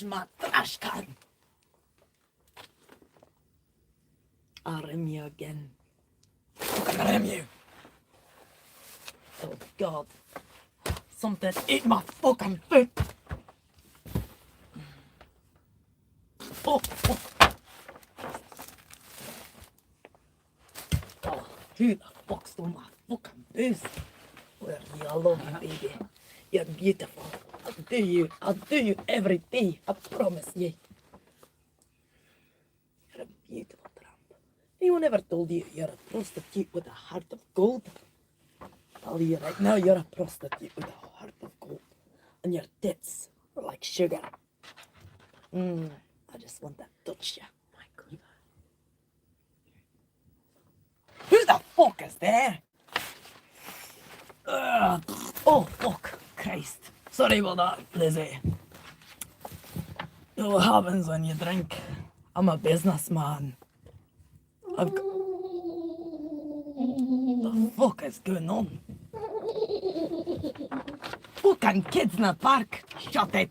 my trash can. I'll rim you again. I'm gonna rim you. Oh God. Something ate my fucking foot. Oh. Oh, who the fuck stole my fucking booze? Where you? I love you, baby. You're beautiful. I'll do you every day. I promise you. You're a beautiful tramp. Anyone ever told you you're a prostitute with a heart of gold? I'll tell you right now, you're a prostitute with a heart of gold. And your tits are like sugar. I just want to touch you. My God. Who the fuck is there? Oh, fuck. Christ. Sorry about that, Lizzie. You know what happens when you drink? I'm a businessman. The fuck is going on? Fucking kids in the park. Shut it.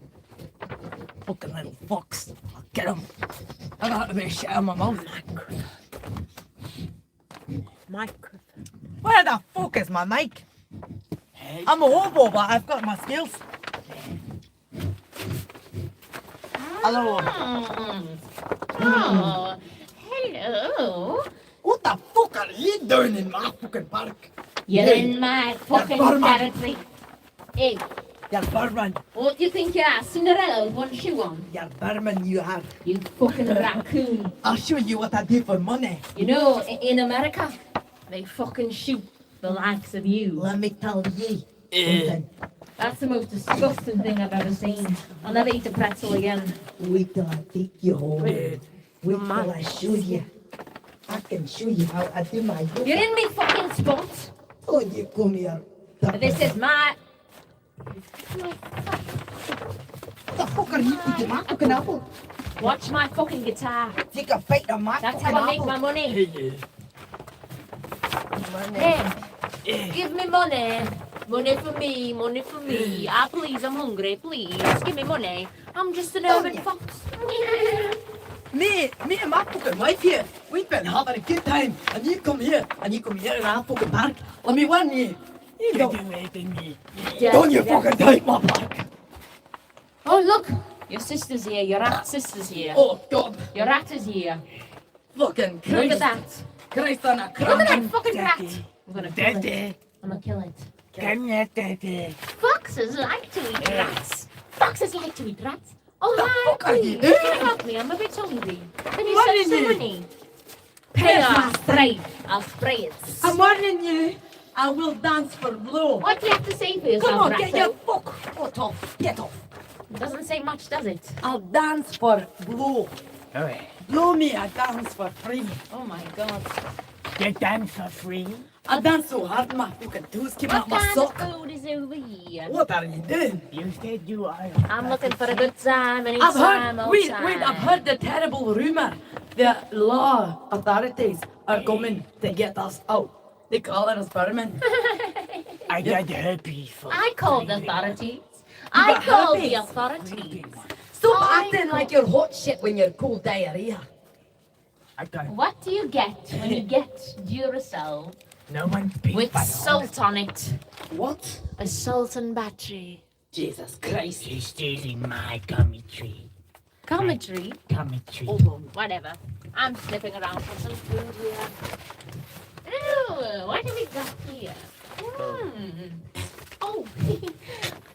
Fucking little fucks. I'll get him. I got a bit of shit in my mouth. Microphone. Where the fuck is my mic? I'm a hobo, but I've got my skills. Hello. Oh, hello. What the fuck are you doing in my fucking park? You're in my fucking territory. Hey, You're Burman. what do you think you are? Cinderella with one shoe on? You're Burman, you are. You fucking raccoon. I'll show you what I do for money. You know, in America, they fucking shoot the likes of you. Let me tell you something. That's the most disgusting thing I've ever seen. I'll never eat a pretzel again. Wait till I take you home. Wait. Wait till I show you. I can show you how I do my yoga. You're in me fucking spot. Oh, you come here. This is my... The fuck are you eating my fucking apple? Watch my fucking guitar. Take a bite of my That's fucking how I make apple. my money. Hey, give me money. Money for me, money for me. Ah, please, I'm hungry, please. Give me money. I'm just an urban fox. Me and my fucking wife here, we've been having a good time. And you come here in our fucking park. Let me warn you. You don't do anything me. Don't you fucking take my park. Oh, look. Your sister's here. Your rat sister's here. Oh, God. Your rat is here. Fucking Christ. Look at that. Christ on a Look at that fucking rat. I'm gonna kill it. I'm gonna kill it. Come here, Daddy. Foxes like to eat rats. Foxes like to eat rats. Oh, The hi, fuck are you please. doing? Can you help me? I'm a bit hungry. Can you Warning send some you. money? Hey, I'll spray. I'll spray it. I'm warning you. I will dance for blow. What do you have to say for yourself, Come on, get ratto? your fuck foot off. Get off. It doesn't say much, does it? I'll dance for blow. Alright. Blow me, I dance for free. Oh my God. You dance for free? I dance so hard my fucking toes came What out my kind sock. of food is over here? What are you doing? You said you are. I'm looking for a good time, I've anytime, heard, all wait, time. I've heard the terrible rumour that law authorities are coming to get us out. They call it us Burman. I got herpes for I called the authorities. You I got called the herpes? authorities. Stop I acting know. like you're hot shit when you're cold diarrhea. I got What do you get when you get Duracell no one's been with salt on it? What? A salt and battery. Jesus Christ. She's stealing my gummy tree. Commentary? Gummy tree. Hold on. Whatever. I'm sniffing around for some food here. Oh, what have we got here? Oh,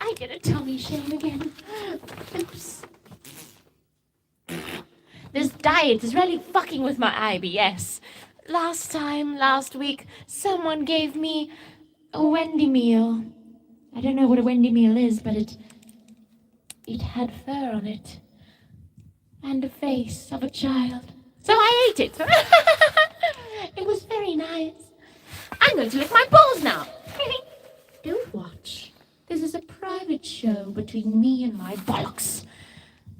I did a tummy shame again. Oops. This diet is really fucking with my IBS. Last week, someone gave me a Wendy meal. I don't know what a Wendy meal is, but it had fur on it. And a face of a child. So I ate it. It was very nice. I'm going to lick my balls now. Don't watch. This is a private show between me and my bollocks.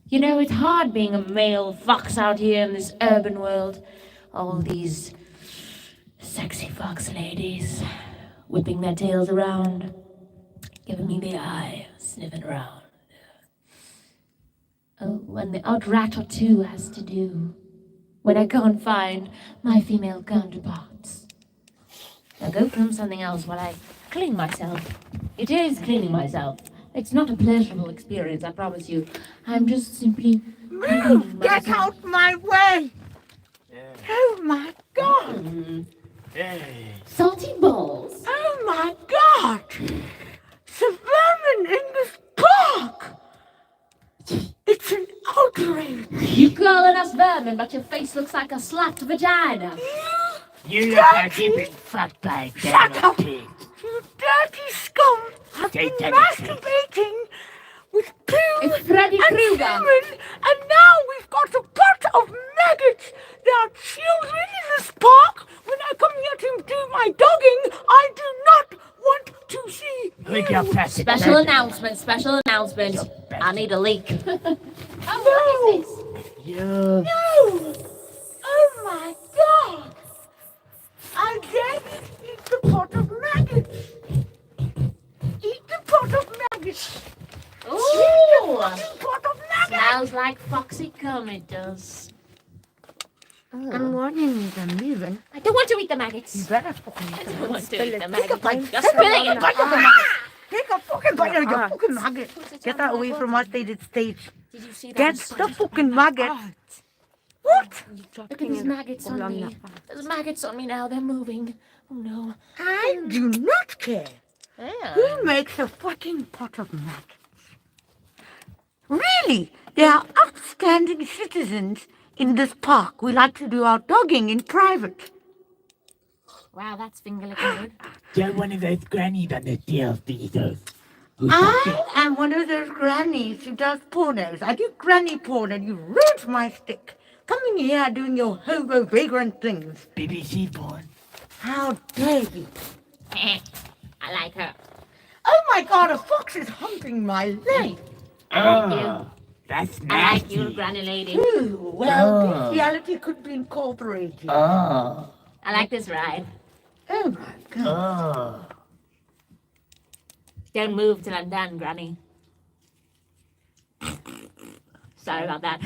You know, it's hard being a male fox out here in this urban world. All these sexy fox ladies whipping their tails around, giving me the eye, sniffing around. Oh, and the odd rat or two has to do when I can't find my female counterparts. Now go film something else while I clean myself. It is cleaning myself. It's not a pleasurable experience, I promise you. I'm just simply cleaning Get myself. out my way! Oh my god! Hey. Salty balls? Oh my god! Some vermin in this park! It's an outrage! You calling us vermin, but your face looks like a slapped vagina. You look like you've been fucked by a Shut up! pig. You dirty scum have Say been that masturbating with poo It's Freddy and Krueger. semen, and now we've got a pot of maggots. There are children in this park. When I come here to do my dogging, I do not want to see With your plastic Special bag. announcement, special announcement. I need a leak. Oh, what is this? You. No! Oh my god! I dare you to eat the pot of maggots. Eat the pot of maggots. Ooh! Pot of maggots. Smells like foxy cum, it does. I'm warning you, I'm leaving. I don't want to eat the maggots. You better fucking eat I them. don't want to Spill eat it. the Take a maggots. bite. I'm just Take a spilling it. bite of the maggot. Take a fucking bite of your fucking maggot. Put it Get on that my away body. from us, they did stage. Did you see that? Get the fucking maggot. What? Look at these maggots on me. There's maggots on me now. They're moving. Oh no. I do not care. Who makes a fucking pot of maggots? Really? There are upstanding citizens in this park. We like to do our dogging in private. Wow, that's finger licking good. You're one of those grannies on the DLCs. I am one of those grannies who does pornos. I do granny porn and you ruined my stick. Coming here doing your hobo vagrant things. BBC porn. How dare you? I like her. Oh my god, a fox is humping my leg. Oh, that's I like you, nasty. granny lady. Ooh, well, Oh. bestiality could be incorporated. Oh, I like this ride. Oh my god. oh. Don't move till I'm done, granny. Sorry about that.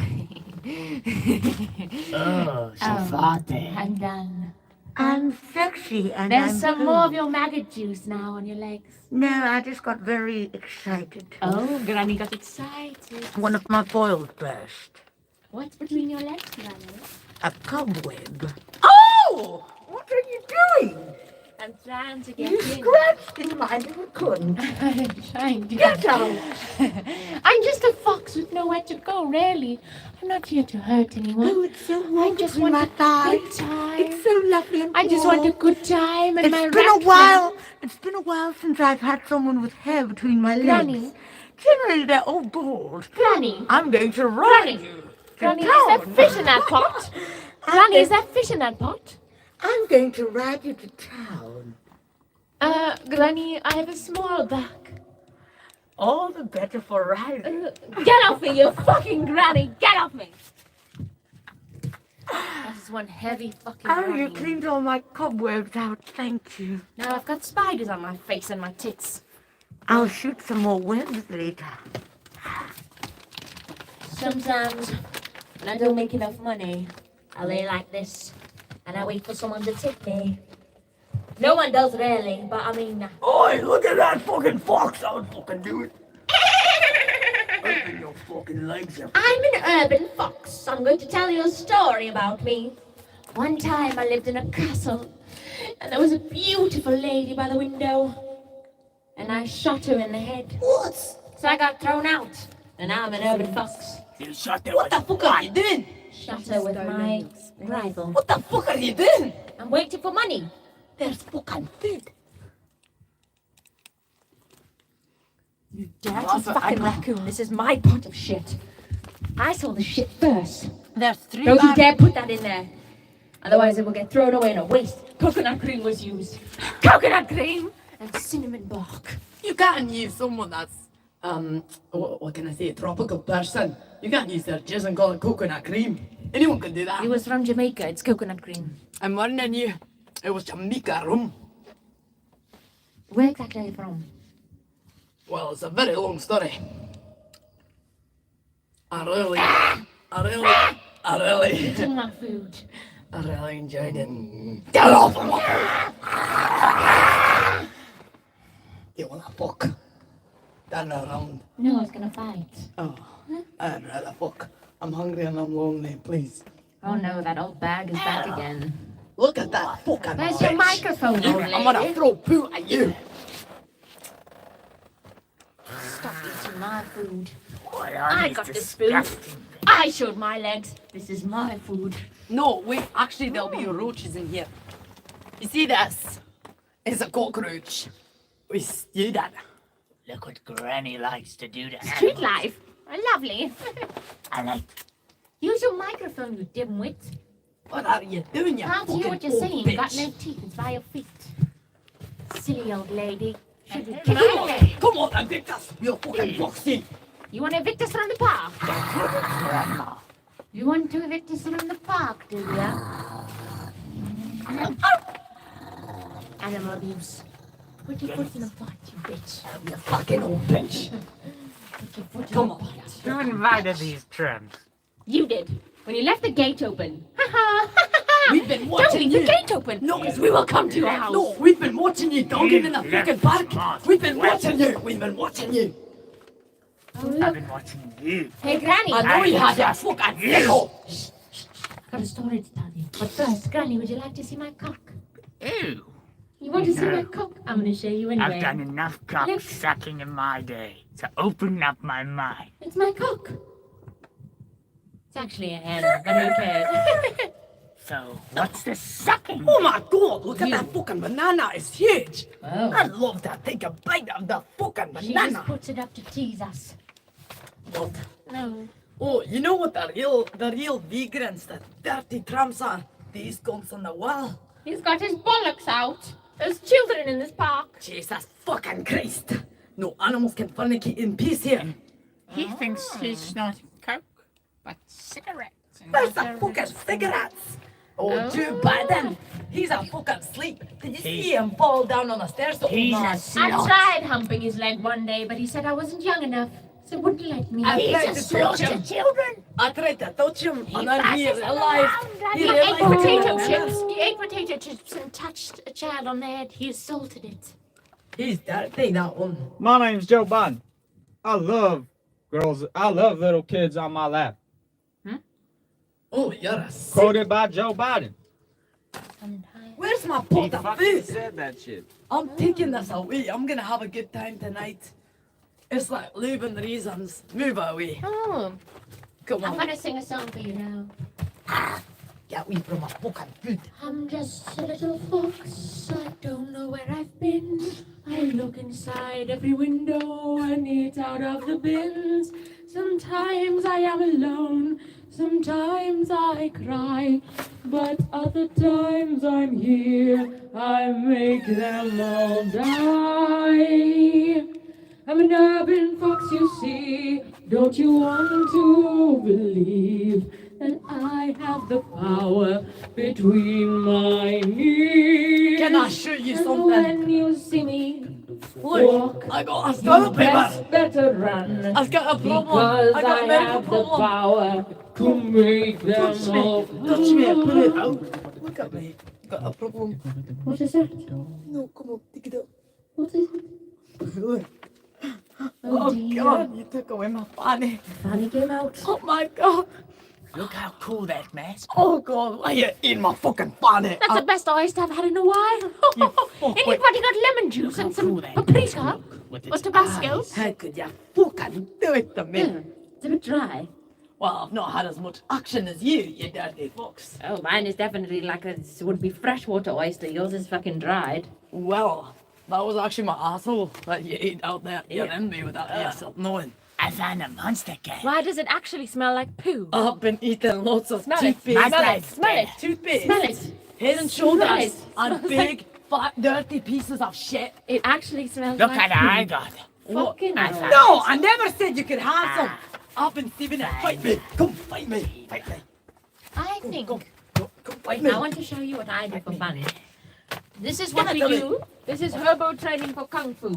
Oh, so Oh. farty. I'm done. I'm sexy and There's I'm some cool. more of your maggot juice now on your legs. No, I just got very excited. Oh, granny got excited. One of my boils burst. What's between your legs, granny? A cobweb. Oh! What are you doing? I'm trying to get You in. scratched in my little cunt. I'm trying to Get out! I'm just a fox with nowhere to go, really. I'm not here to hurt anyone. Oh, it's so warm I just between want my a thighs. good time. It's so lovely and I just want a warm. good time and my It's been a rat while. It's been a while since I've had someone with hair between my legs. Granny. Generally, they're all bald. Granny. I'm going to ride Granny. you. to Granny, is there town. fish in that pot? Granny, is there fish in that pot? I'm going to ride you to town. Granny, I have a small back. All the better for riding. Get off me, you fucking granny! Get off me! That is one heavy fucking Oh, you granny. cleaned all my cobwebs out. Thank you. Now I've got spiders on my face and my tits. I'll shoot some more webs later. Sometimes, when I don't make enough money, I lay like this, and I wait for someone to tip me. No one does really, but I mean... Oi, look at that fucking fox. I would fucking do it. Open your fucking legs up. I'm an urban fox. I'm going to tell you a story about me. One time I lived in a castle, and there was a beautiful lady by the window, and I shot her in the head. What? So I got thrown out, and now I'm an urban fox. You shot them. What the fuck are you doing? Shot her with my rifle. What the fuck are you doing? I'm waiting for money. There's fucking food. You dirty fucking raccoon. This is my pot of shit. I saw the shit first. There's 3 Don't you dare put that in there. Otherwise it will get thrown away in a waste. Coconut cream was used. Coconut cream and cinnamon bark. You can't use someone that's, what can I say, a tropical person. You can't use their jizz and call it coconut cream. Anyone can do that. It was from Jamaica. It's coconut cream. I'm warning you. It was Jamaica rum. Where exactly are you from? Well, it's a very long story. I really Eating my food. I really enjoyed it. Get off of me! You wanna fuck? Turn around. No, I was gonna fight. Oh, I'd rather fuck. I'm hungry and I'm lonely, please. Oh no, that old bag is back again. Look at that fucking Where's bitch. your microphone, old lady? I'm gonna throw poo at you. Stop eating my food. Boy, I got the spoon. I showed my legs. This is my food. No, wait, actually there'll be roaches in here. You see this? It's a cockroach. We stew that. Look what Granny likes to do to Street animals. life. Lovely. I like Use your microphone, you dimwit. What are you doing, you Can't fucking hear what you're old saying. bitch? Got no teeth. It's by your feet. Silly old lady. Should we Come kick on, it? come on, evict us, you fucking foxy. You want to evict us from the park? You want to evict us from the park, do you? Animal abuse. Put your foot in the pot, you bitch. You fucking old bitch. Put your foot in Come the on. pot. Who invited these tramps? You did. When you left the gate open. Ha ha! We've been Don't watching leave you. the gate open. No, because we will come to your house. No, we've been watching you dogging in the Leave fucking left park. smart. We've been Left. watching you. We've been watching you. Oh, I've look. been watching you. Hey, Granny. I know you had that fucking nickel. Got a story to tell you. But first, Granny, would you like to see my cock? Ew. You want to see No. my cock? I'm going to show you anyway. I've done enough cock Look. sucking in my day to open up my mind. It's my cock. It's actually a hen, but who cares? So, what's the sucking? Oh my god, look at that fucking banana. It's huge. Oh. I'd love to take a bite of the fucking She just banana. puts it up to tease us. What? No. Oh, you know what the real vegans, the dirty tramps are? These cunts on the wall. He's got his bollocks out. There's children in this park. Jesus fucking Christ. No animals can fornicate in peace here. He thinks he's not coke, but cigarettes. Where's the fucking cigarettes? Oh, Joe Biden. He's a fucking sleep. Did you see him fall down on the stairs? Oh, He's man. a I slut. tried humping his leg one day, but he said I wasn't young enough, so wouldn't let me. I tried to touch him. children. I tried to touch him, and then he passes realized. around, He He ate realized potato he chips. was- He ate potato chips and touched a child on the head. He assaulted it. He's dirty, that one. My name's Joe Biden. I love girls. I love little kids on my lap. Oh, you're a sick. Quoted by Joe Biden. Sometimes. Where's my He pot of fucking food? said that shit. I'm taking this away. I'm gonna have a good time tonight. It's like living reasons. Move away. Oh, Come I'm on. gonna sing a song for you now. Get away from my fucking food. I'm just a little fox. I don't know where I've been. I look inside every window and eat out of the bins. Sometimes I am alone. Sometimes I cry. But other times I'm here. I make them all die. I'm an urban fox, you see. Don't you want to believe that I have the power between my knees? Can I show you And something? when you see me Look, I got a you toilet best paper. better run. I've got a problem. Because I got a medical have the problem. power to make them Touch all. me. Touch me. Put it out. Look at me. Got a problem. What is that? No, come on. Take it out. What is it? Look. Oh, Oh, dear. God. You took away my fanny. Fanny came out. Oh, my God. Look how cool that mask. Oh, God. Why you eating my fucking fanny? That's the best oyster I've had in a while. Anybody got lemon juice and some cool that paprika with or its Tabascos? How could you fucking do it to me? It's a bit dry. Well, I've not had as much action as you dirty fox. Oh, mine is definitely like it would be freshwater oyster. Yours is fucking dried. Well, that was actually my asshole that you ate out there. You're in me without yourself knowing. I found a monster cat. Why does it actually smell like poo? I've been eating lots of Smell it. toothpaste. Smell it. Smell it. Toothpaste. Smell it. Head and Smell shoulders. it. And Smells big, fat, dirty pieces of shit. It actually smells Look like at I got. fucking I hell. found- No, I never said you could have some. I've been saving it. Fight me. Come fight me. Fight me. I think Come fight I me. want to show you what I do for fun. This is what we do. This is hobo training for kung fu.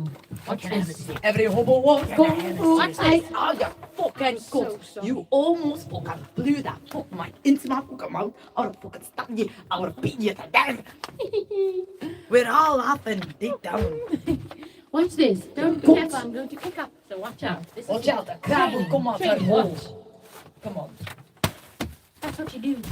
Watch this. Every hobo wants kung fu. Watch I this. are you fucking cool. sorry. You almost fucking blew that fuck mic into my fucking mouth. I would fucking stab you. I would beat you to death. We're all laughing deep down. Watch this. Don't be careful. I'm going to pick up. So watch out. This Watch is out, the crab will come out Train, and watch. hold. Come on. That's what you do.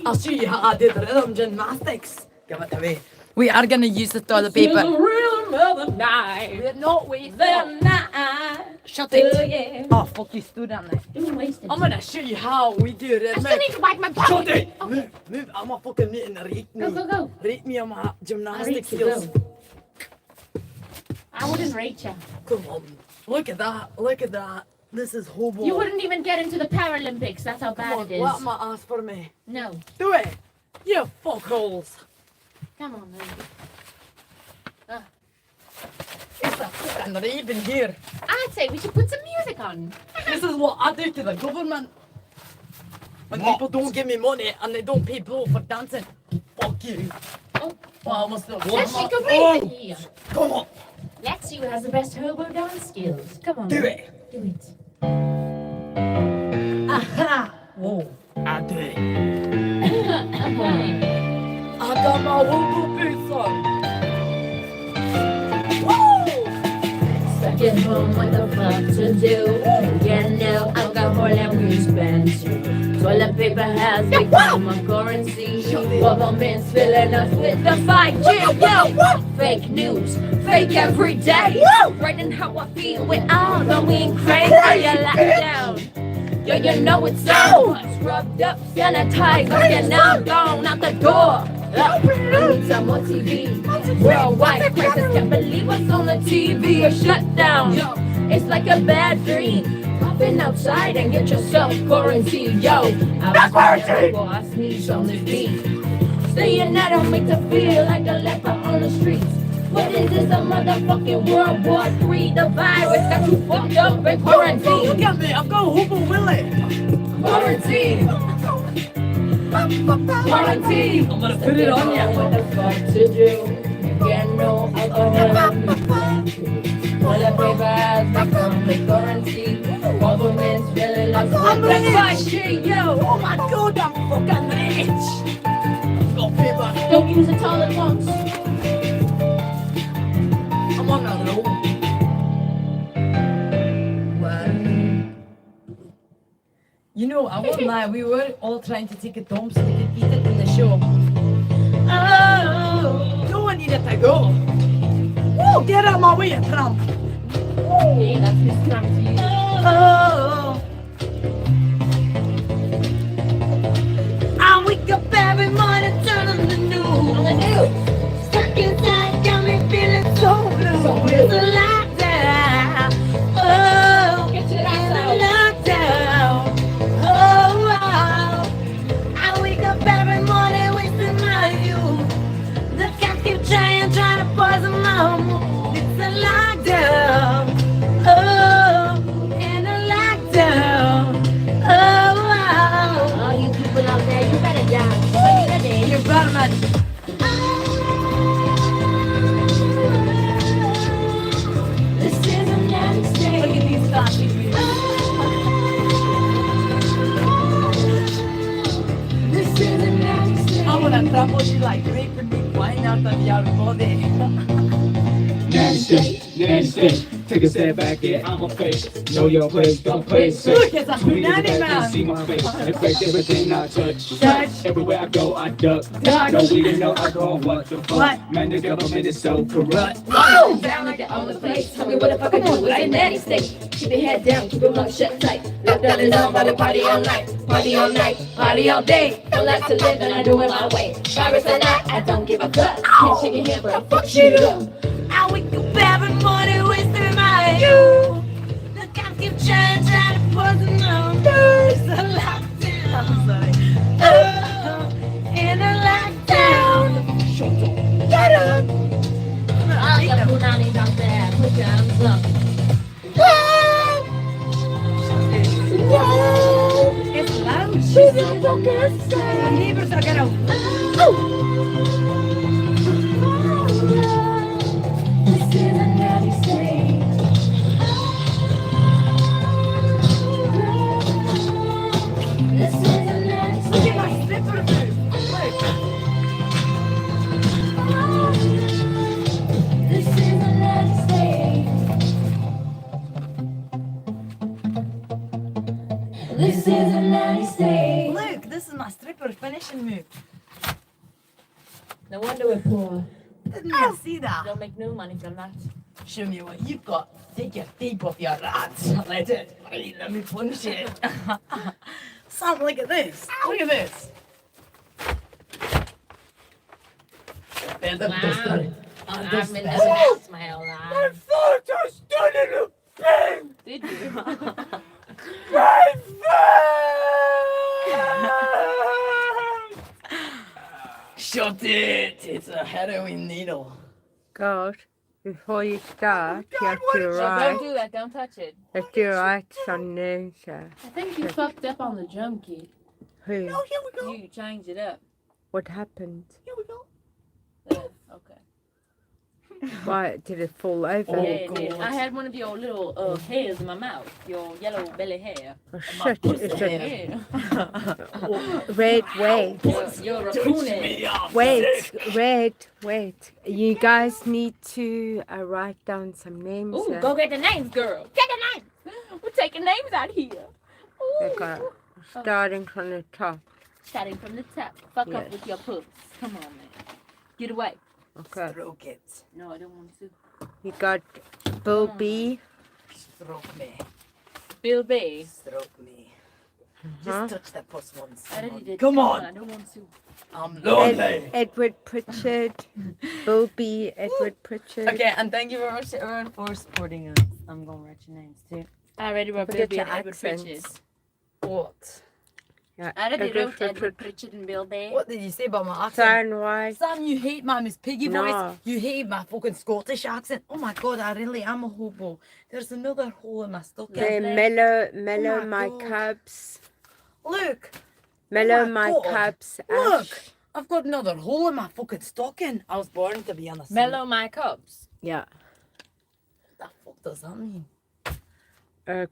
I'll show you how I did rhythm gymnastics. Give it away. We are gonna use the toilet paper. Rhythm of the night. We're not wasting The it. night. Shut Oh, it. yeah. Oh, fuck you, stood down there. Don't waste it. I'm gonna show you how we do I rhythm. still need to wipe my Shut pocket. it! Move, move. I'm a fucking meeting rate me. Go. Rate me on my gymnastic Rate you, skills. go. I wouldn't rate you. Come on. Look at that. Look at that. This is hobo. You wouldn't even get into the Paralympics. That's how Come bad on, it is. wrap my ass for me. No. Do it. You fuckholes. Come on, baby. It's a fucking rave in here. I'd say we should put some music on. This is what I do to the government. When people don't give me money and they don't pay blow for dancing. Fuck you. Oh, Oh, I must have let's won. take a break here. Come on. Let's see who has the best hobo dance skills. Come on. Do it. Do it. Aha. Whoa. I do it. Okay. I got my hobo boots on. Woo! Stuck at home, what the fuck to do? Yeah, no alcohol and we spend too. Toilet paper has become a currency. Government's filling us with the 5G. Yo, fake news, fake every day. Writing how I feel with all going crazy. You're locked down. Yo, you know it's so scrubbed up, sanitized, and now gone out the door. I need some more TV. Worldwide crisis, can't believe what's on the TV. You're shut down. It's like a bad dream. Pop in outside and get yourself quarantined. Yo, I was quarantined. I sneeze on the beat. Staying at home makes it feel like a leper on the streets. What is this, a motherfucking World War III? The virus got you fucked up in Look quarantine. at me. I've got Hobo Willie. Quarantine. Quarantine. I'm gonna put it on you. What the fuck to do? Get no alcohol. Toilet paper has become a currency. Government's really lost I'm the rich. fight shit, yo. Oh my god, I'm fucking rich. I've got paper. Don't use it all at once. I'm on a roll. Well, you know, I won't lie, we were all trying to take it home so we could eat it in the show. Oh, no one needed to go. Whoa, get out of my way, you tramp. Hey, that's his time to you. Oh, I wake up every morning, turn on the news. Stuck inside, got me feeling so blue. It's a lockdown. Oh, Get your ass it's a out. lockdown. Oh, wow. I wake up every morning wasting my youth. The cats keep trying to poison my mood. It's a lockdown. Oh, in a lockdown. Oh, wow. All you people out there, you better die. You better not. This is a Nanny Look state. at these copies. This is a Nanny state. I'm gonna trample you like raping me wine out of your body. Nanny state. Take a step back, get out my face. Know your place, don't play safe. Look, it's a Tweet it nanny back and see man. my face. Affect everything I touch. Touch. Everywhere I go, I duck. Duck. No weed, no alcohol, what the fuck? What? Man, the government is so corrupt. Down like the only place. Tell me what the fuck I do with a nanny state. Keep your head down, keep your mouth shut tight. Lockdown is on, but party all night. Party all night, party all day. Don't like to live and I do it my way. Virus or not, I don't give a fuck. Can't shake your hand, but I fuck shit up. I wake up every morning wasting my youth. The cops keep trying to poison my nerves. A lockdown. Oh, in a lockdown. Shut up. Get up. All the punani's out there, put your hands up. It's loud. The neighbors are gonna. This is a nanny state. Look, this is my stripper finishing move. No wonder we're poor. Didn't you see that? Don't make no money from that. Show me what you've got. Take your tape off your rats. Let it. Right, let me punch it. Sam, look at this. Look at this. There's a duster. I've been living out my whole My life. photo stood in a bin! Did you? My phone! Shut it. It's a heroin needle. God, before you start, you have to Don't write. do that. Don't touch it. You have to write some names. I think you fucked up on the drum key. Who? Oh, here we go. You changed it up. What happened? Here we go. There. Okay. Why did it fall over? Oh, Yeah, it did. God. I had one of your little hairs in my mouth. Your yellow belly hair. Oh, shit! It's a Yeah. red. Wait, Your raccoon hair. Me off. wait. You guys need to write down some names. Ooh, go get the names, girl. Get the names. We're taking names out here. Ooh. Okay, starting from the top. Starting from the top. Fuck Yes. up with your pups. Come on, man. Get away. Okay, Stroke it. No, I don't want to. you got Bill B. Stroke me. Bill B. Stroke me. Huh? Just touch that puss once. I already did. Come on. I don't want to. I'm lonely. Edward Pritchard. Bill B. Edward Pritchard. Okay, and thank you very much to everyone for supporting us. I'm going to write your names too. I already wrote Bill Forget B your and Edward Pritchard. accents. What? Yeah. I already Edward wrote Edward Pritchard. Pritchard and Bill B. What did you say about my accent? Sign white. Sam, you hate my Miss Piggy voice. No. You hate my fucking Scottish accent. Oh my god, I really am a hobo. There's another hole in my stocking. The Lovely. mellow Oh my my God. cubs. Look, Mellow my my God. cubs. look. Ash. I've got another hole in my fucking stocking. I was born to be on a Mellow my cubs. Yeah. What the fuck does that mean?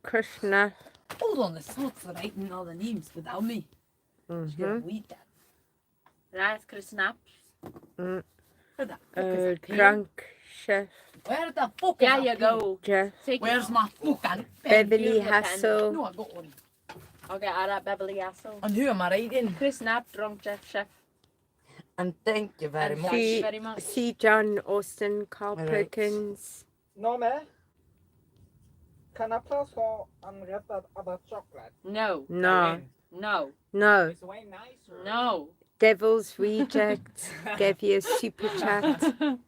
Krishna. Hold on, it's not writing all the names without me. Just gonna read that. Right, Chris Snaps. Where the fuck is the pen? Drunk chef Where the fuck is There the you pen? go. Jeff. Take Where's it. my fucking pen? Beverly Here's the pen. Hassel. No, I got one. Okay, all right, Beverly Hassel. And who am I writing? Chris Snap, drunk chef. And thank you very And much. thank you See, very much. see John Austin, Carl Alright. Perkins. Norma, can I please go and get that other chocolate? No, No, no, no. It's way nicer. no. Devil's Reject gave you a super chat.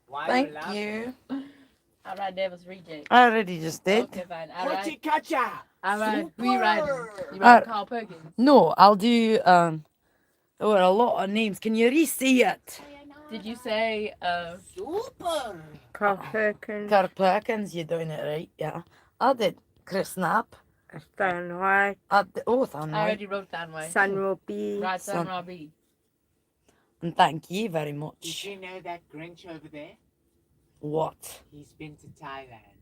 Why Thank laugh? you. All right, Devil's Reject. I already just did. Okay, fine. All right, Hotty-catcha! all right. Rewrite it. You Uh, write Carl Perkins. No, I'll do there were a lot of names. Can you re-say it? Did you say Super. Carl Perkins, Kirk Perkins, you're doing it right, yeah. I did Chris Knapp. Stan White, I did I Than already wrote that way. San Robbie. Right, Son. Son Robbie. And thank you very Did much. you know that Grinch over there? What? He's been to Thailand.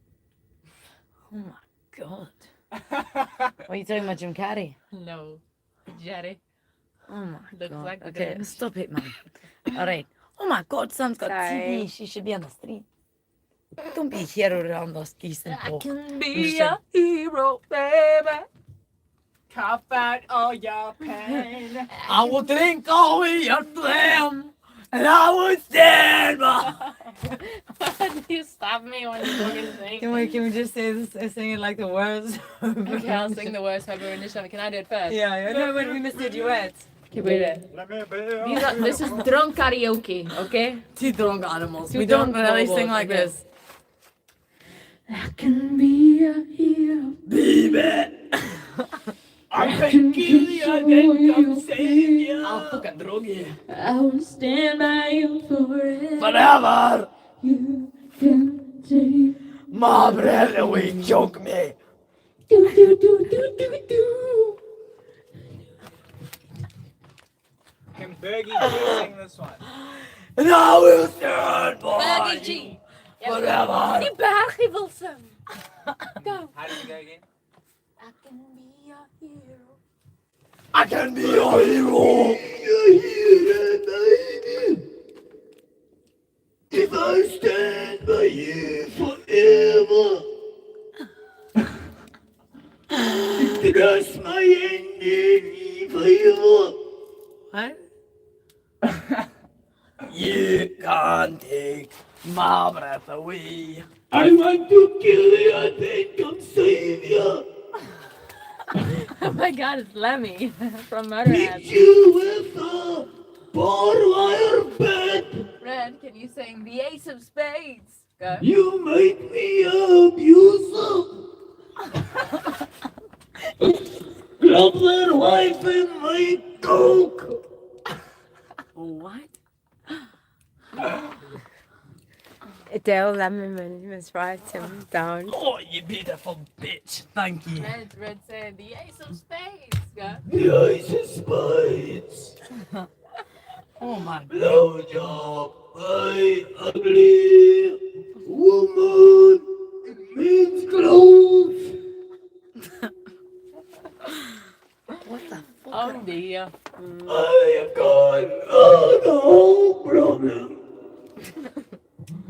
Oh my god. What are you talking about, Jim Carrey? No, Jerry. Oh my Looks god. like the Okay, Grinch. stop it, man. Alright. Oh my god, Sam's got Sorry. TV. She should be on the street. Don't be a hero around us geese and I folk. can You be should- a hero, baby. Cough out all your pain. I will drink all your phlegm, and I will stand by. Why do you stop me when you fucking sing? Can we just say this, sing it like the words? Okay, I'll sing the worst Hobo rendition. Can I do it first? Yeah, no, when we missed the duet. Okay, wait. Let me be This is drunk karaoke, okay? Two drunk animals. Two We don't drunk really animals, sing like okay. this. I can be a hero. Baby! I can kill you and then come save you. I'll fucking drug you. I will stand by you forever. Forever! You can take. My breath away, choke me. Do do do do do do. Can Bergie G sing this one? And I will stand by Bergie you G. forever. Die Bergie Wilson. Go. How did it go again? I can be a hero. I can be your hero. If I stand by you forever. Did I smile? What? You can't take my breath away. I want to kill you and then come save you. Oh my god, it's Lemmy from Motorhead. You with a barbed wire bed. Red, can you sing the Ace of Spades? Go. You make me abusive. Grab that wife in my coke. What? Dale Lemon must write him down. Oh, you beautiful bitch. Thank you. Red said the Ace of Spades. Go. The ice is spades. Oh my god. Blowjob by ugly woman in men's clothes. What the fuck? Oh dear. I have got a whole problem.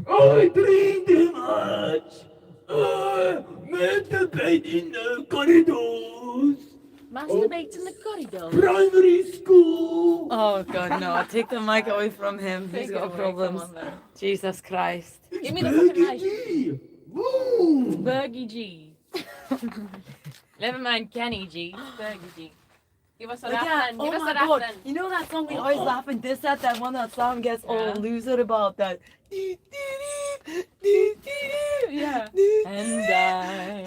I drink too much. Masturbate in the corridors. Masturbate in the corridor. Primary school. Oh god, no. Take the mic away from him. He's Take it got away, problems. come on, then. Jesus Christ. Give me the fucking mic. Bergie. Woo. Bergie G. Never mind Kenny G. Bergie G. Give us a rap then. Oh Give us my a rap god. then. You know that song we always laugh and diss at? That one that Sam gets all Yeah. loser about that. Yeah. And I.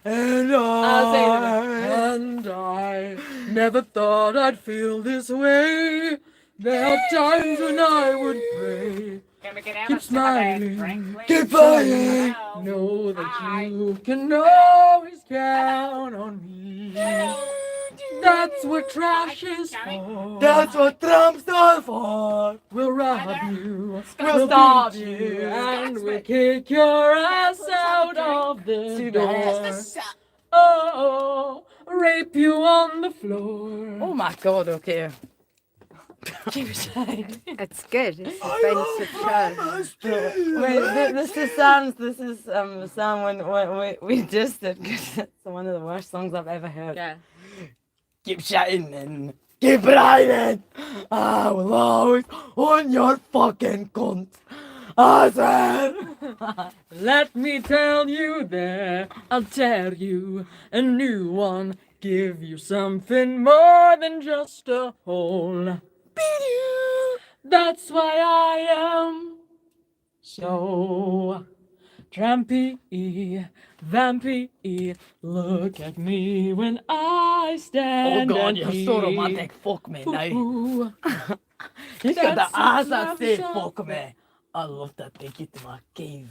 And I'll say I never thought I'd feel this way. There are times when I would pray. Can we get out Keep of some of that smiling, drink, please? keep fighting. Hello. Know that Hi. you can always count on me. That's what trash is for. That's what Trump's done for. We'll rob you, we'll starve you, and we'll kick your ass out of the door. Oh, rape you on the floor. Oh my god, okay. It's good. It's expensive show. Wait, this is Sam when we just did, because it's one of the worst songs I've ever heard. Yeah. Keep shouting and keep riding. I will always on your fucking cunt. I said, let me tell you there, I'll tear you a new one. Give you something more than just a hole. That's why I am so trampy, vampy. Look at me when I stand. Oh god, you're so romantic. Fuck me now. You got the ass that say fuck me. I love to take you to my cave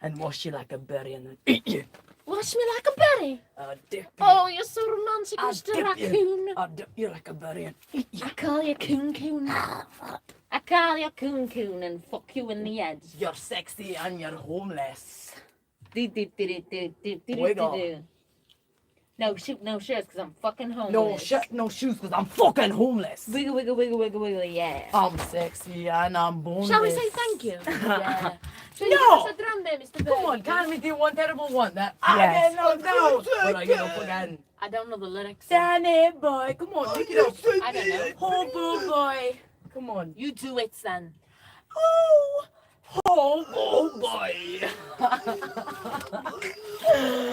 and wash you like a berry and then eat you. Wash me like a berry. I'll dip you. Oh, you're so romantic, I'll Mr. dip Raccoon. you. I'll dip you like a berry and eat you. I call you Coon. I call you Coon and fuck you in the head. You're sexy and you're homeless. Do. No shirts, because I'm fucking homeless. No shirt, no shoes, because I'm fucking homeless. Wiggle, yeah. I'm sexy and I'm boneless. Shall we say thank you? Yeah. Shall you No. give us a drum there, Mr. Come on, Bergie? can't we do one terrible one? That Yes. I get knocked out. But I get up again. I don't know the lyrics. Danny boy, come on, pick it up. I don't know. Hobo boy. Come on. You do it, son. Oh, hobo boy.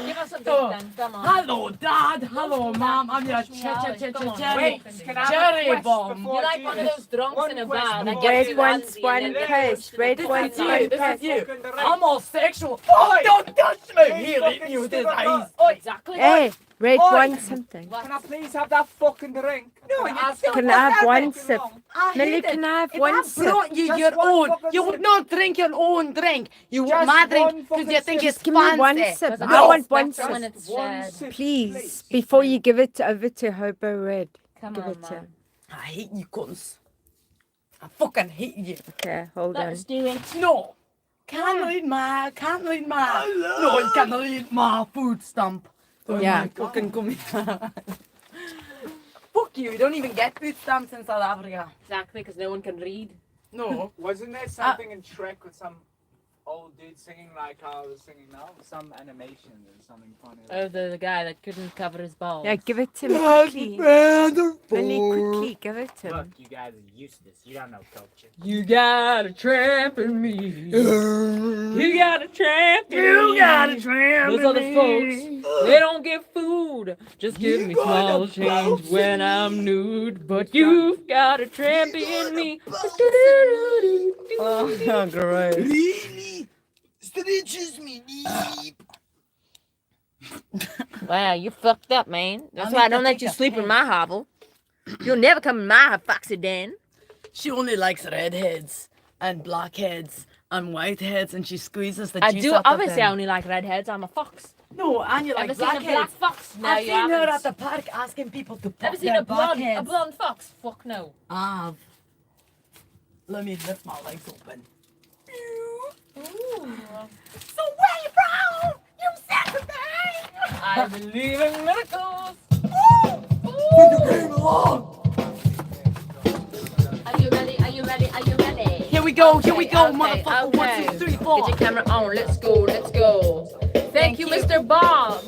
Give us a beat Oh. then, come on. Hello, Dad. Hello, Mom. I'm your Come on. cherry. Wait, can I have a Cherry request bomb. before You're like you one do of this? those drunks One in a request bar that before gets you Red do you wants handsy one and then case. goes to Red the wants pizza one night. This is you. Fucking drink. I'm all sexual. Oh, don't touch me. You Here, fucking hit me with his stupid eyes. lot. Oh, exactly. Hey, Red Oi. wants something. Can I please have that fucking drink? No, Can you I ask don't Can you I what's have that one fucking sip? wrong? I Millie, hate can it. I have If one I sip? brought you Just your one own, fucking you sip. would not drink your own drink. You Just want my drink one because fucking you think sip. it's Just give me one fancy. sip. No. I want one That's when sip. it's One shared. sip, Please, before you give it over to Hobo Red. Come Give on, it to man. him. I hate you cunts. I fucking hate you. Okay, hold on. Let's do it. No. Can't read my. No, you can't read my food stamp. Yeah. Fucking come here. Fuck you. You don't even get food stamps in South Africa. Exactly, because no one can read. No. Wasn't there something in Shrek with some old dude singing like how I was singing now. Some animation and something funny. Oh, the guy that couldn't cover his balls. Yeah, give it to him quickly. Really quickly, give it to Look, him. you guys are useless. You don't know culture. You got a tramp in me. You got a tramp in me. You got a tramp Those in other me. folks, they don't get food. Just give me small change when I'm nude. But you've got a tramp in me. Oh, gross. Really? Stretches me deep. Wow, you fucked up, man. That's why I don't let you sleep in my hovel. You'll never come in my foxy den. She only likes redheads and blackheads and whiteheads, and she squeezes the I juice do out of obviously them. I only like redheads. I'm a fox. No, and you like Ever seen a black blackheads. fox? No, I've you seen her haven't. at the park asking people to pop Ever seen their a blonde blackheads. fox? Fuck no. I've. Let me lift my legs open. Ooh. So where you from? You Saturday? I believe in miracles. Put the game along. Are you ready? Are you ready? Are you ready? Here we go, Okay, motherfucker. okay. 1, 2, 3, 4. Get your camera on. Let's go. Let's go. Thank you, Mr. Bob.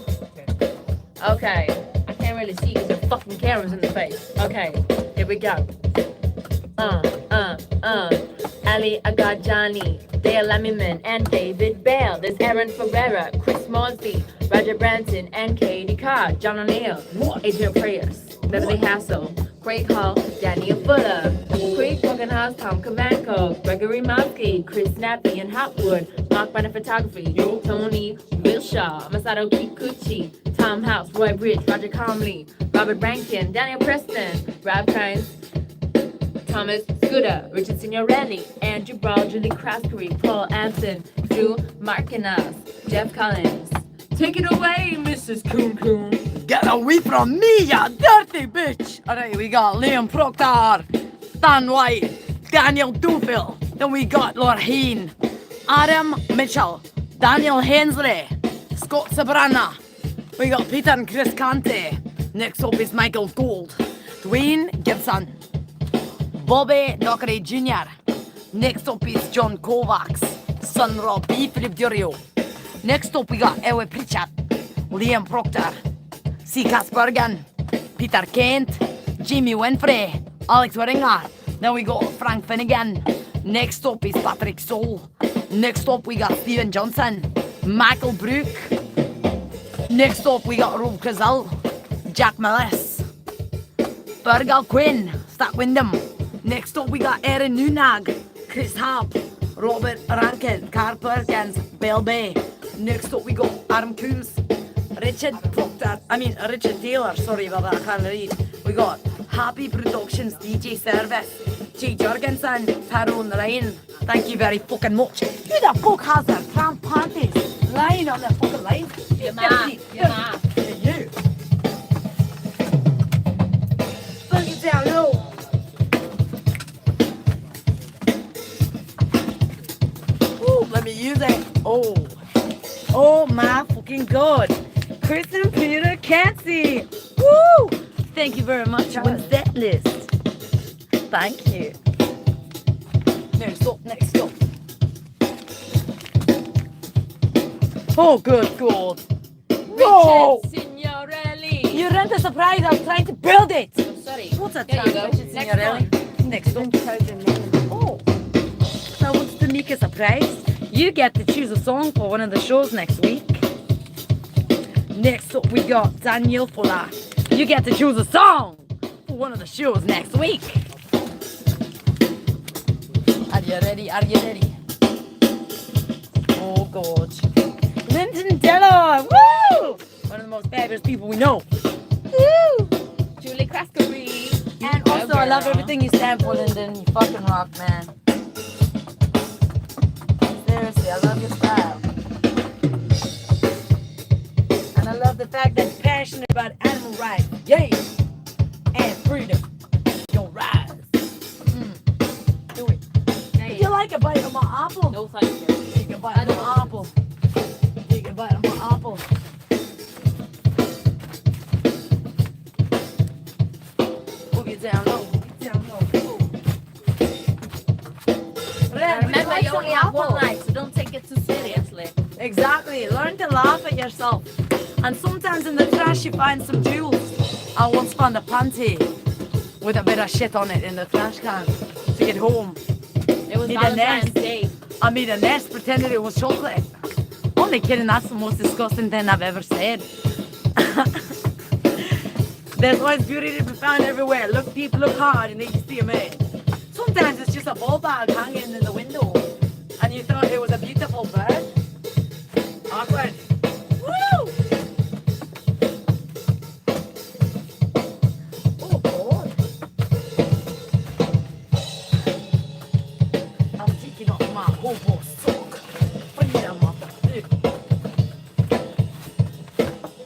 Okay. I can't really see because the fucking camera's in the face. Okay. Here we go. Ali, I got Johnny, Dale Lemon, and David Bell. There's Aaron Ferreira, Chris Mosby, Roger Branson, and Katie Carr, John O'Neill, Adrian Prius, Beverly Hassel, Craig Hall, Daniel Fuller, Craig House, Tom Kavanko, Gregory Mosky, Chris Snappy and Hotwood, Mark Brenner Photography, Tony Wilshaw, Masato Kikuchi, Tom House, Roy Bridge, Roger Comley, Robert Rankin, Daniel Preston, Rob Kynes, Thomas Scudder, Richard Signorelli, Andrew Brawl, Julie Craskery, Paul Anson, Drew Markinas, Jeff Collins. Take it away, Mrs. Coon Coon. Get away from me, you dirty bitch! Alright, we got Liam Proctor, Dan White, Daniel Dufil. Then we got Lorraine, Adam Mitchell, Daniel Hensley, Scott Sabrana. We got Peter and Chris Cante. Next up is Michael Gold, Dwayne Gibson, Bobby Dockery Jr. Next up is John Kovacs, son Rob B. Philip Durio. Next up we got Ewe Pritchard, Liam Proctor, C. Kaspergen, Peter Kent, Jamie Winfrey, Alex Weringer. Then we got Frank Finnegan. Next up is Patrick Soul. Next up we got Stephen Johnson, Michael Brook. Next up we got Rob Crizell, Jack Millis, Bergal Quinn, Stack Wyndham. Next up we got Erin Nunag, Chris Harp, Robert Rankin, Carl Perkins, Bell Bay. Next up we got Adam Coons, Richard Taylor, sorry about that, I can't read. We got Happy Productions, DJ Service, Jay Jorgensen, Tyrone Ryan. Thank you very fucking much. Who the fuck has their cramp panties lying on their fucking line? Your ma. Your ma. You. Fuck it down low. Ooh, let me use it. Oh my fucking god. Chris and Peter Catsy. Woo! Thank you very much on Setlist. Thank you. Next up. Oh, good god. Whoa! Richard Signorelli. You rent a surprise, I was trying to build it. Oh, sorry. What's a There you go. Richard Next Signorelli? one. Next up. Oh. So what's to make a surprise? You get to choose a song for one of the shows next week. Next up we got Daniel Fuller. You get to choose a song for one of the shows next week. Are you ready? Are you ready? Oh god. Linton Dillon! Woo! One of the most fabulous people we know. Woo! Julie Craskery. And also I love everything you stand for, Lyndon. You fucking rock, man. Seriously, I love your style. And I love the fact that you're passionate about animal rights. Yay! And freedom. Your rise. Do it. Would you like a bite of my apple? No, thank you. Take a bite of my apple. Take a bite of my apple. Boogie down low. Boogie down low. Remember Remember, you only have one life, so don't take it too seriously. Exactly. Learn to laugh at yourself. And sometimes in the trash you find some jewels. I once found a panty with a bit of shit on it in the trash can to get home. It was Need a Valentine's nest. Day. I made a nest pretending it was chocolate. Only kidding, that's the most disgusting thing I've ever said. There's always beauty to be found everywhere. Look deep, look hard, and then you see a man. Sometimes it's just a ball bag hanging in the window, and you thought it was a beautiful bird. Awkward. Woo! Oh, God. I'm taking off my hobo sock. Freedom of the food.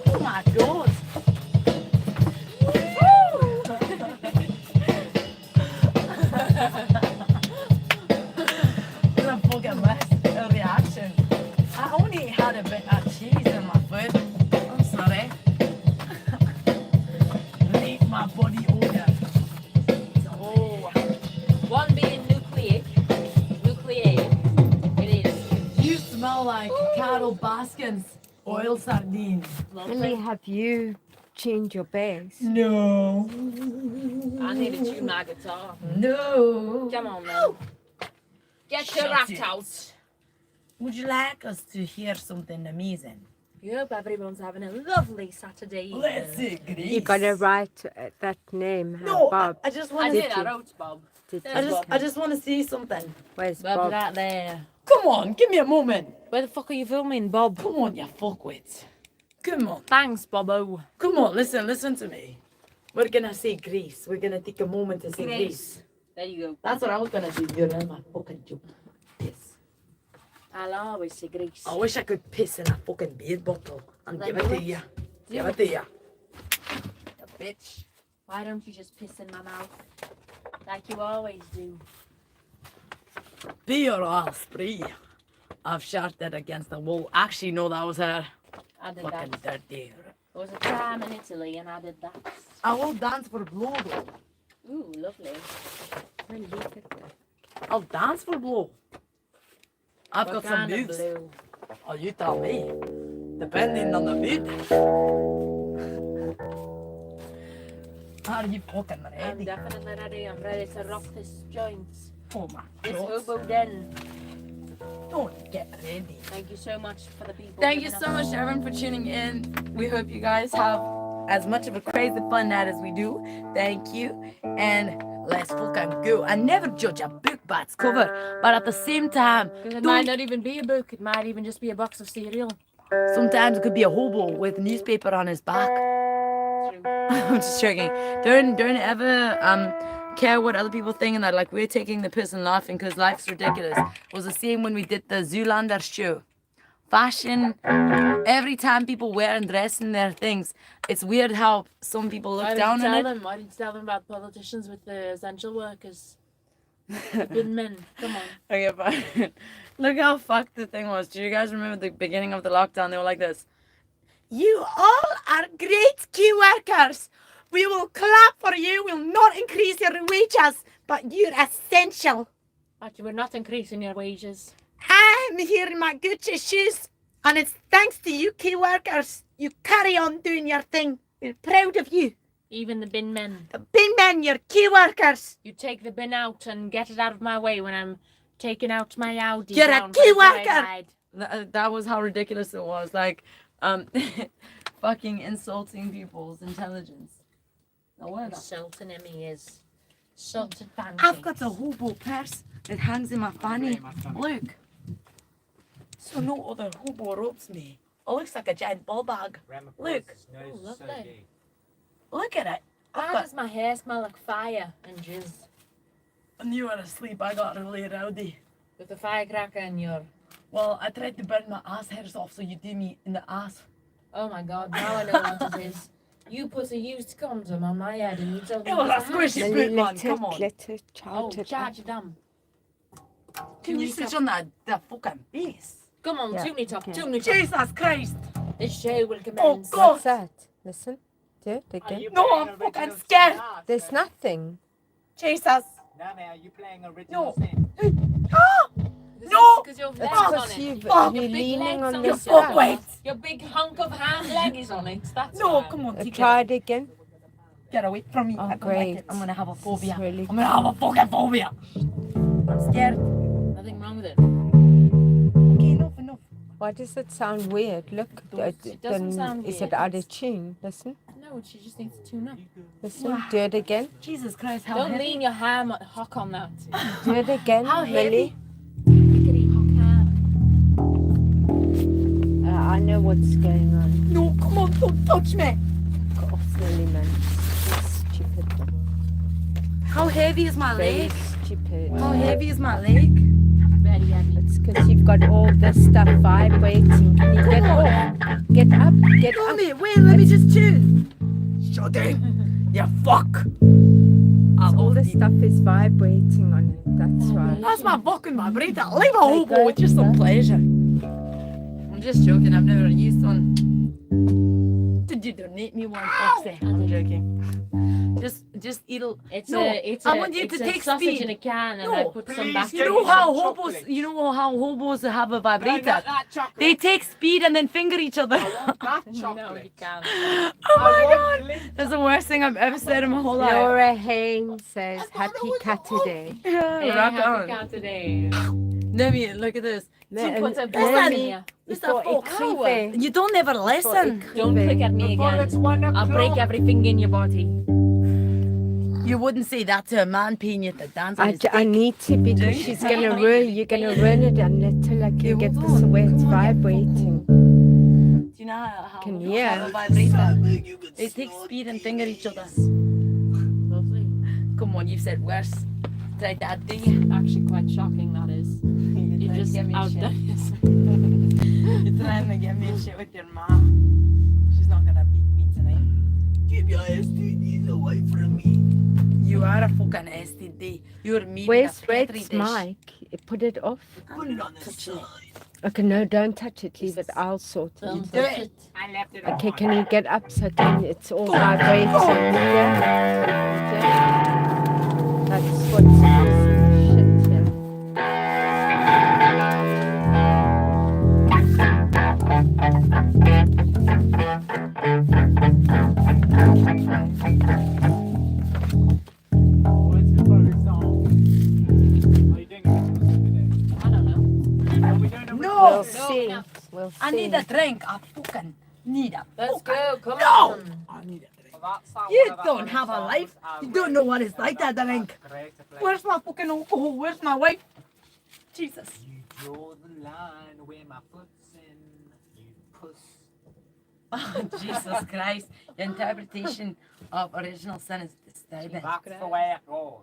Oh, my God. Reaction. I only had a bit of cheese in my food. I'm sorry. Leave my body odor. Oh, one being nucleic. It is. You smell like Carol Baskin's oil sardines. Really, have you changed your bass? No. I need to tune my guitar. No. Come on, man. Get your Shut rat it. out. Would you like us to hear something amazing? I hope everyone's having a lovely Saturday evening. Let's see, Grace. You gotta write that name, No, Bob. I just I want did, to. I wrote Bob. Did There's you? Bob. I just want to see something. Where's Bob's Bob? right there. Come on, give me a moment. Where the fuck are you filming, Bob? Come on, you fuckwits. Come on. Thanks, Bobbo. Come on, listen to me. We're gonna say Greece. We're gonna take a moment to say Greece. There you go. That's what I was gonna do during my fucking joke. Piss. I'll always say Greece. I wish I could piss in a fucking beer bottle and give it to you. Give it to you. You bitch. Why don't you just piss in my mouth? Like you always do. Be your ass free. I've shouted against the wall. Actually, no, that was her. I did Fucking that. dirty. There was a time in Italy and I did that. I will dance for blow though. Ooh, lovely. Really good. I'll dance for blow. I've What got some kind of moves. blue? Oh, you tell me. Depending on the mood. Are you fucking I'm ready? definitely ready. I'm ready to rock this joint. Oh my This God. hobo den. Don't get ready. Thank you so much for the people. Thank you giving so us- much, everyone, for tuning in. We hope you guys have as much of a crazy fun night as we do. Thank you. And let's fucking go. I never judge a book by its cover, but at the same time, 'Cause it might don't- not even be a book. It might even just be a box of cereal. sometimes it could be a hobo with newspaper on his back. True. I'm just joking. Don't ever care what other people think and that like we're taking the piss and laughing because life's ridiculous. It was the same when we did the Zoolander show. Fashion, every time people wear and dress in their things, it's weird how some people look Why down didn't you on tell it. them? Why didn't you tell them about politicians with the essential workers? The bin men. Come on. Okay, fine. Look how fucked the thing was. Do you guys remember the beginning of the lockdown? They were like this. You all are great key workers. We will clap for you. We'll not increase your wages, but you're essential. But you were not increasing your wages. I'm here in my Gucci shoes, and it's thanks to you key workers. You carry on doing your thing. We're proud of you. Even the bin men. The bin men, you're key workers. You take the bin out and get it out of my way when I'm taking out my Audi. You're a down key by the worker. roadside. That was how ridiculous it was. Like, fucking insulting people's intelligence. No word. Insulting him he is. Such a fancy. I've got a hobo purse that hangs in my fanny. Look. So no other hobo robs me. It looks like a giant ball bag. Look. Oh, lovely. Look at it. I've Why got, does my hair smell like fire and jizz? when you were asleep, I got really rowdy. With a firecracker in your... Well, I tried to burn my ass hairs off so you do me in the ass. Oh my god, now I know what it is. You put a used condom on my head and you told me... It was a it was squishy Lily, boot, man. let Come it, on. let it, Oh, charge it. charge it up. Can you switch on that fucking bass? Come on, Yeah, tune it up, okay. tune it up. Jesus Christ. This show will Oh, commence. God. What's that? Listen. Do it Are again. you No, playing I'm fucking original scared. sin art, There's then? nothing. Jesus. Nanny, are you playing original No. sin? Ah! No! Because your It's legs on because it. you're Fuck. leaning legs on on the the stuff. stuff. Wait. Your big hunk of hand leg is on it. That's No, why. come on, take it. Try it again. Get away from me. Oh, I don't like great. it. I'm gonna have a This is phobia. really I'm gonna have a fucking phobia. I'm scared. Nothing wrong with it. Okay, enough. Why does it sound weird? Look, It doesn't sound is weird. it out of tune? Listen, No, she just needs to tune up. listen. Do it again. Jesus Christ, how Don't heavy? lean your ham hock on that. Do it again, How Millie. Rickety hock ham. I know what's going on. No, come on, don't touch me. Get off, Millie, man. It's stupid. How heavy is my Very leg? stupid. How heavy is my leg? Very heavy. It's because you've got all this stuff vibrating. Can you get off? Get up, get up. Mommy, wait, let me just tune. Shut it. You fuck. All this stuff is vibrating on it. That's right. That's my fucking vibrator. Leave a hobo with just some pleasure. I'm just joking, I've never used one. Did you donate me one, Foxy? I'm joking. Just eat a... It's No, a I want you it's to a take sausage speed. in a can and No, I put some please back take You in know it. how Some hobos, chocolate. you know how hobos have a No, vibrator? not that chocolate. They take speed and then finger each other. That No, chocolate. you can't. Oh my I god! want lint. That's the worst thing I've ever said in my whole life. Laura Haynes says, Happy Saturday. Yeah, Hey, rock happy on. cat today. Nemi, look at this. Put a Mr. ball in here. Mr. Folk, you don't ever listen. Don't click at me Before it's again. 1 I'll break o'clock. everything in your body. You wouldn't say that to a man paying you to dance on his I need to because she's gonna ruin. You're gonna ruin it until I can get this away. It's vibrating. Do you know how Can hobos hear. have a vibrator? They take speed and finger each other. Lovely. Come on, you've said worse. Try that, do you? Actually, quite shocking that is. You just outdone yourself. You're trying to get me shit with your mom. She's not gonna beat me tonight. Keep your STDs away from me. You are a fucking STD. You're me. Where's Red's mic? Put it off. Put it on the side. Okay, no, don't touch it. Leave it. I'll sort it. Don't Do touch it. it. I left it Okay, on. can you get up so it's all vibrating? Yeah. That's what's causing shit here. What's the first song? Are you doing it today? I don't know. No, we don't know which No! We'll one. see. We'll see. I need a drink. I fucking need a Let's fucking... go. Come No! on. I need a drink. Well, that's that You one of don't that have a songs life. I You don't know what it's like to That's drink. great to play. Where's my fucking alcohol? Where's my wife? Jesus. You draw the line where my foot's in, you puss. Oh, Jesus Christ. The interpretation of original sin is disturbing. That's the way it goes.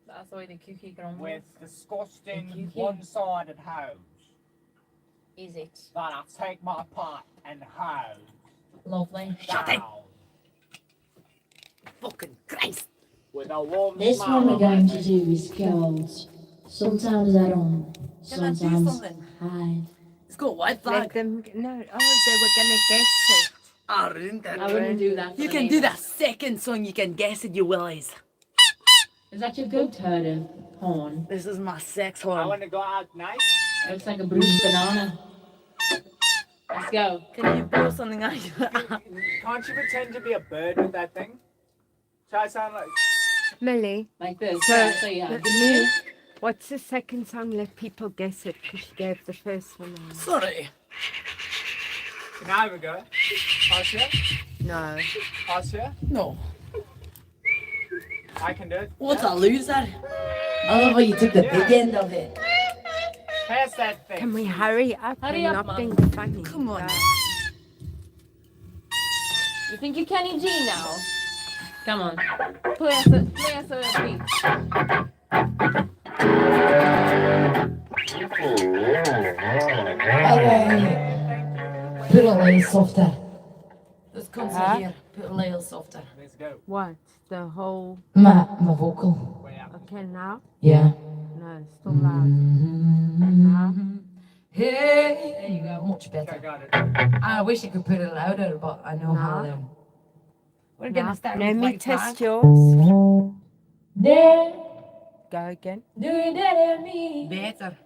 That's the way the cookie crumbles. With disgusting Thank you. one-sided hoes Is it? that I take my pot and hose Lovely. Shut it. down Fucking Christ. with a warm This smile one we're on going my to face. do is called Sometimes I Don't, Can I do Sometimes something? I. It's got white Let flag. them. No. Oh, they were gonna guess it. I ruined it. I wouldn't do that. for You the can neighbours. do that second song. You can guess it, you willies. Is that your goat herd of porn? This is my sex I horn. want to go out night. Looks like a bruised banana. Let's go. Can you blow something out? Can't you pretend to be a bird with that thing? Try to sound like. Millie. Like this. So, So yeah. Millie, what's the second song? Let people guess it because she gave the first one. away. Sorry. Now we go. Asya? No. Asya? No. I can do it. What a loser. I love how you took the big end of it. Pass that thing. Can we hurry up? Hurry and up, not Mum. being funny. Come on. You think you're Kenny G now? Come on. Play us a beat. Put a little softer. This comes in here. Put a little softer. Let's go. What? The whole. My vocal. Way up. Okay, now? Yeah. No, still loud. Now? Hey, there you go. Much I better. got it. I wish I could put it louder, but I know how No. to. We're Now? gonna start Let with me white test flag. yours. There, Go again. do you dare me? Better.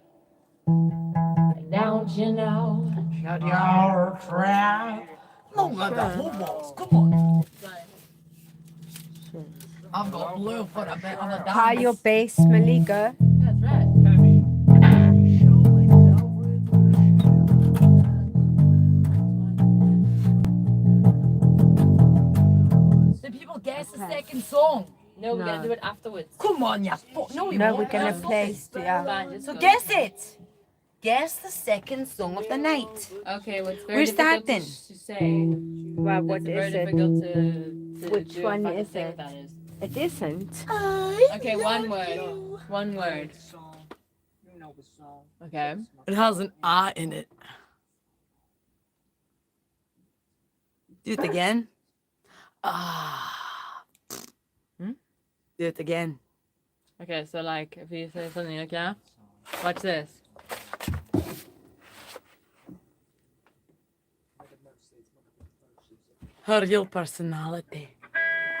Don't you know? Shut your trap. No, the Hobo Wars. Come on. I've got blue for a bit of a Try your dance. best, Malika. That's right. Did people guess the second song? No, we're No. gonna do it afterwards. Come on, you no, we No, won't. we're gonna Yes. play. Yeah. Fine, just So go. guess it. Guess the second song of the night. Okay, well, it's very We're difficult starting. to say. Well, what It's very is it? difficult to Which do one if I can is say it? what that is. It isn't. Okay, one word. One word. You know the song. Okay. It has an I in it. Do it again. Ah. Hmm? Do it again. Okay, so like if you say something like yeah, watch this. Her real personality.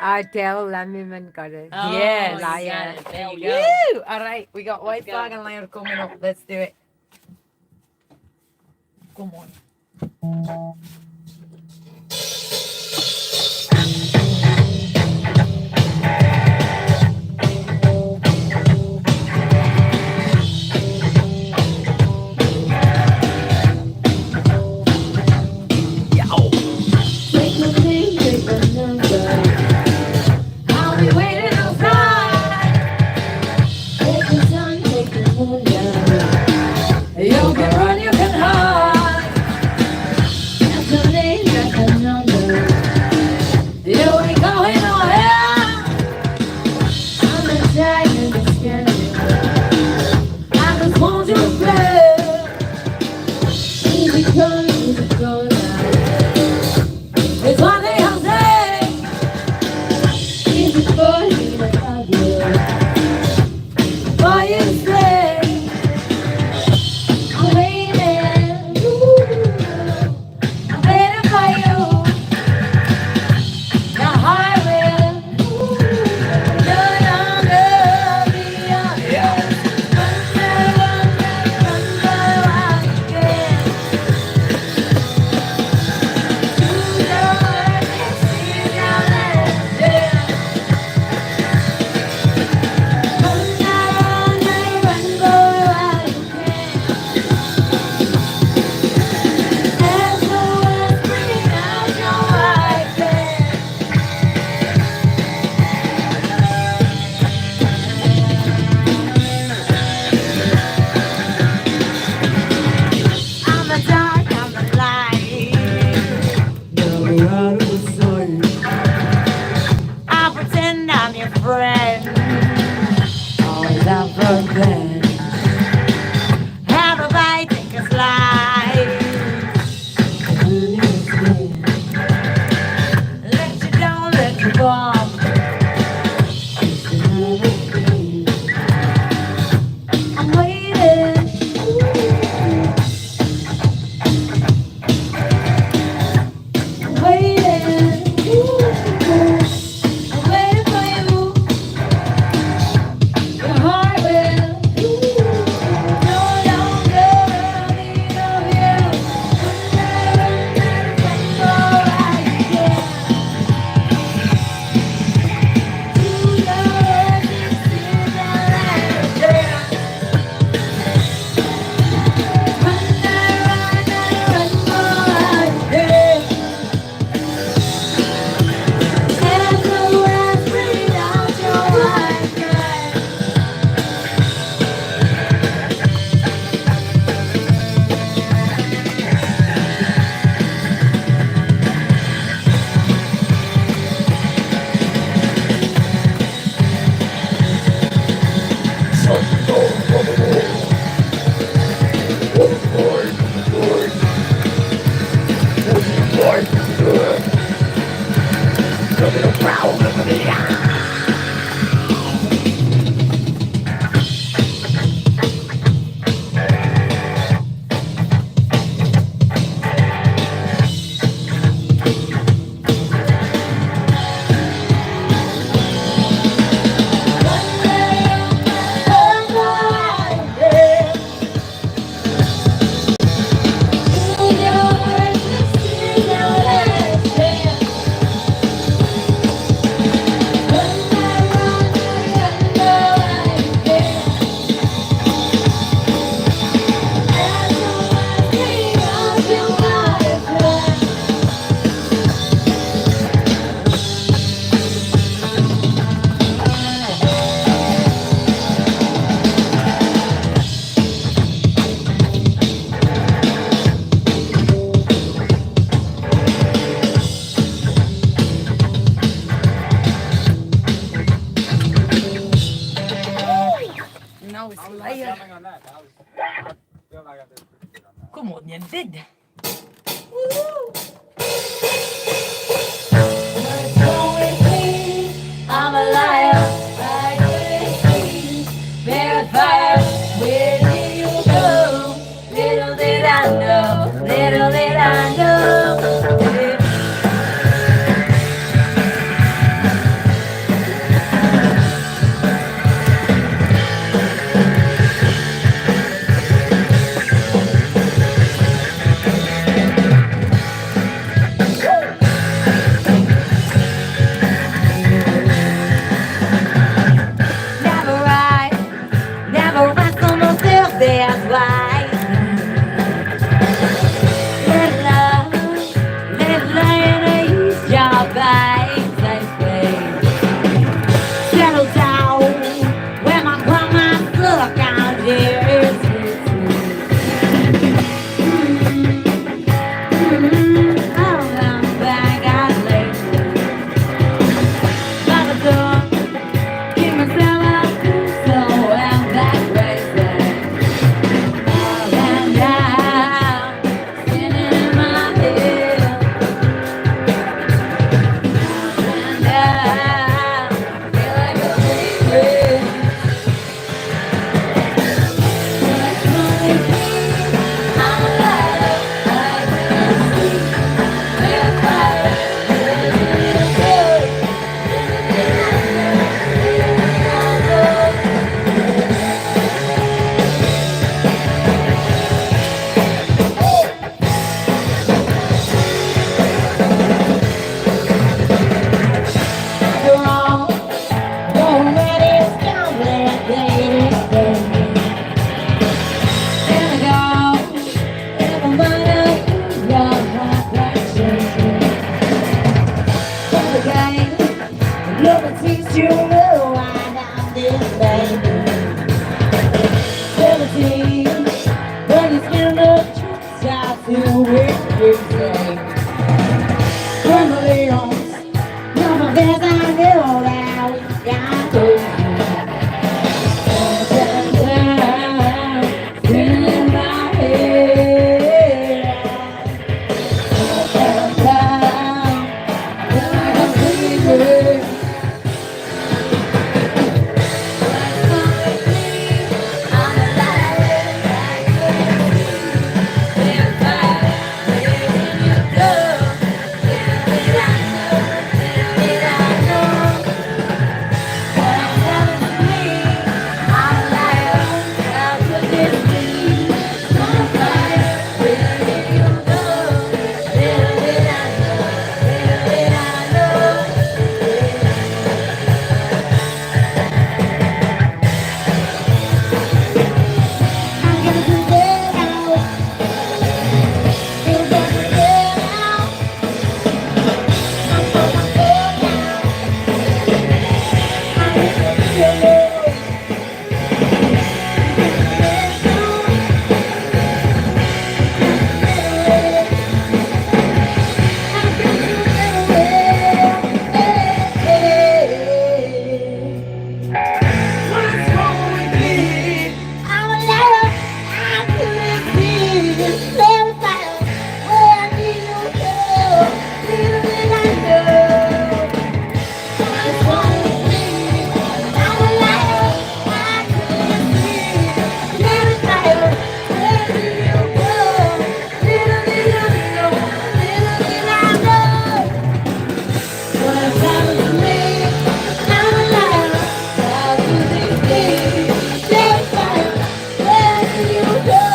Adele Lemon got it. Oh, Yes. you got Liar. it. There you go. Woo! All right, we got white go. flag and liar coming up. Let's do it. Come on. Take my name, take my number. I'll be waiting outside. Take your time, take your moonlight. You can run, you can hide. That's my name, that's my number. You ain't going nowhere. I'm not trying to scare you. I just want you to play. Easy come, easy go now. It's one thing I'll say. Easy for you to have you. For you to stay. I'm waiting. I'm waiting for you. Your heart will no longer be on you. Wonder again. I'm the dark, I'm the light. Never out of sight. I pretend I'm your friend. Always out for revenge. Everybody think it's life. Let you down, let you fall. I'm waiting. I'm waiting. I'm waiting for you. was I was not layered. jumping on that. I feel like I did pretty good on that. Come on, you did. What's wrong with me? I'm a liar. I couldn't see. Verify. Where did you go? Little did I know. Little did I know. Never right. Never rest on myself. That's right. Let love, let lion ease your vibes, I say. Settle down, where my grandma's look out there is I'm back out lately. By the door, give myself a kiss, so I'm back crazy. Up and down, spinning in my head. Up and down, feel like a baby. What's wrong with me? I'm a liar. I can't see. We're fire. Little girl. After all, nobody's complicated, baby. There we go. Everybody, your complexion. For the game, love will teach you to wind down this baby. 17, when you spin the truth, start to wish you say. When the leons, never there's I know that we got to spinning in my head. Up and down, feel like a baby. What's wrong with me? I'm a liar. I couldn't see. We're fire. Where did you go? Little did I know. Little did I know. What I'm telling to me, I'm a liar. How could this be? On fire. Where did you go? Little did I know. Little did I know. I'm gonna do that now. You're gonna do that now. I'm gonna do that now. I'm gonna do that now. What's wrong with me? I'm a liar. I couldn't see this little fire. Where did you go? Little did I know. What's wrong with me? I'm a liar. I couldn't see this little fire. Where did you go? Little did I know. Little did I know. What's happened to me? I'm a liar. How could this be? Little fire. Where did you go?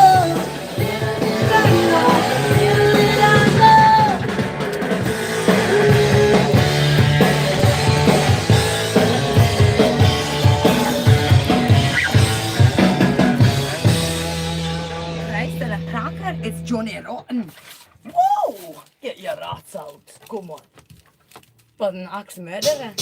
Little did I know. Little did I know. Christ, and a cracker, it's Johnny Rotten. Whoa! Get your rats out. Come on. But an axe murderer.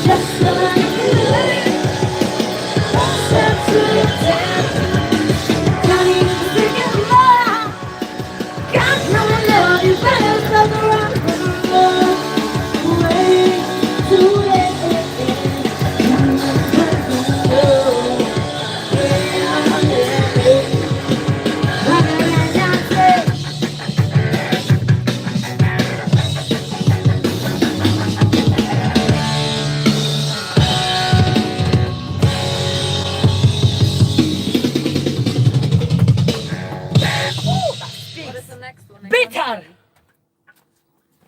Just like you. Step to the dance. Johnny, sing it loud. Got no love, you better stop the rock. Way too late. Bitter!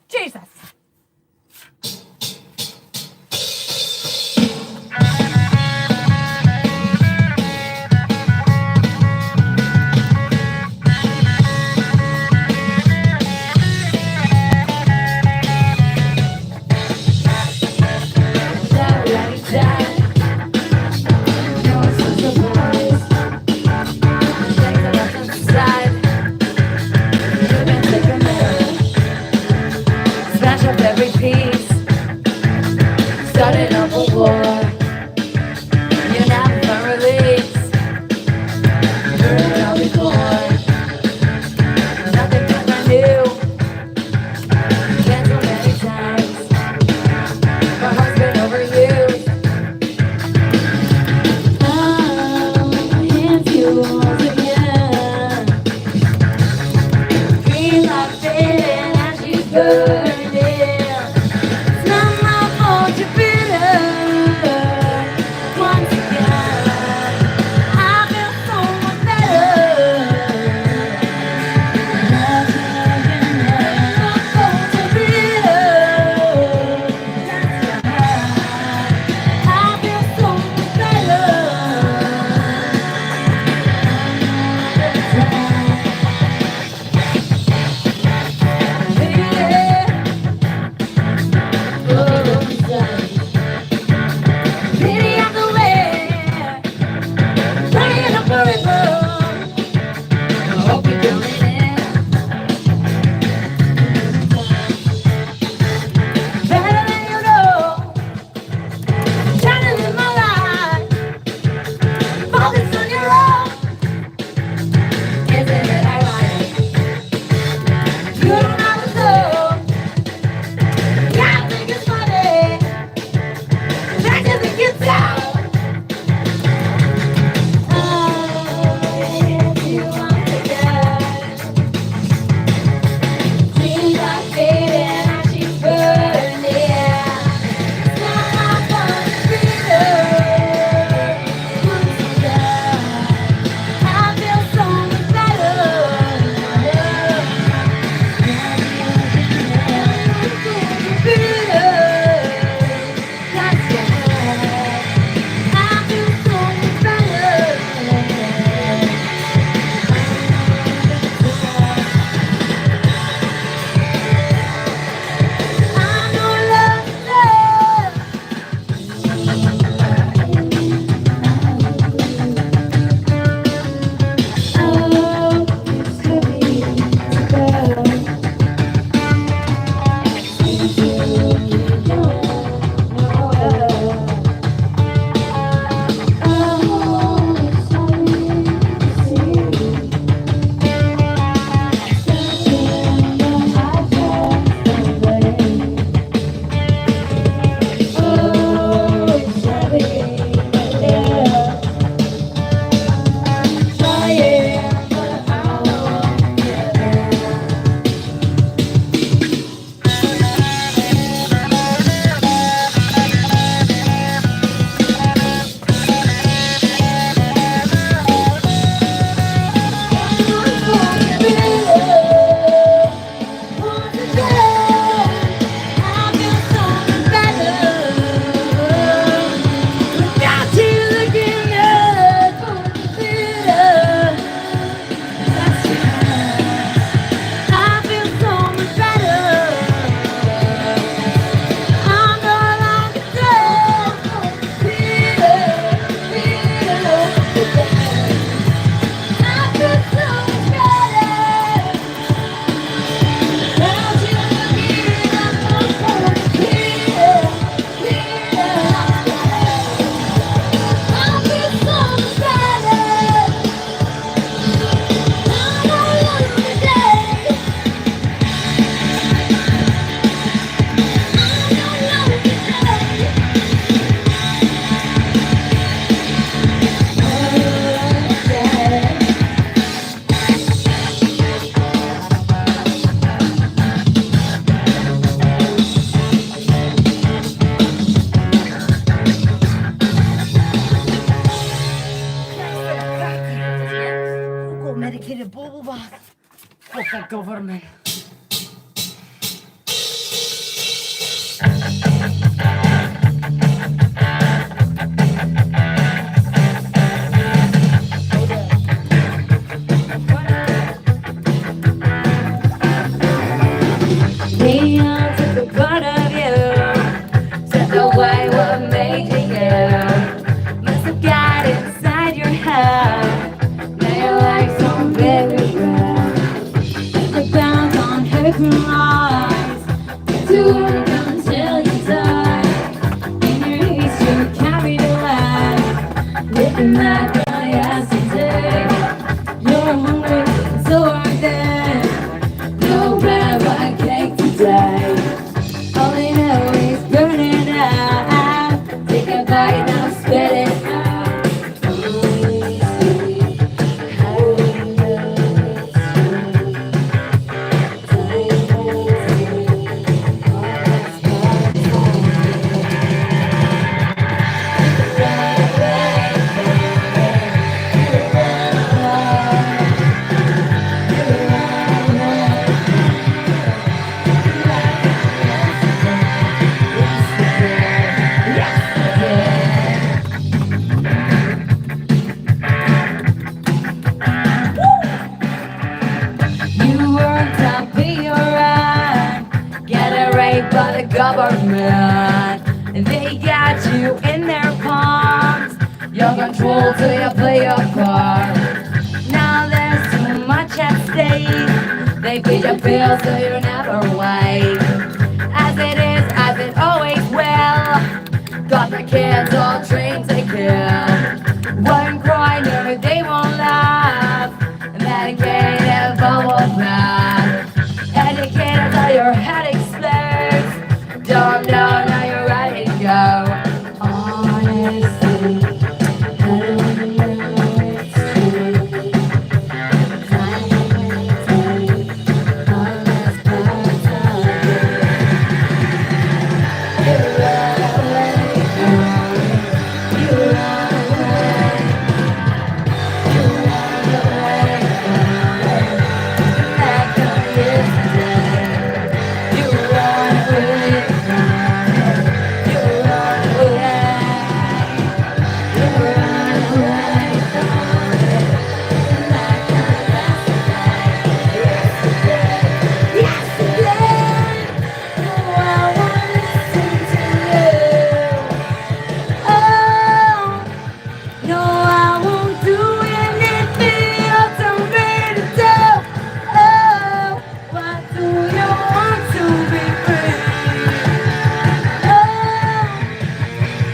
Jesus! Smash up every piece, starting up a war. You're not for release, heard it all before. Nothing brand new, canceled many times. My heart's been overused. I'll hit you once again. Feel like fading as you burn. the government. We all took a part of you, took away what made you you. Must have got inside your head. Now your legs on very red. Look back on her eyes, to work until you die. In your east you carried a life, living like yesterday. You're hungry, so are they. No bread, but cake today. All they know is burning out. Take a bite, now spit it out. Only see how we know it's true. You worked out, be alright. Get a rape by the government. They got you in their palms. You're controlled till you play your part. Now there's too much at stake. They feed your pills so you never wake. As it is, as it always will. Got the kids all trained to kill. One cry, no, they won't laugh. Medicated Bubblebath. Educated till your head explodes. Dumb down, now you're ready to go. Honestly, I don't know it's true. Time will take our last part of it. You run away from it. You run away. You run away from it. Like on yesterday. You run away from it. You run away. You run away from it. Like on yesterday. Yesterday. No, I won't listen to you. Oh. No, I won't do anything else I'm ready to do. Oh, why do you want to be free? Oh,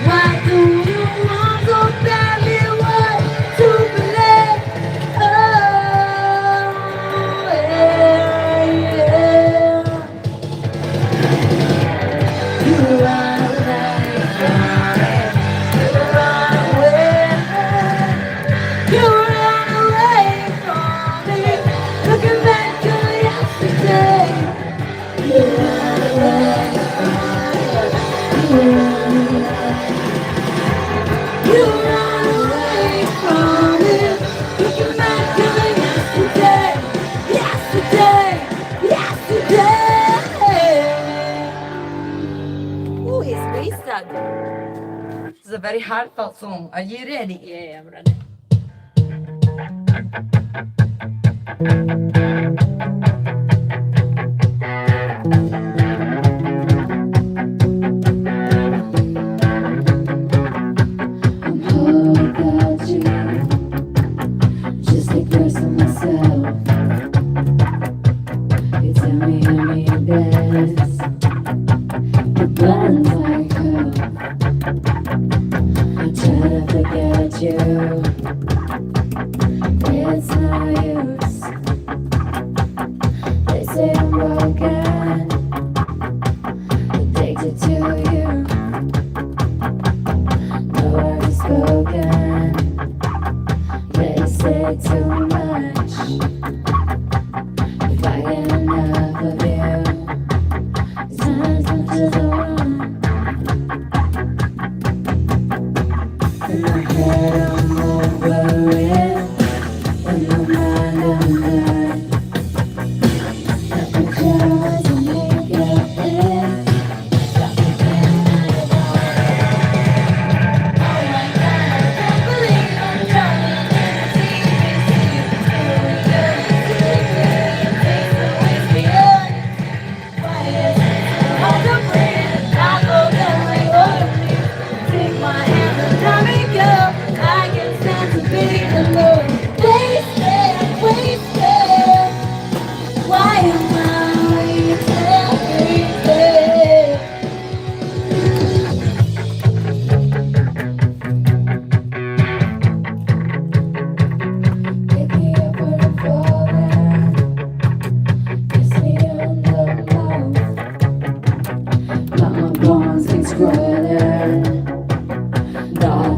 why do you want so badly what to believe? Oh, yeah. You run away from it. You run away. You run away from me. Looking back to yesterday. You run away from it. You run away. You run away from it. Looking back to yesterday. Yesterday. Ooh, he's wasted. This is a very heartfelt song. Are you ready? Yeah, I'm ready. I'm whole without you, just a person myself. You tell me I'm your best, you blind like hell. I try to forget you, it's no use. They say I'm broken, addicted to you. No words spoken, they say too much. If I get enough of you, it's not as much as I want. In my head I'm over it, in my mind I'm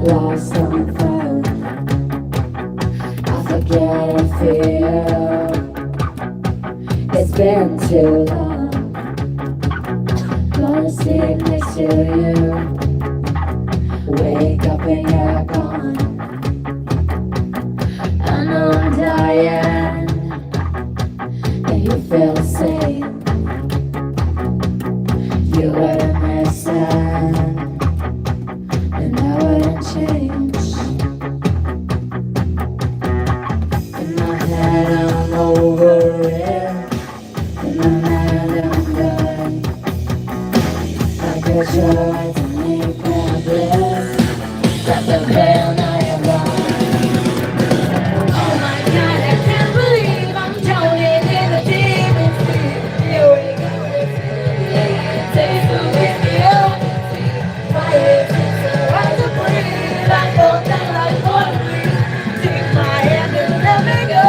lost and found. I forget I feel. It's been too long. Gonna sleep next to you. Wake up and you're gone. I know I'm dying, and you feel the same. You were missing, and I wouldn't change. In my head I'm over it. In my mind I'm done. I guess you're right to make that bliss. Got the veil, now you're gone. Oh my God, I can't believe I'm drowning in the deep sea. Here we go, take the whiskey. Why is it so hard to breathe? I thought that I would breathe. Take my hand and let me go.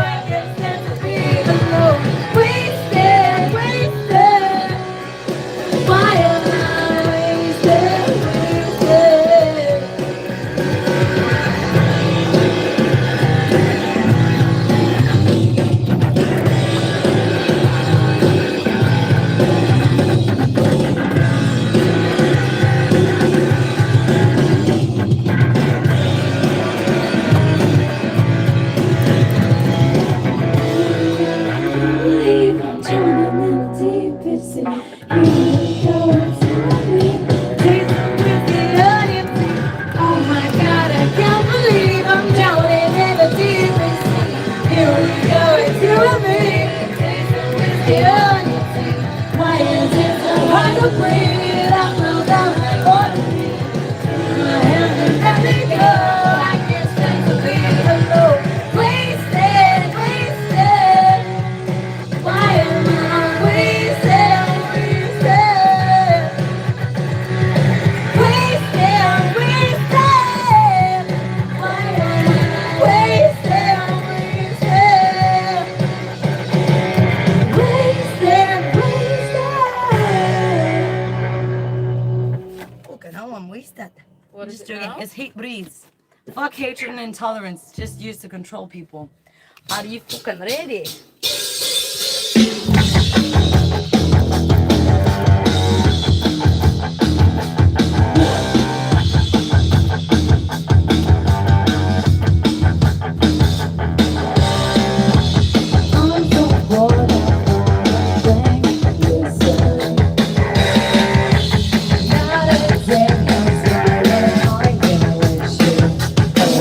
I can't stand to be alone. Wasted, wasted. Why am I wasted, wasted? Believe I'm drowning in the deepest sea. Here we go, it's me. Take the whiskey on your feet. Oh my God, I can't believe I'm drowning in the deepest sea. Here we go, it's you and me. Take the whiskey on your feet. Why is it so hard to breathe? I fell down like water. My hand and let me go. I can't stand to be alone. Wasted, wasted. Why am I wasted, wasted? Wasted, wasted. Why am I wasted, wasted? Wasted, wasted. Okay, now I'm wasted. What is Just it joking. now? It's hate breeds. Fuck hatred and intolerance, just used to control people. Are you fucking ready? I'm so bored of everything you say. Not a day goes by when I get with you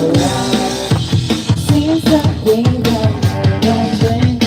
around. Seems like we have nothing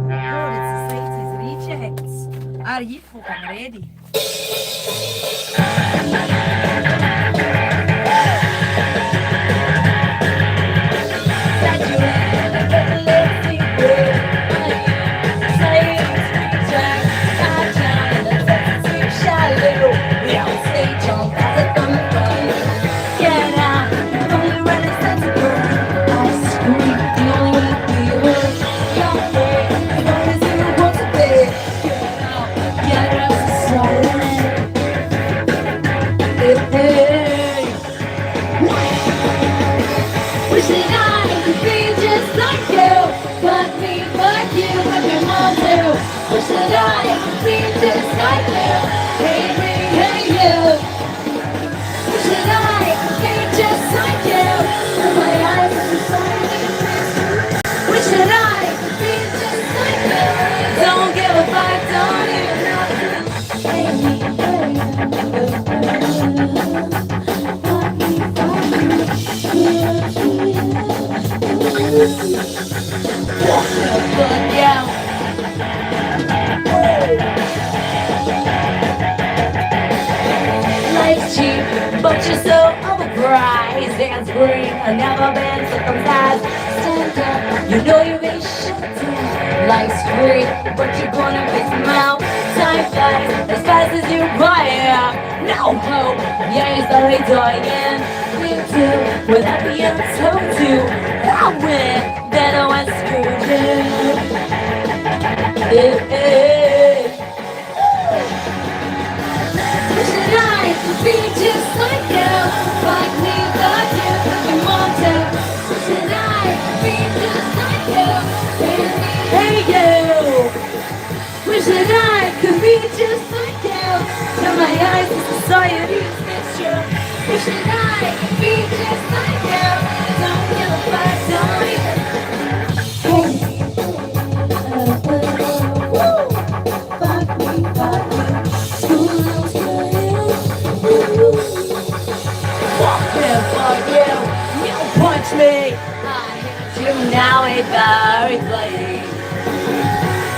God, it's society's rejects. Are you fucking ready? Wishing I could be just like you, but me like you, like your mom too. Wishing I could be just like you, hey me, hey you. Wishing I could be just like you, with my eyes on the side. Wishing I could be just like you, don't give a fuck, don't even know. Hey me, hey Life's cheap, but you're so overpriced. Dance green, I've never been circumcised. Stand up, you know you ain't shit. Life's free, but you're gonna miss them out. Time flies as fast as you buy it. No hope, yeah, you're slowly dying. Me too, without being told to. I win, then I went screwed you. Wishing I could be just like you, like me, like you, like your mom too. Wishing I could be just like you, hey you. Wishing I could be just like you, turn my eyes to society's mixture. Wishing I could be just like you, don't give a fuck, don't even. Fuck me, fuck you. Fuck you, you punch me. I hit you now a very place.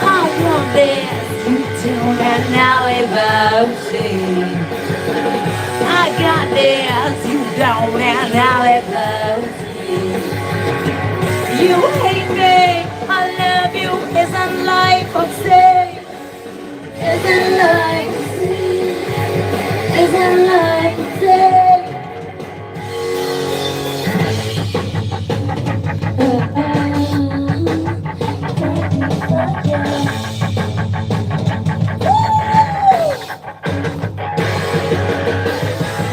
I want this, you don't and now a voting. I got this, you don't and now a voting. You hate me, I love you, isn't life upset? Isn't life isn't life day?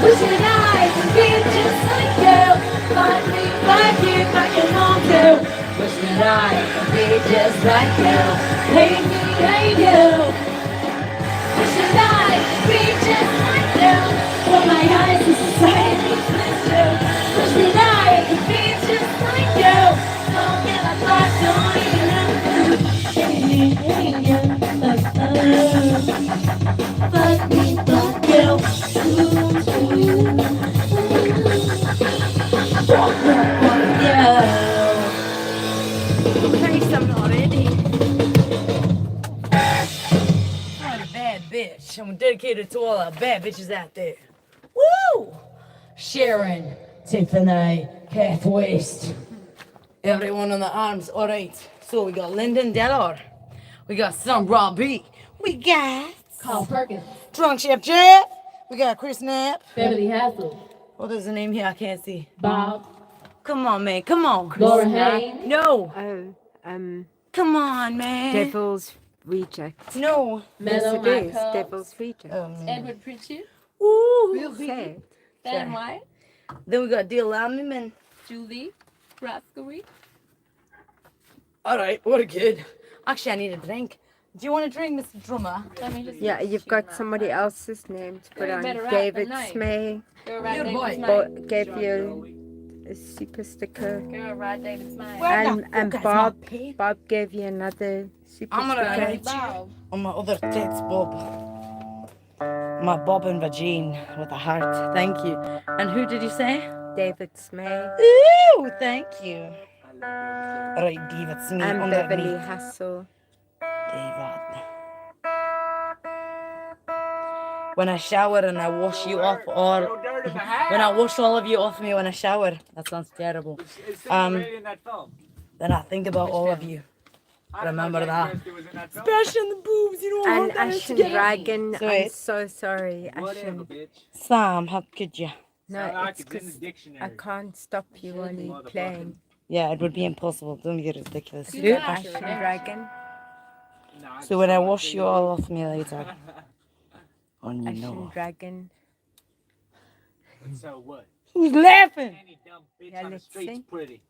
Wishing I could be just like you, like me, like you, like your mom too. Wishing I could be just like you, hey me, hey you. Wishing I could be just like you, for my eyes to society's mister. Wishing I could be just like you, don't give a fuck, don't even know. Hey me, hey you, fuck me, fuck you. Nice, I'm not ready. I'm a bad bitch. I'm dedicated to all our bad bitches out there. Woo! Sharon, Tiffany, Kath West. Everyone on the arms, alright. So we got Lyndon Delor. We got some Robbie. We got Carl Perkins, Drunk Chef Jet. We got Chris Knapp. Beverly Hassel, What is the name here? I can't see. Bob, Come on, man. Come on. Laura Haynes, No. Oh, Come on, man. Devil's Reject. No. Mellow Yes, it is. Michael, Devil's Reject. Edward Pritchett, Ooh. Say it. Dan White, Then we got Deal Lamb and Julie, Rascally. all right, we're good. Actually, I need a drink. Do you want a drink, Mr. Drummer? Let me just. Yeah, you've got somebody else's name to put Yeah, you on. better rap David than I. Smay Go right, Your David boy. Smile. gave you a super sticker. Go right, David Smile. Where the And fuck is Bob my pay? Bob gave you another super I'm gonna sticker. write you on my other tits, Bob. My Bob and Vagine with a heart. Thank you. And who did you say? David Smay Ooh, thank you. Right, David Smith and Beverly underneath. Hassel. David. When I shower and I wash you off, or when I wash all of you off me when I shower, that sounds terrible. In that film. Then I think about all of you. Remember that. Especially the boobs, you know. And Ashen Dragon, I'm Sweet. so sorry, Whatever, Ashen. bitch. Sam, how could you? No, Like it's it's in the because dictionary. I can't stop you when you're playing. Yeah, it would be impossible. Don't be ridiculous. Yeah. Ashen Dragon. Nah, So when I wash you all off me later, on you Ashen know. Dragon. So what? Who's laughing? Any dumb bitch Yeah, on the let's street's see. pretty.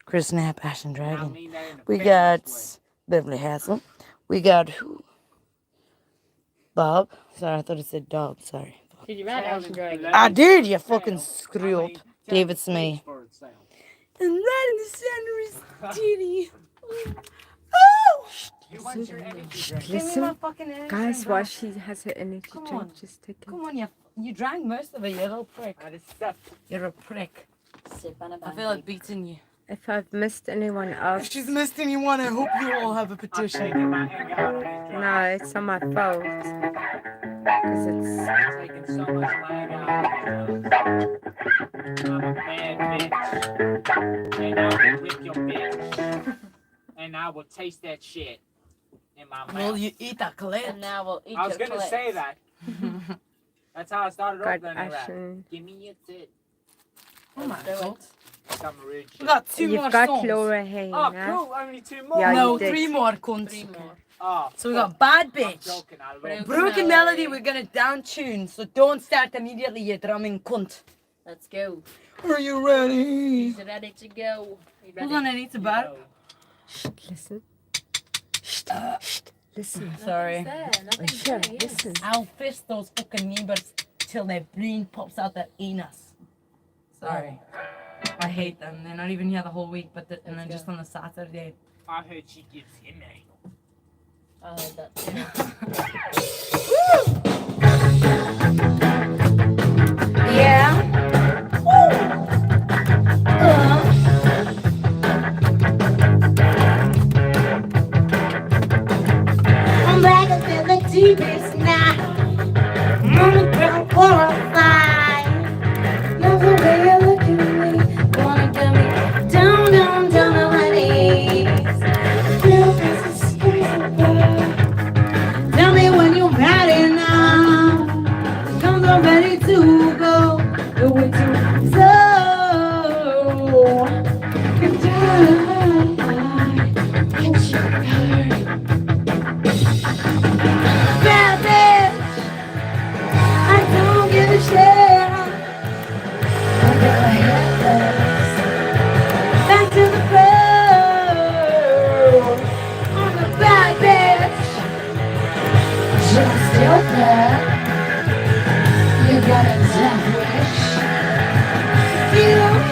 Chris Knapp, Ashen I Dragon. mean that in a We famous got way. Beverly Hassel. We got who? Bob. Sorry, I thought it said Dob. Sorry. Did you write Ashen Dragon? I did, you fucking screw up. David Tell Smee. for itself. And right in the center is Diddy. You want your energy drink? Listen, fucking energy guys, drink, while bro. she has her energy Come drink, on. just take it. Come on, you drank most of it, you little prick. That is stuff. You're a prick. Sip on a I feel like beating you. If I've missed anyone If else, she's missed anyone, I hope you all have a I'm petition. taking my anger out on these drugs. no, it's not my fault. Because it's I'm taking so much of my anger out on these drugs. I'm a bad bitch. And I will whip your bitch. And I will taste that shit in my mouth. Will you eat that And clit? now we'll eat I was your gonna clit. say that. That's how I started off got learning rap. Ashen. Give me your tit. Oh my god. Some rude We shit. got 2 You've more got songs. Laura Hay, Oh, no? cool. Only 2 more. Yeah, No, you did. 3 more, cunts. 3 more. Oh, So we got Bad I'm Bitch. joking. I read. Broken Melody, we're gonna down tune, so don't start immediately, you drumming cunt. Let's go. Are you ready? He's ready to go. You ready? Hold on, I need to bark. Listen. Listen. Sorry. There, nothing's Sure, there, yeah. listen. I'll fist those fucking neighbors till their brain pops out their anus. Sorry. I hate them. They're not even here the whole week, but and then just on the Saturday. I heard she gives him a. I heard that too. Yeah. I'm back up in the deepest night. Mama girl horrified. Love the way you look at me. Wanna get me down, down, down on my knees. Little piece of skin. Tell me when you're ready now. Cause I'm ready to go. The way to slow. And down. Catch your heart. Bad bitch, I don't give a shit. I got my head first. Back to the road. I'm a bad bitch. Just still there. You got a death wish. You don't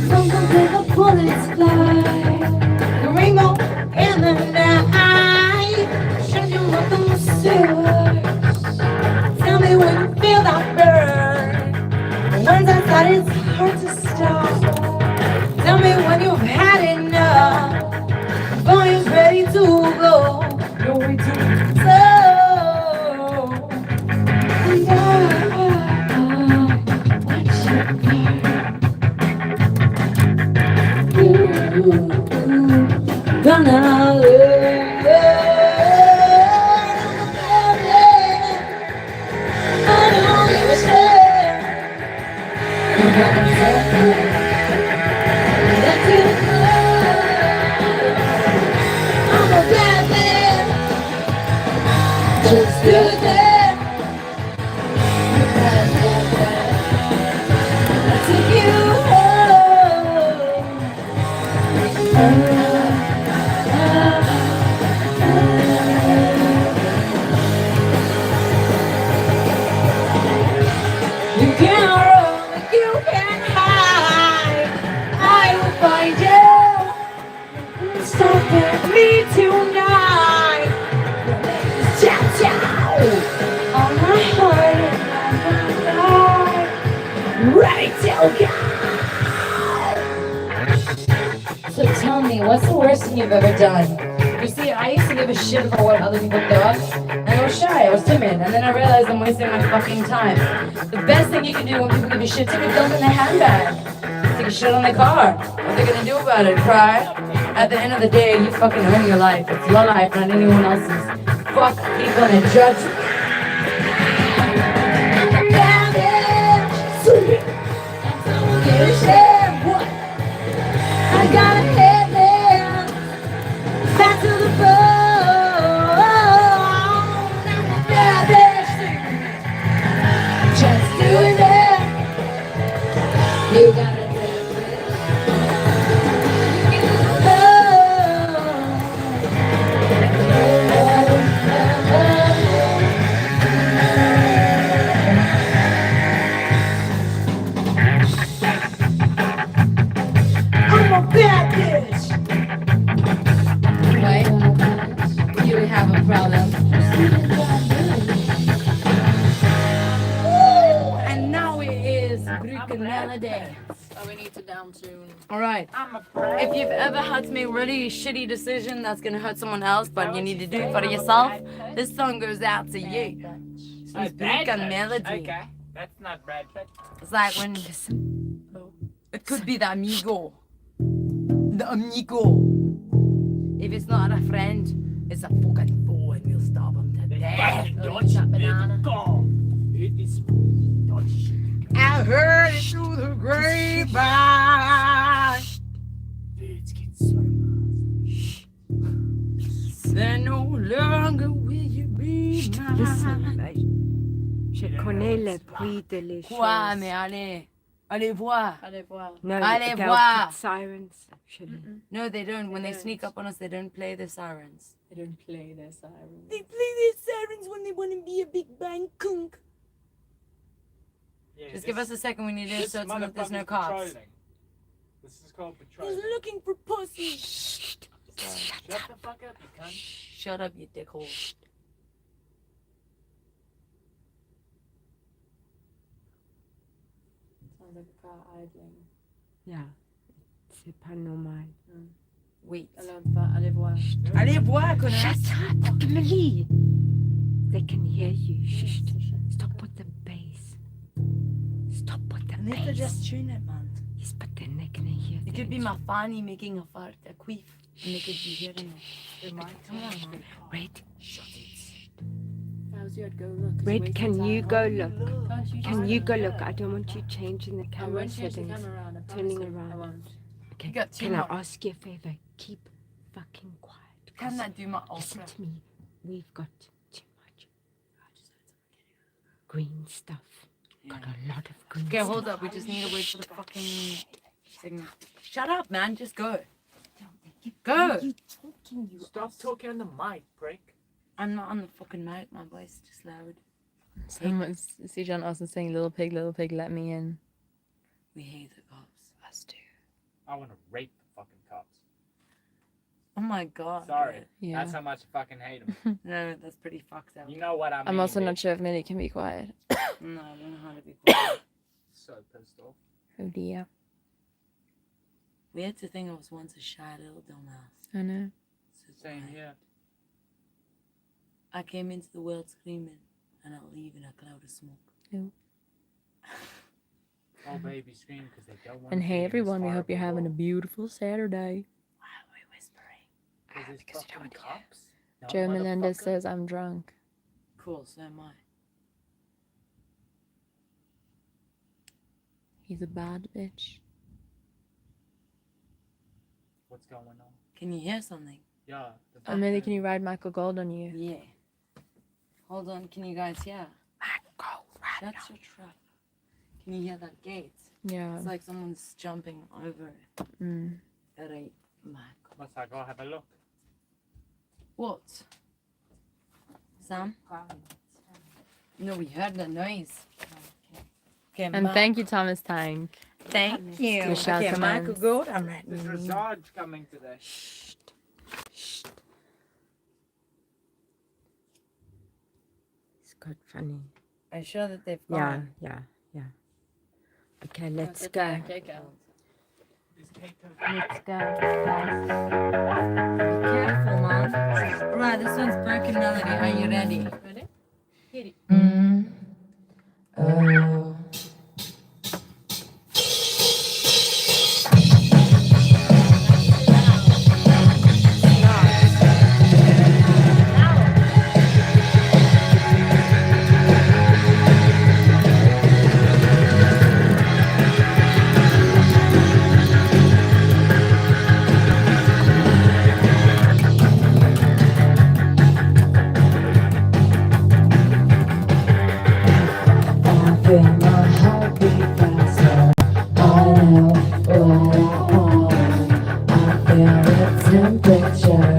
Sometimes when the bullets fly, the rainbow in the night, show you nothing but silver. Tell me when you feel that burn. Once I thought it's hard to stop. Tell me when you've had enough. Body's ready to go. You're way too slow. And I watch you gonna live. I don't give a shit. I'm a bad man. Just do that. Bad, bad, bad. I took you home. You can't run, you can't hide. I will find you. Stop at me tonight. Ciao, ciao. On my heart and my life. Ready to go. So tell me, what's the worst thing you've ever done? You see, I used to give a shit about what other people thought, and I was shy, I was timid, and then I realized I'm wasting my fucking time. The best thing you can do when people give you shit, take a dump in the handbag. Take a shit on the car. What are they gonna do about it? Cry? At the end of the day, you fucking earn your life. It's your life, not anyone else's. Fuck people and judge. I got a head man. Back to the bone. I'm a bad bitch. Just do it. You gotta do I'm a bad bitch. Wait, you have a problem. Ooh, and now it is Brooklyn Melody. Oh, we need to down tune. All right. If you've ever had to make a really shitty decision that's gonna hurt someone else, but you need to do it for yourself, this song goes out to you. It's Brooklyn Melody. Okay, that's not Brad Pitt. It's like when it could be the amigo. The amigo. If it's not a friend, it's a fucking fool and we'll stop him to death. Dodge banana. It is dodge. I heard it through the grapevine. Birds get so Then no longer will you be mine. Je connais les bruits de les Quoi, choses. mais allez voir. Allez voir. No, Allez they'll voir. put sirens, actually. No, they don't. When they sneak up on us, they don't play the sirens. They don't play their sirens. They play their sirens when they want to be a big bang kunk. Yeah, Just give us a second. We need to this so it's not, there's no motherfucker's cops. patrolling. This is called patrolling. He's looking for pussy. Shut the fuck up, you cunt. Shut up, you dickhole. Sounds like a car idling. Yeah, c'est pas normal. Wait. Alors, allez voir. Allez voir, connasse. Shut up, Emily! They can hear you. Shh. Stop with the bass. Stop with the I need to bass. just tune it, man. Yes, but then they're gonna hear It could be things. my fanny making a fart, a queef, and they could be hearing it. Come on, man. Red, How's your go look? It's Red, wasting can you time. go look? Can't you Can just you go go look? look? I don't want you changing the I camera won't change the settings. camera around. I Turning promise you. around. I won't. Okay, You got too can I much. ask you a favor? Keep fucking quiet. Can I do my Listen opera? to me. We've got too much green stuff. Got a lot of green Okay, stuff. hold up. We just need to wait for the fucking signal. Shut up, man. Just go. Go. Stop talking on the mic, prick. I'm not on the fucking mic. My voice is just loud. Someone's see John Austin saying, little pig, let me in." We hate the cops. Us too. I want to rape the fucking cops. Oh my god. Sorry. Yeah. That's how much I fucking hate them. No, that's pretty fucked up. You know what I mean? I'm also not bitch. sure if Minnie can be quiet. No, I don't know how to be quiet. So pissed off. Oh dear. We had to think I was once a shy little dumbass. I know. So Same here. I came into the world screaming, and I'll leave in a cloud of smoke. Oh, baby, scream because they don't want And to hey be in this everyone, we hope you're horrible having a world. beautiful Saturday. Why are we whispering? Because because you there's don't fucking want to cops. No, Joe Melendez motherfucker. says I'm drunk. Cool, so am I. He's a bad bitch. What's going on? Can you hear something? Yeah. Or maybe can you ride Michael Gold on you? Yeah. Hold on, can you guys hear? Michael, Shut your trap. Can you hear that gate? Yeah. It's like someone's jumping over it. Mm. That ain't Michael. Must I go have a look? What? Sam? No, we heard the noise. Okay, And thank you, Thomas Tank. Thank you. Michelle Okay, Michael Simmons. Gold, I'm ready. There's Rasaj coming today. It's quite funny. Are you sure that they've Yeah, gone? yeah, yeah. Okay, let's go. Okay, Let's go, guys. Be careful, man. Right, this one's broken melody. Are you ready? Ready? Hit it. Oh. Feel my heart beat faster. I know what I want. I feel the temperature.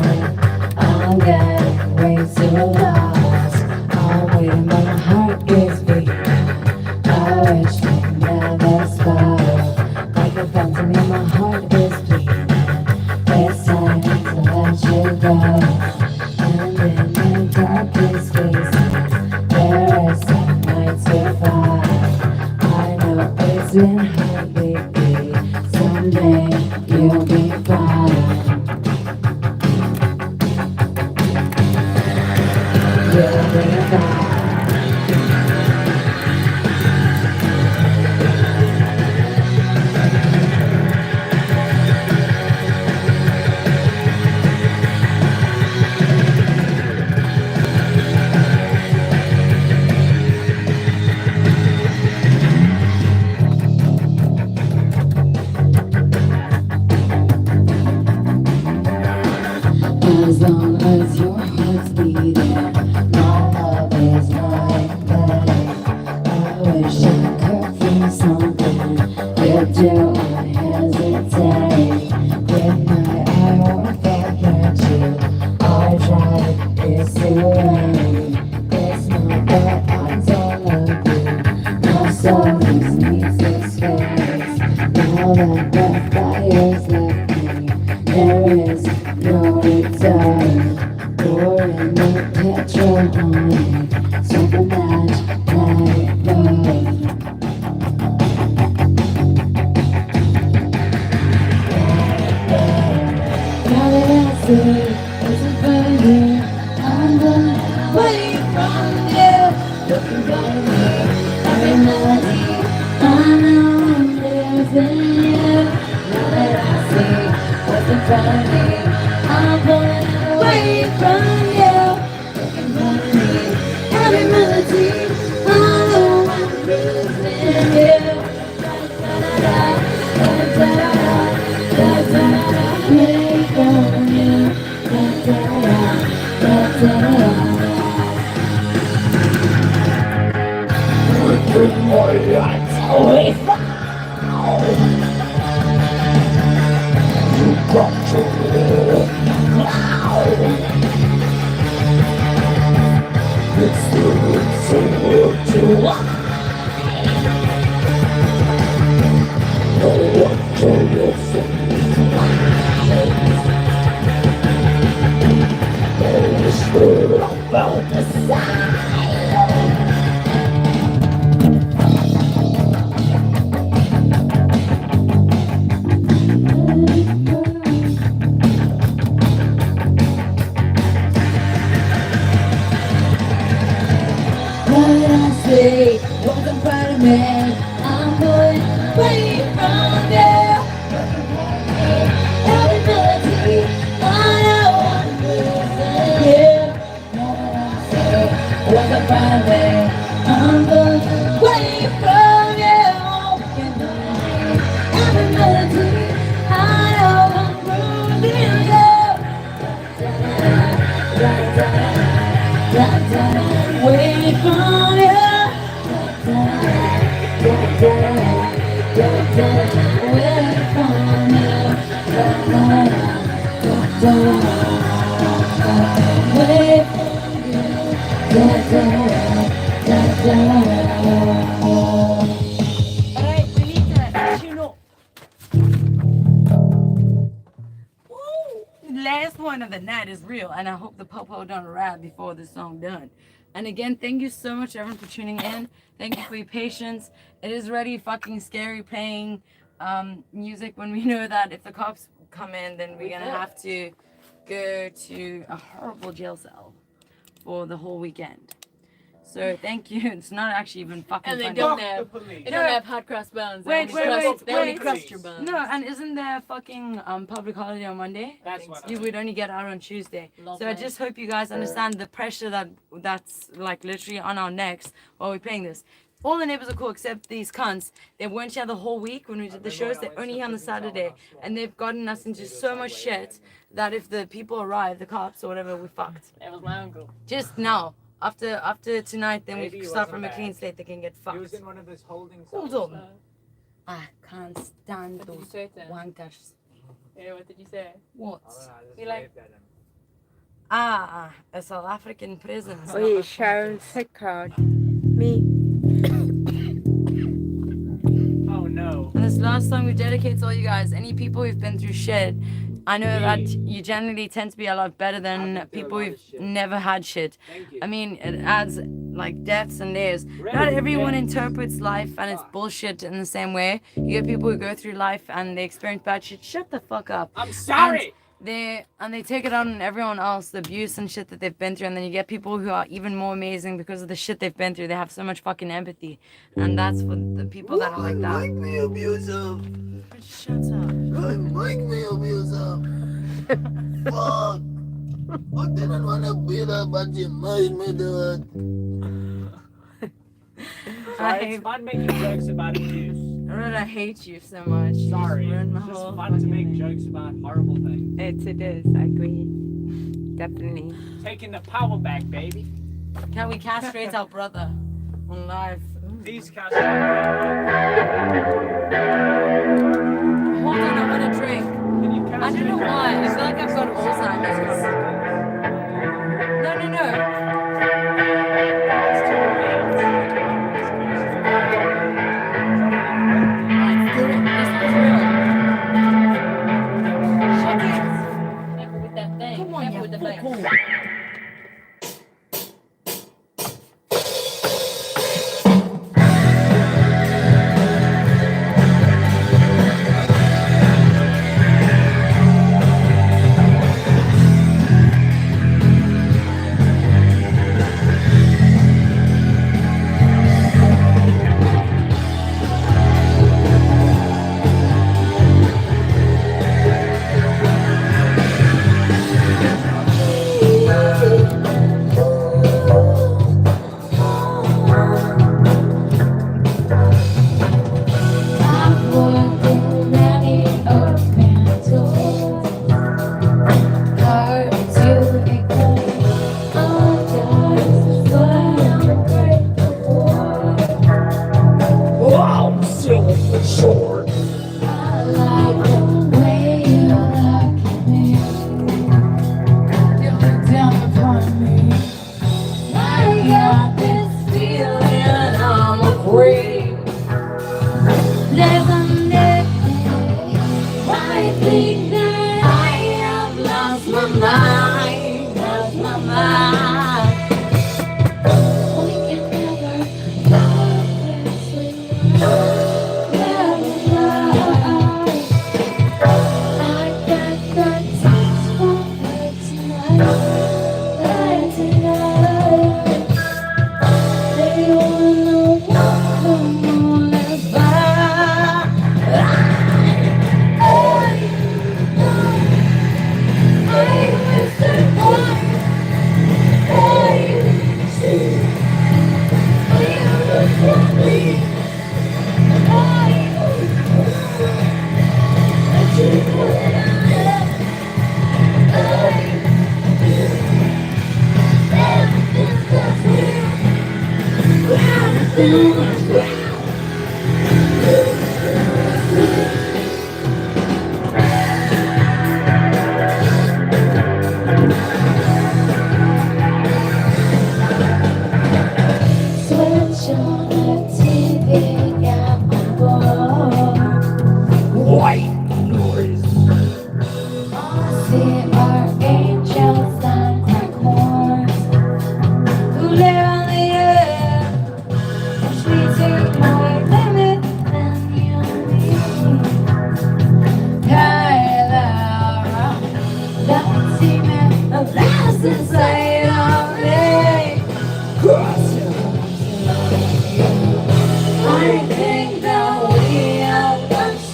I'm getting way too lost. I'm waiting, my heart is beating. I wish it never stopped. Like a phantom in my heart is beating. It's time to let you go. And in the darkest spaces, there is some night to find. I know it's been hard, baby. Someday you'll be fine. You'll be fine. As long as your heart's beating, my love is not bad. I wish I could feel something. Yet do I hesitate? Midnight, I won't forget you. I tried, it's too late. It's not that I don't love you. My soul just needs this space. Now that the fire's left me, there is no return. Pouring the petrol on it, so the match let it burn. Now that I see it's a burning, I'm gone away from you. Looking for me, every melody, I know I'm losing you. Now that I see what's in front of me, I'm going away from you. Looking for me, every melody, I know I'm losing you. Away from you. Within my lights away from you. Got to live now. It's the world to lie. No one can listen. Always heard about the side. What I see was in front of me. I'm going away from you. Every melody, I know I'm losing you. What I see was in front of me. I'm going away from you. Waiting for you. Waiting Alright, we need to tune up. Woo! Last one of the night is real, and I hope the popo don't arrive before the song done. And again, thank you so much everyone for tuning in. Thank you for your patience. It is really fucking scary playing music when we know that if the cops come in, then we're gonna have to go to a horrible jail cell for the whole weekend. So thank you. It's not actually even fucking And they funny. don't have, they don't have hot cross buns. Wait, They wait, only wait, crust- They only wait. crust your buns. No, and isn't there a fucking public holiday on Monday? That's what You would only get out on Tuesday. So I Lovely. just hope you guys understand the pressure that's like literally on our necks while we're playing this. All the neighbors are cool except these cunts. They weren't here the whole week when we did the shows. They're only here on the Saturday. And they've gotten us into so much shit that if the people arrive, the cops or whatever, we're fucked. That was my uncle. Just now. After tonight, then Maybe we it start from a wasn't clean bad. slate. They can get He fucked. was in one of those holding Hold cells. on. I can't stand What did you those say to him? wankers. Yeah, what did you say? What? I don't know, I just You like- waved at him. A South African prison. Oh, yeah, Sharon's sick card. Me. Oh no. And this last song we dedicate to all you guys. Any people who've been through shit. I know that you generally tend to be a lot better than people who've never had shit. Thank you. I mean, it adds like depths and layers. Not Really? everyone Yeah. interprets life and it's bullshit in the same way. You get people who go through life and they experience bad shit. Shut the fuck up. I'm sorry. They take it out on everyone else, the abuse and shit that they've been through, and then you get people who are even more amazing because of the shit they've been through. They have so much fucking empathy, and that's for the people that are like that. Me abusive. Shut up. Make me abusive. Fuck. I didn't want to be that, but you made me do it. Sorry, it's fun making jokes about abuse. I hate you so much. You Sorry. just ruined my It's just whole fun to make fucking jokes about horrible things. It is, I agree. Definitely. Taking the power back, baby. thing. Can we castrate our brother on live? These cats. Hold on, I want a drink. Can you I don't know why. I feel like I've got Alzheimer's. No. Alright, do it. This one's real. Shut it. Careful with that thing. Come on, Careful you with the thing. fuckhole. I've worked in many open doors. Hard to ignore. All doors, but I'm grateful for. Wow, silly short. I like the way you look at me. You look down upon me. I got this feeling I'm afraid. There's a day I think that I have lost my mind, lost my mind. We can never love as we were, I got the tears from her tonight, tonight. They wanna walk the moon and fly.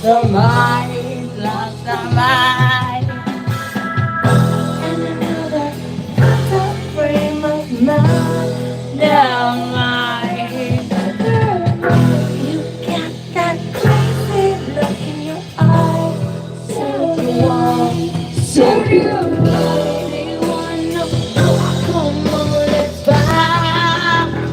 of mine, lost of mine. And another frame of mind down mine. You got that crazy look in your eye. So you want, so you really wanna come on, let's vibe.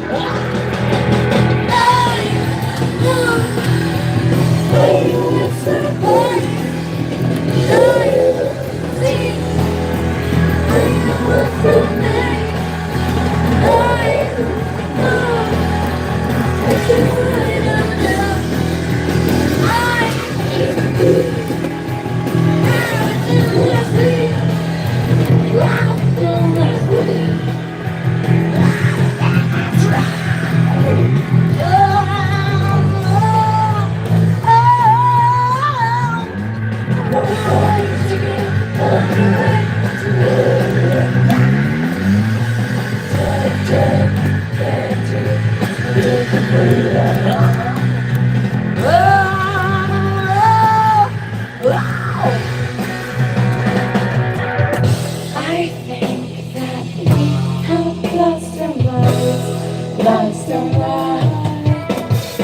I think that we have lost our minds, lost our minds.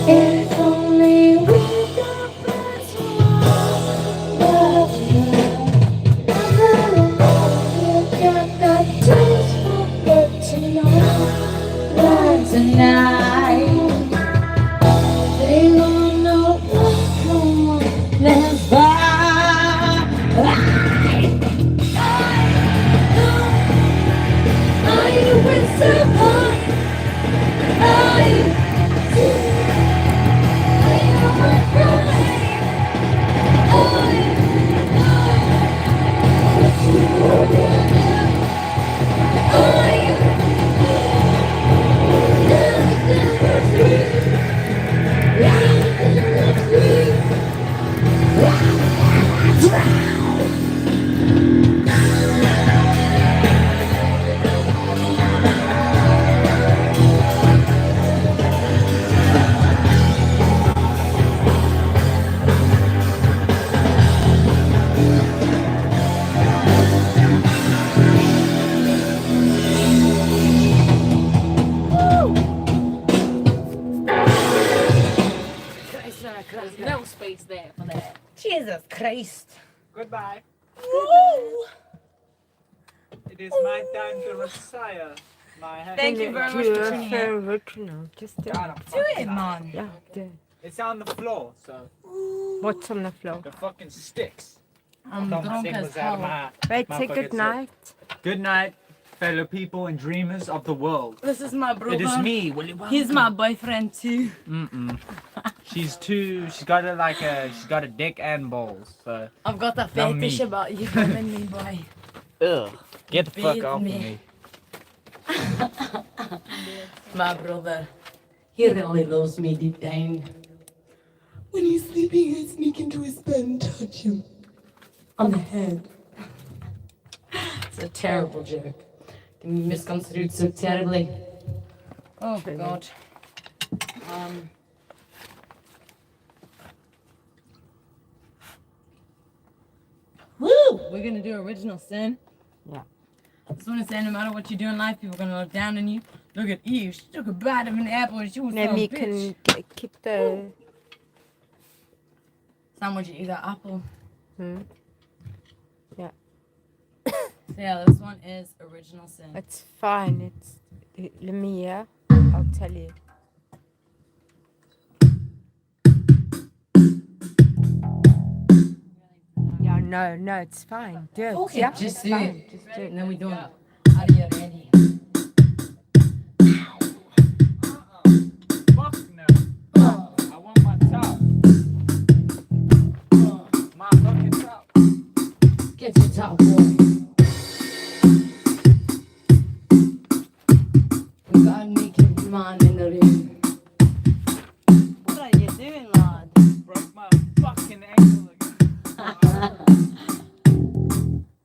If only we got back to love. You got that taste for good tonight, right tonight. They don't know what's going on. Let's vibe. Are you with someone? Are you with me? There's no space there for that. Jesus Christ. Goodbye. Woo! It is my time to retire. My hand. Thank you very much for You're tuning so in. original. Just do God, it. I'm Do it, fucking man. Yeah, do it. It's on the floor, so What's on the floor? the fucking sticks. I'm Thought my drunk stick as was out of hell. my Right, my say fucking good soul. night. Good night, fellow people and dreamers of the world. This is my brother. It is me, Willy Wonka. He's my boyfriend too. She's got a dick and balls. So I've got a Not fetish me. about you women, me boy. ugh, get the fuck Beat off me. of me. My brother. He really loves me deep down. When he's sleeping, I sneak into his bed and touch him on the head. It's a terrible joke. Can be misconstrued so terribly. Oh God. Woo! We're gonna do original sin. Yeah. I just want to say, no matter what you do in life, people are gonna look down on you. Look at Eve. She took a bite of an apple and she was Then some we bitch. can keep the. Sam, would you eat that apple? Yeah. So yeah, this one is original sin. It's fine. Let me hear. I'll tell you. Yeah, no, it's fine. Do it. Okay, Yeah, just it's do fine. it. Just do it. And then we do it. Are you ready? Fuck no. I want my top. My fucking top. Get your top, boy. We got a naked man in the room. What are you doing, lad? Broke my fucking ankle again.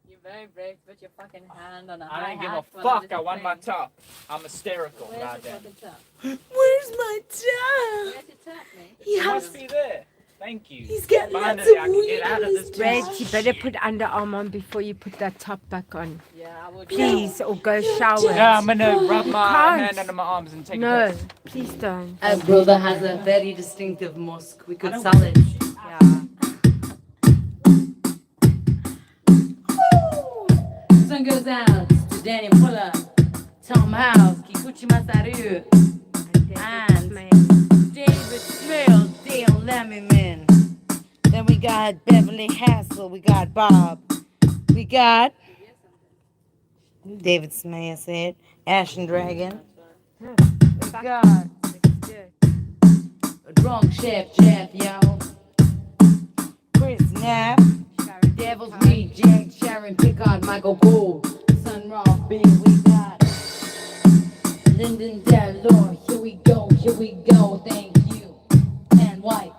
You're very brave to put your fucking hand on a I don't give a hi-hat while fuck. I'm I want my listening. top. I'm hysterical. Where's your Goddamn. fucking top? Where's my top? Where's your top, mate? He It has must be there. Thank you. He's getting Finally, lots of I can get out of this Red, bitch. you better put underarm on before you put that top back on. Yeah, I will. Please, or go shower. Yeah, I'm gonna rub my can't. hand under my arms and take a No, piss. please don't. Our brother has a very distinctive musk. We could sell it. Yeah. Sun goes out to Daniel Fuller, Tom House, Kikuchi Masaru, and David Smith, Dale Lemmyman. Then we got Beverly Hassel, we got Bob, we got David Smith said, Ashen Dragon. We got Drunk Chef Jeff, yo. Chris Knapp, Devil's Meat, Jack Sharon Pickard, Michael Gould, Sun Raw B. We got Lyndon Dallor. Here we go, thank you. And White.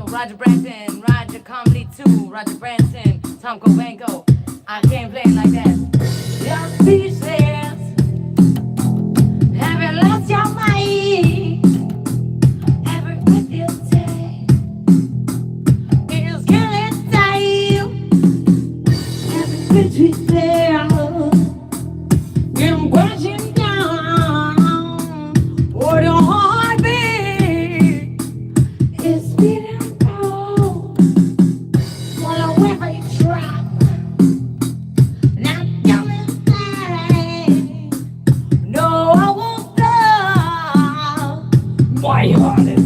Roger Branson, Roger Comedy 2, Roger Branson, Tom Kovenko. I can't play it like that. You're speechless. Have you lost your mind? Every breath you take is killing time. Every breath we feel, you're crashing down. Oh, your heartbeat is beating. My heart is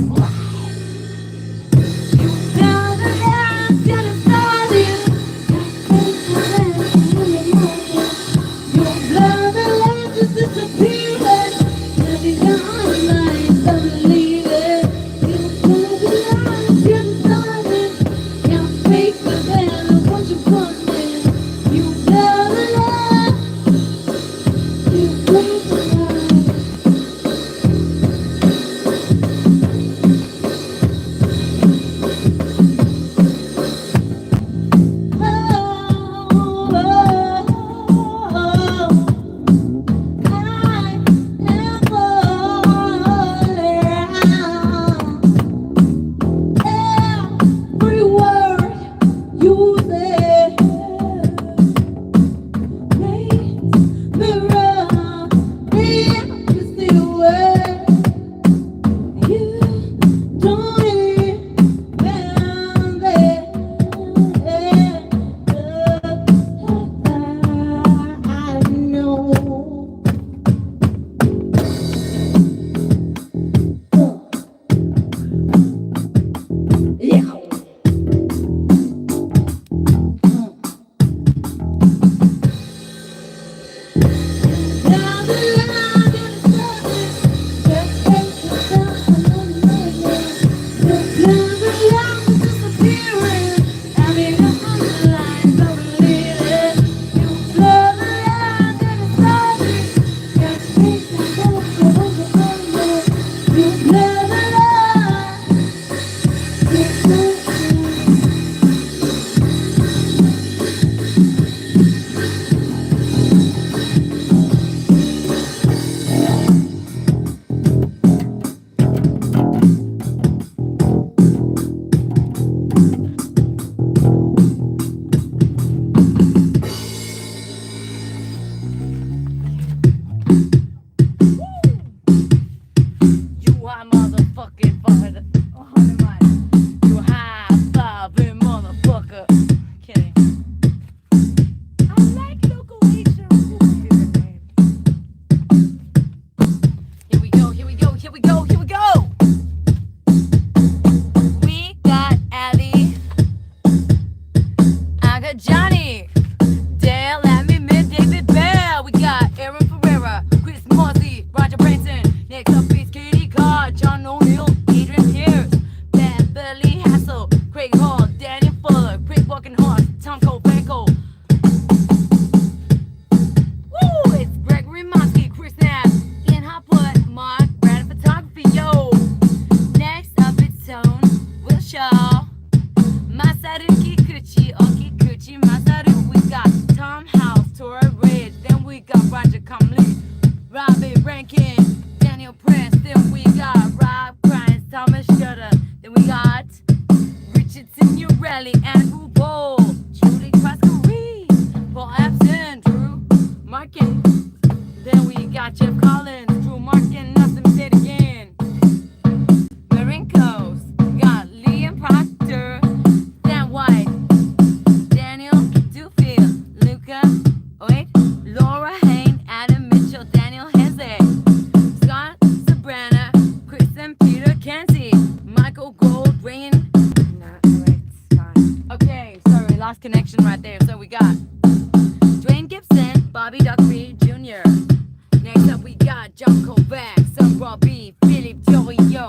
Lee, Philip, Joey, Yo,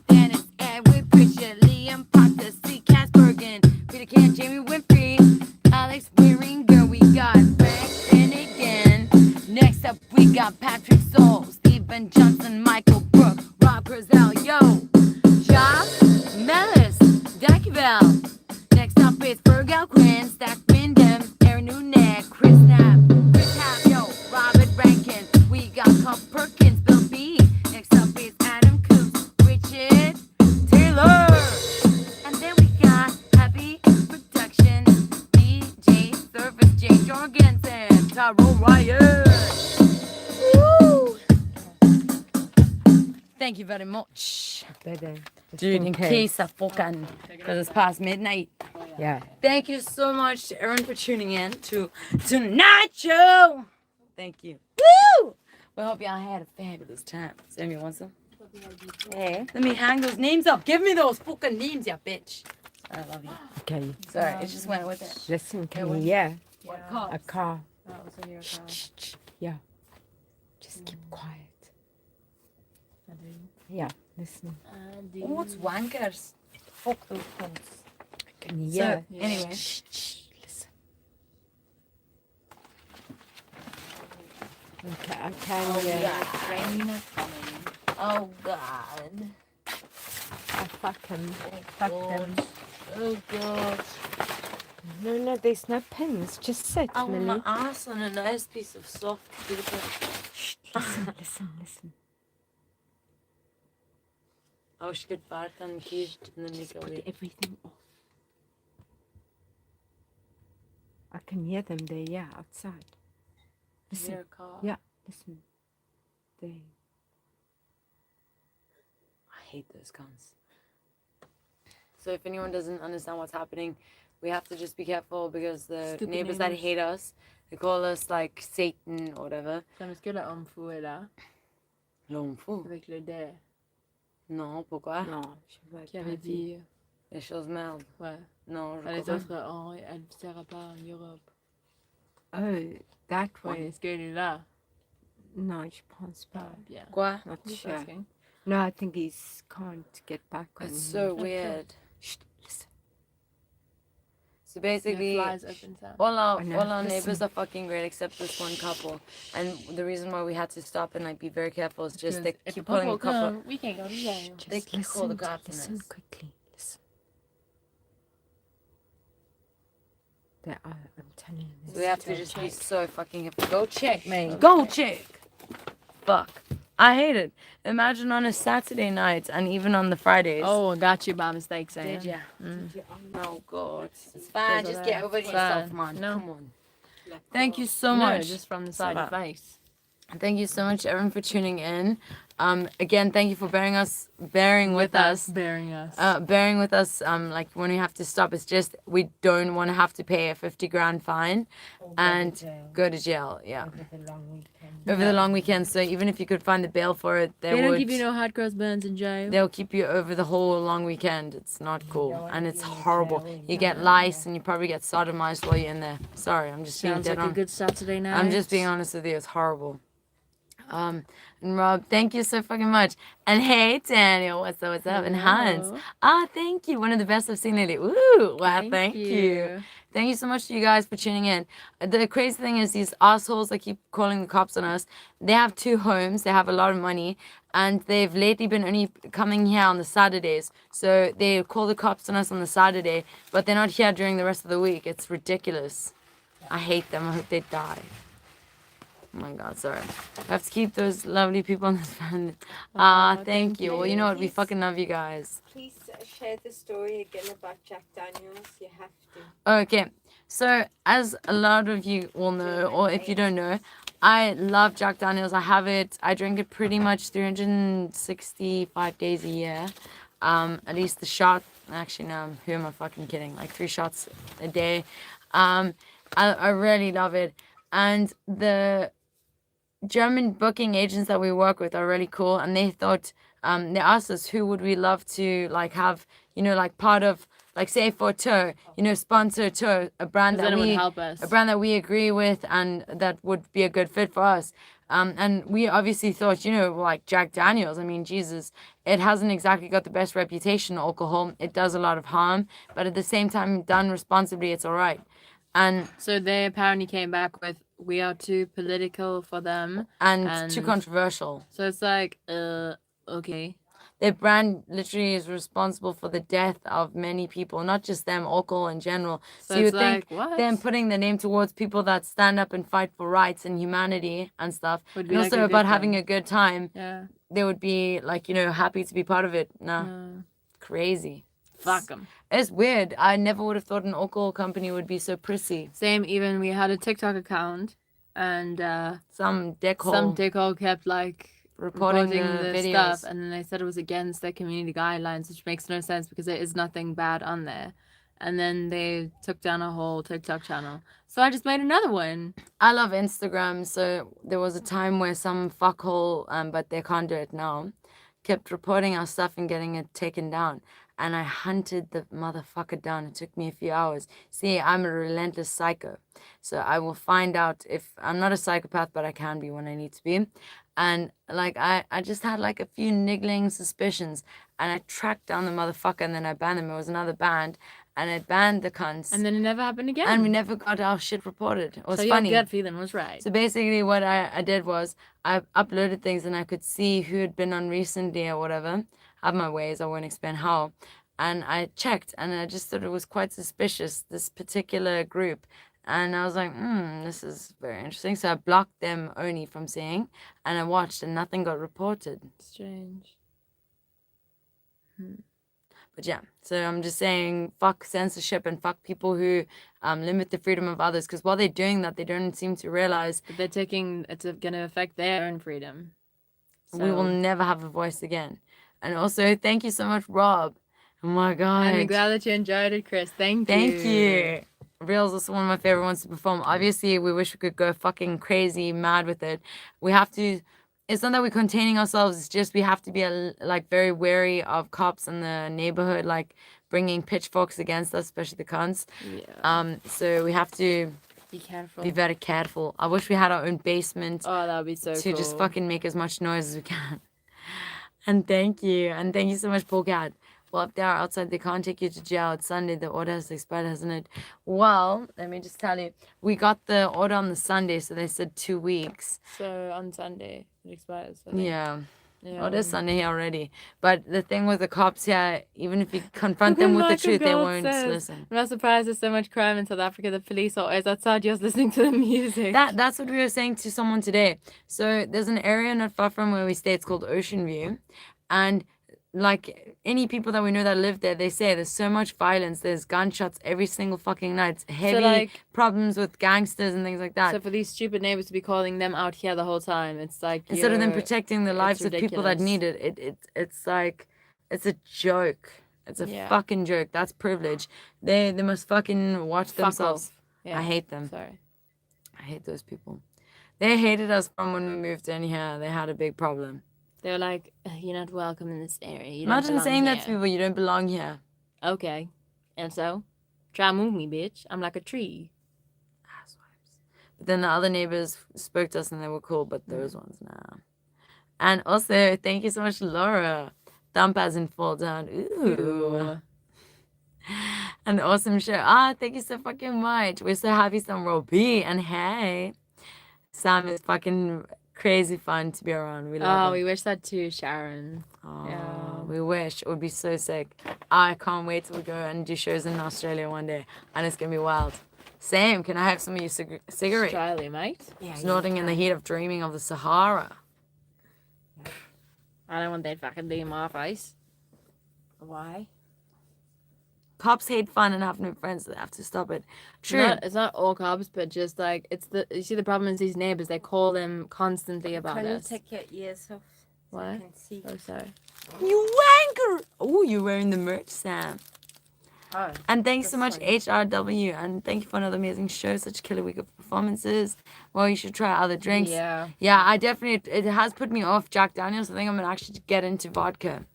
Dennis, Edwin, Christian, Liam, Potter, C. Caspergen, Peter Can, Jamie Winfrey, Alex Wieringer, we got Frank Finnegan. Next up, we got Patrick Soul, Stephen Johnson, Michael Brook, Rob Curzel, Yo, Jock, Melis, Dakivel. Next up is Fergal Quinn, Stack Wyndham, Aaron Nunez, Chris Knapp, Chris Happ, Yo, Robert Rankin. We got Cup Perkins, Bill B. Next up is Adam Coops, Richard Taylor. And then we got Happy Production, DJ Service, Jay Jorgensen, Tyrone Ryan. Woo! Thank you very much. Dude, in case I fucking, because it's past midnight. Yeah. Thank you so much to everyone for tuning in to tonight's show. Thank you. Woo! We hope y'all had a fabulous time. Sammy wants some? Hey, let me hang those names up. Give me those fucking names, you bitch. I love you. Okay. Sorry, it just went with it. Listen, can you hear What car? a car? Oh, it was in your car. Yeah. Just keep quiet. I do. Yeah, listen. Oh, it's wankers. Fuck those cunts. Can you So, hear? anyway. Listen. Okay, I can hear. Oh God. I fuck them. Oh God. No, there's no pins. Just sit, I want Millie. my ass on a nice piece of soft paper. Listen. Oh, she could part and kiss and then make Put away. everything off. I can hear them there, yeah, outside. Listen. Your car. Yeah, listen. There. I hate those cunts. So if anyone doesn't understand what's happening, we have to just be careful because the Stupid neighbors that neighbors. hate us, they call us like Satan or whatever. Ça me que le homme fou est là, L'homme fou. avec le dé, Non, pourquoi? Non, je vais qui pas avait dire. dit, Les choses merde. ouais, Non, je les crois autres, elle ne sera pas en Europe. Oh, that one. Oui, est-ce qu'elle est là? Non, je pense Ah, pas. bien. Quoi? Not Just sure. asking. No, I think he's can't get back on. It's so weird. Shh, listen. So The basically, flies open sound. all our I know. neighbors Listen. are fucking great except this one couple. And the reason why we had to stop and like be very careful is just they Because if keep the pulling a couple couple. come, we can't go to jail. Just They can call the listen, cops on listen us. quickly. Listen. They are, I'm telling you. So we have to just be so fucking careful. Go check, man. Okay. Go check. Fuck. I hate it. Imagine on a Saturday night and even on the Fridays. Oh, I got you by mistake, Sam. Did ya? Mm. Oh god. It's fine. Just get over It's yourself, fine. man. No. Come on. Thank you so No, much. just from the side of the face. Thank you so much, everyone, for tuning in. Again, thank you for bearing with us. Bearing us. Bearing with us, like when we have to stop, it's just we don't want to have to pay a 50 grand fine and go to jail. Yeah, over the long weekend. So even if you could find the bail for it, They don't give you no hot cross buns in jail. they'll keep you over the whole long weekend. It's not cool and it's horrible. You get lice and you probably get sodomized while you're in there. Sorry, I'm just being Sounds dead like a on. good Saturday night. I'm just being honest with you. It's horrible. And Rob, thank you so fucking much. And hey, Daniel, what's up? And Hans. Hello. Thank you. One of the best I've seen lately. Woo! Wow, thank you. you. Thank you so much to you guys for tuning in. The crazy thing is these assholes that keep calling the cops on us, they have 2 homes, they have a lot of money, and they've lately been only coming here on the Saturdays. So they call the cops on us on the Saturday, but they're not here during the rest of the week. It's ridiculous. I hate them. I hope they die. Oh my god, sorry. I have to keep those lovely people on this planet. Thank you. Well, you know what? We fucking love you guys. Please share the story again about Jack Daniels. You have to. Okay, so as a lot of you will know, or if you don't know, I love Jack Daniels. I have it. I drink it pretty much 365 days a year. At least the shot. Actually, no. Who am I fucking kidding? Like 3 shots a day. I really love it. And the German booking agents that we work with are really cool, and they thought they asked us who would we love to like have, you know, like part of, like say for a tour, you know, sponsor a tour, a brand that Then it would we help us. a brand that we agree with and that would be a good fit for us. And we obviously thought, you know, like Jack Daniels, I mean, Jesus, it hasn't exactly got the best reputation, alcohol. It does a lot of harm, but at the same time, done responsibly, it's all right. And So they apparently came back with, we are too political for them. and too controversial. So it's like, okay. Their brand literally is responsible for the death of many people, not just them, alcohol in general. So you it's would think like, what? them putting their name towards people that stand up and fight for rights and humanity and stuff, Would and be like also a good about having thing. a good time, Yeah. they would be like, you know, happy to be part of it. Nah, No. crazy. Fuck them. It's weird. I never would have thought an alcohol company would be so prissy. Same, even we had a TikTok account, and Some dickhole some dickhole kept like reporting the videos. stuff, and then they said it was against their community guidelines, which makes no sense because there is nothing bad on there. And then they took down a whole TikTok channel. So I just made another one. I love Instagram, so there was a time where some fuckhole, but they can't do it now, kept reporting our stuff and getting it taken down. And I hunted the motherfucker down. It took me a few hours. See, I'm a relentless psycho. So I will find out if I'm not a psychopath, but I can be when I need to be. And like I just had like a few niggling suspicions, and I tracked down the motherfucker, and then I banned him. It was another band, and I banned the cunts. And then it never happened again. And we never got our shit reported. It was so funny. your gut feeling was right. So basically what I did was I uploaded things, and I could see who had been on recently or whatever. I have my ways, I won't explain how. And I checked, and I just thought it was quite suspicious, this particular group. And I was like, this is very interesting. So I blocked them only from seeing, and I watched, and nothing got reported. Strange. But yeah, so I'm just saying, fuck censorship and fuck people who limit the freedom of others. Because while they're doing that, they don't seem to realize But they're taking, it's going to affect their own freedom. we will never have a voice again. And also, thank you so much, Rob. Oh my God. I'm glad that you enjoyed it, Chris. Thank you. Thank you. Reel's also one of my favorite ones to perform. Obviously, we wish we could go fucking crazy mad with it. We have to. It's not that we're containing ourselves. It's just we have to be like very wary of cops in the neighborhood, like bringing pitchforks against us, especially the cunts. Yeah. So we have to Be careful. be very careful. I wish we had our own basement Oh, that would be so to cool. just fucking make as much noise as we can. And thank you so much, Paul Cat. Well, if they are outside, they can't take you to jail. It's Sunday. The order has expired, hasn't it? Well, let me just tell you. We got the order on the Sunday, so they said 2 weeks. So on Sunday, it expires. I think. Yeah. Yeah. Oh, it is Sunday here already. But the thing with the cops here, even if you confront them with the Michael truth, they Gold won't says, listen. I'm not surprised there's so much crime in South Africa. The police are always outside just listening to the music. That's what we were saying to someone today. So there's an area not far from where we stay. It's called Ocean View. And like any people that we know that live there, they say there's so much violence. There's gunshots every single fucking night. It's heavy like- problems with gangsters and things like that. So for these stupid neighbors to be calling them out here the whole time, it's like Instead of them you're- protecting the it's lives of people that ridiculous. need it, it's like it's a joke. It's a Yeah. fucking joke. That's privilege. They must fucking watch Fuck themselves. off. Yeah. I hate them. Sorry. I hate those people. They hated us from when we moved in here. They had a big problem. They were like, you're not welcome in this area. You don't Imagine belong saying that to here." people. You don't belong here. Okay. And so? Try and move me, bitch. I'm like a tree. But then the other neighbors spoke to us and they were cool, but those ones, nah. And also, thank you so much, Laura. Thump as in fall down. Ooh. An awesome show. Thank you so fucking much. We're so happy, Sam Robbie. And hey, Sam is fucking crazy fun to be around. We love him. We wish that too, Sharon. Oh, we wish. It would be so sick. I can't wait till we go and do shows in Australia one day. And it's going to be wild. Sam, can I have some of your cigarette? Australia, mate. Snorting in the heat of dreaming of the Sahara. I don't want that fucking thing in my face. Why? Cops hate fun and have no friends, so they have to stop it. True. It's not all cops, but just like you see the problem is these neighbors. They call them constantly about Can you us. take your ears off? So I What? can see. Oh, sorry. You wanker! Oh, you're wearing the merch, Sam. Oh, And thanks so much, this HRW. And thank you for another amazing show. Such a killer week of performances. Well, you should try other drinks. Yeah. Yeah, I definitely, it has put me off Jack Daniels. I think I'm going to actually get into vodka.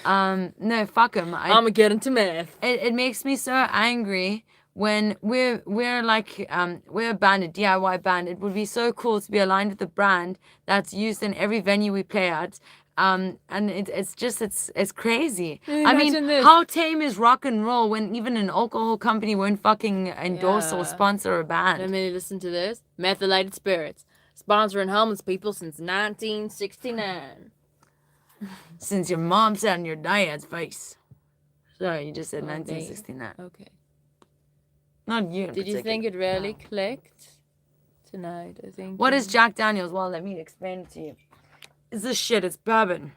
No, fuck him. I'm gonna get into math. It makes me so angry when we're like we're a band, a DIY band. It would be so cool to be aligned with the brand that's used in every venue we play at. And it's crazy. I mean, Imagine this. how tame is rock and roll when even an alcohol company won't fucking endorse or Yeah. sponsor a band? Let me listen to this. Methylated spirits. Sponsoring homeless people since 1969. Since your mom's on your dad's face. Sorry, you just said Oh, 1969. Okay. Not you. in Did you particular. think it really clicked tonight? I think. What is Jack Daniels? Well, let me explain it to you. It's this shit. It's bourbon.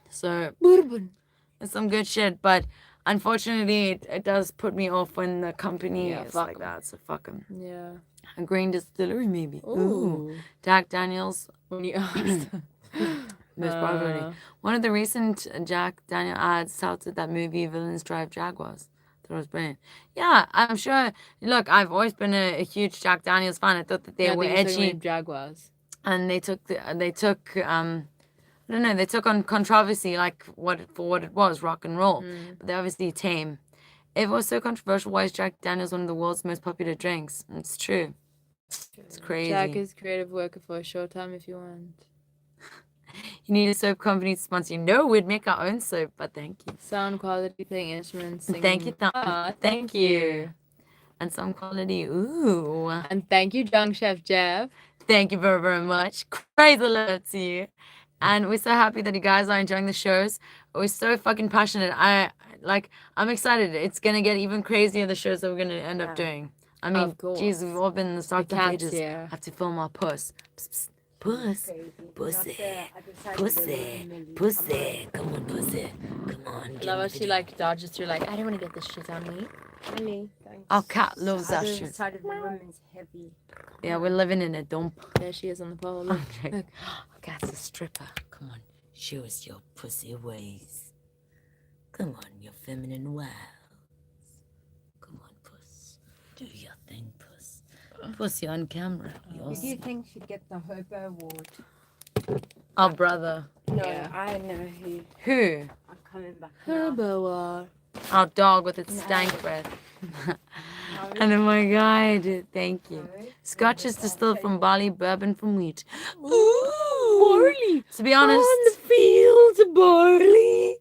So bourbon? It's some good shit, but unfortunately, it does put me off when the company Yeah, is fuck like 'em. that. So fuck 'em. Yeah. A grain distillery, maybe. Ooh. Jack Daniels. When you asked. Most probably. One of the recent Jack Daniel ads touted that movie Villains Drive Jaguars. Thought it was brilliant. Yeah, I'm sure. Look, I've always been a huge Jack Daniels fan. I thought that they were edgy. Jaguars. And they took I don't know, they took on controversy like what it was, rock and roll. But they're obviously tame. If it was so controversial, why is Jack Daniels one of the world's most popular drinks? It's true. It's crazy. Jack is creative worker for a short time if you want. You need a soap company to sponsor you. No, we'd make our own soap, but thank you. Sound quality, playing instruments, singing. Thank you, Thank you. And some quality, ooh. And thank you, Young Chef Jeff. Thank you very, very much. Crazy love to you. And we're so happy that you guys are enjoying the shows. We're so fucking passionate. I'm excited. It's gonna get even crazier, the shows that we're gonna end up doing. I mean, Of course. geez, we've all been in the stock The for cat's ages. here. Have to film our puss. Psst, psst. Puss. Pussy. Pussy. Pussy. Come on, pussy. Come on. I love how she like dodges through like, I don't want to get this shit on me. Really, thanks. Our cat loves The that other shit. side of the room is heavy. Yeah, we're living in a dump. There she is on the pole. Look. Okay. Look. Our cat's a stripper. Come on. Show us your pussy ways. Come on, your feminine wiles. Come on, puss. Do your thing, puss. Pussy on camera. Who do you think should get the Hobo Award? Our brother. No, Yeah. I know who. Who? I'm coming back. now. Turbo. Our dog with its stank breath. And oh my god, thank you. Scotch is distilled from barley, bourbon from wheat. Ooh, barley. To be honest, On the fields of barley.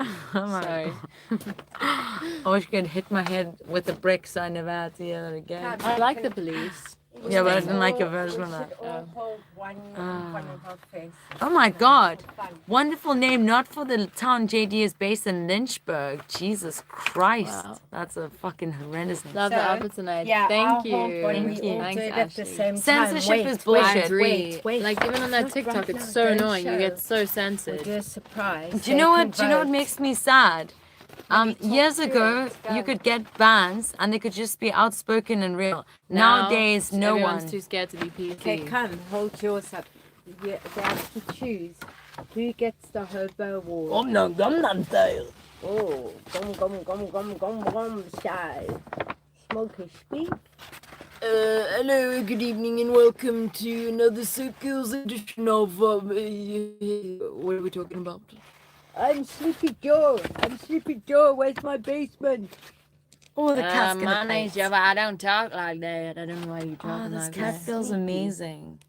oh my Sorry. God. I wish I could hit my head with a brick so I never had to hear that again. I like the police. Yeah, but I didn't like your version of We that. should all hold one in front of our face. Oh my god. Fun. Wonderful name, not for the town JD is based in Lynchburg. Jesus Christ. Wow. That's a fucking horrendous name. Love the So, outfit tonight. Yeah, Thank I'll hold you. one. Thank We you. all Thanks, do it at the Ashley. same time. Censorship is I bullshit. agree. Wait. Like even on that Not TikTok, right it's now, so don't annoying. You get show. so We'll censored. do a surprise. Do you know They what? can Do you know what vote. makes me sad? Years ago, you could get bans and they could just be outspoken and real. Now, Nowadays, no everyone's one. too scared to be PC. Okay, come, hold yours up. They have to choose who gets the Hobo Award. Gangnam Style. Oh, gum, shy. Smoky speak. Hello, good evening, and welcome to another SoapGirls edition of, what are we talking about? I'm Sleepy Joe. Where's my basement? Oh, the cat's gonna my name's fight. Java. I don't talk like that. I don't know why you're Oh, talking this like cat that. feels amazing.